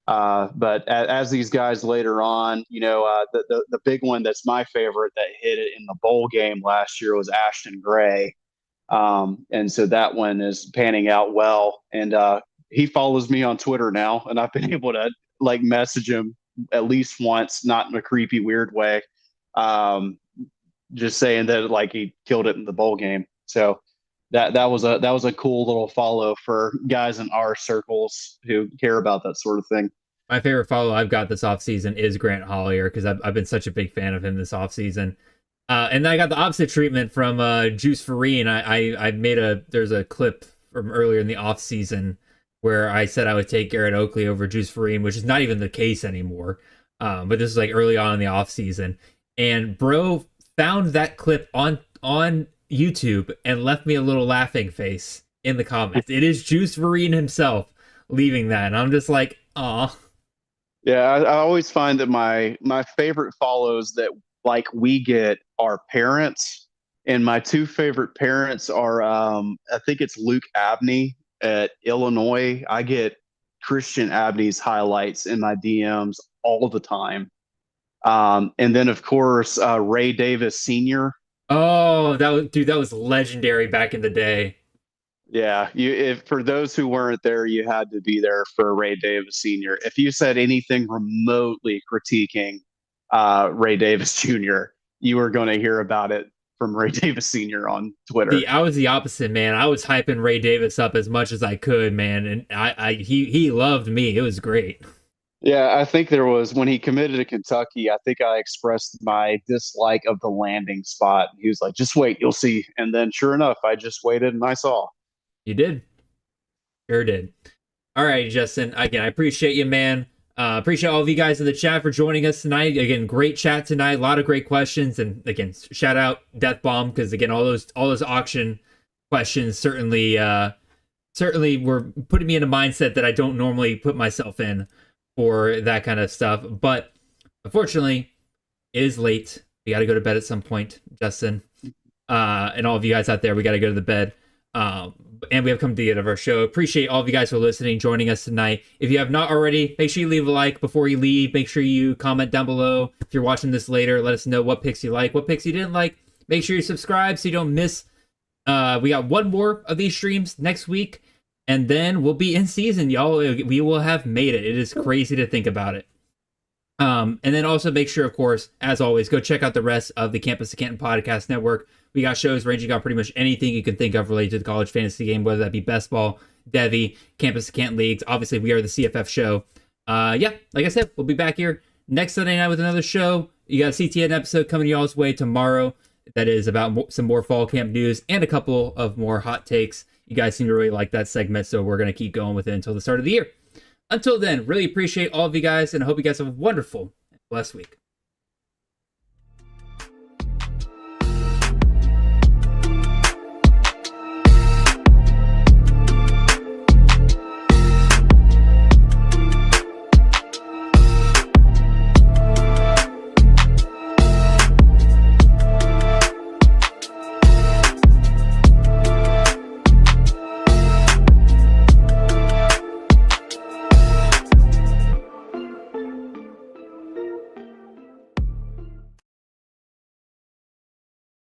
But as these guys later on, the big one that's my favorite that hit it in the bowl game last year was Ashton Gray. And so that one is panning out well. And he follows me on Twitter now, and I've been able to like message him at least once, not in a creepy, weird way. Just saying that like he killed it in the bowl game. So that was a cool little follow for guys in our circles who care about that sort of thing. My
favorite follow I've got this offseason is Grant Hollier, because I've been such a big fan of him this offseason. And then I got the opposite treatment from Juice Farine. There's a clip from earlier in the offseason where I said I would take Garrett Oakley over Juice Farine, which is not even the case anymore. But this is like early on in the offseason. And bro found that clip on YouTube and left me a little laughing face in the comments. It is Juice Farine himself leaving that. And I'm just like, aw.
Yeah, I always find that my favorite follows that like we get are parents, and my 2 favorite parents are I think it's Luke Abney at Illinois. I get Christian Abney's highlights in my DMs all the time. And then of course Ray Davis Sr.
Oh, that was legendary back in the day.
Yeah, for those who weren't there, you had to be there for Ray Davis Sr. If you said anything remotely critiquing Ray Davis Jr., you were going to hear about it from Ray Davis Sr. on Twitter.
I was the opposite, man. I was hyping Ray Davis up as much as I could, man, and he loved me. It was great.
Yeah, I think there was, when he committed to Kentucky, I think I expressed my dislike of the landing spot. He was like, just wait, you'll see. And then sure enough, I just waited and I saw.
You did. Sure did. All right, Justin. Again, I appreciate you, man. Appreciate all of you guys in the chat for joining us tonight. Again, great chat tonight. A lot of great questions. And again, shout out Death Bomb, because again, all those auction questions certainly were putting me in a mindset that I don't normally put myself in for that kind of stuff. But unfortunately, it is late. We got to go to bed at some point, Justin. And all of you guys out there, we got to go to the bed. And we have come to the end of our show. Appreciate all of you guys for listening, joining us tonight. If you have not already, make sure you leave a like before you leave. Make sure you comment down below. If you're watching this later, let us know what picks you like, what picks you didn't like. Make sure you subscribe so you don't miss. We got one more of these streams next week, and then we'll be in season, y'all. We will have made it. It is crazy to think about it. And then also make sure, of course, as always, go check out the rest of the Campus to Canton Podcast Network. We got shows ranging on pretty much anything you can think of related to the college fantasy game, whether that be best ball, Devy, Campus to Canton leagues. Obviously, we are the CFF show. Like I said, we'll be back here next Sunday night with another show. You got a CTN episode coming y'all's way tomorrow. That is about some more fall camp news and a couple of more hot takes. You guys seem to really like that segment, so we're going to keep going with it until the start of the year. Until then, really appreciate all of you guys, and I hope you guys have a wonderful and blessed week.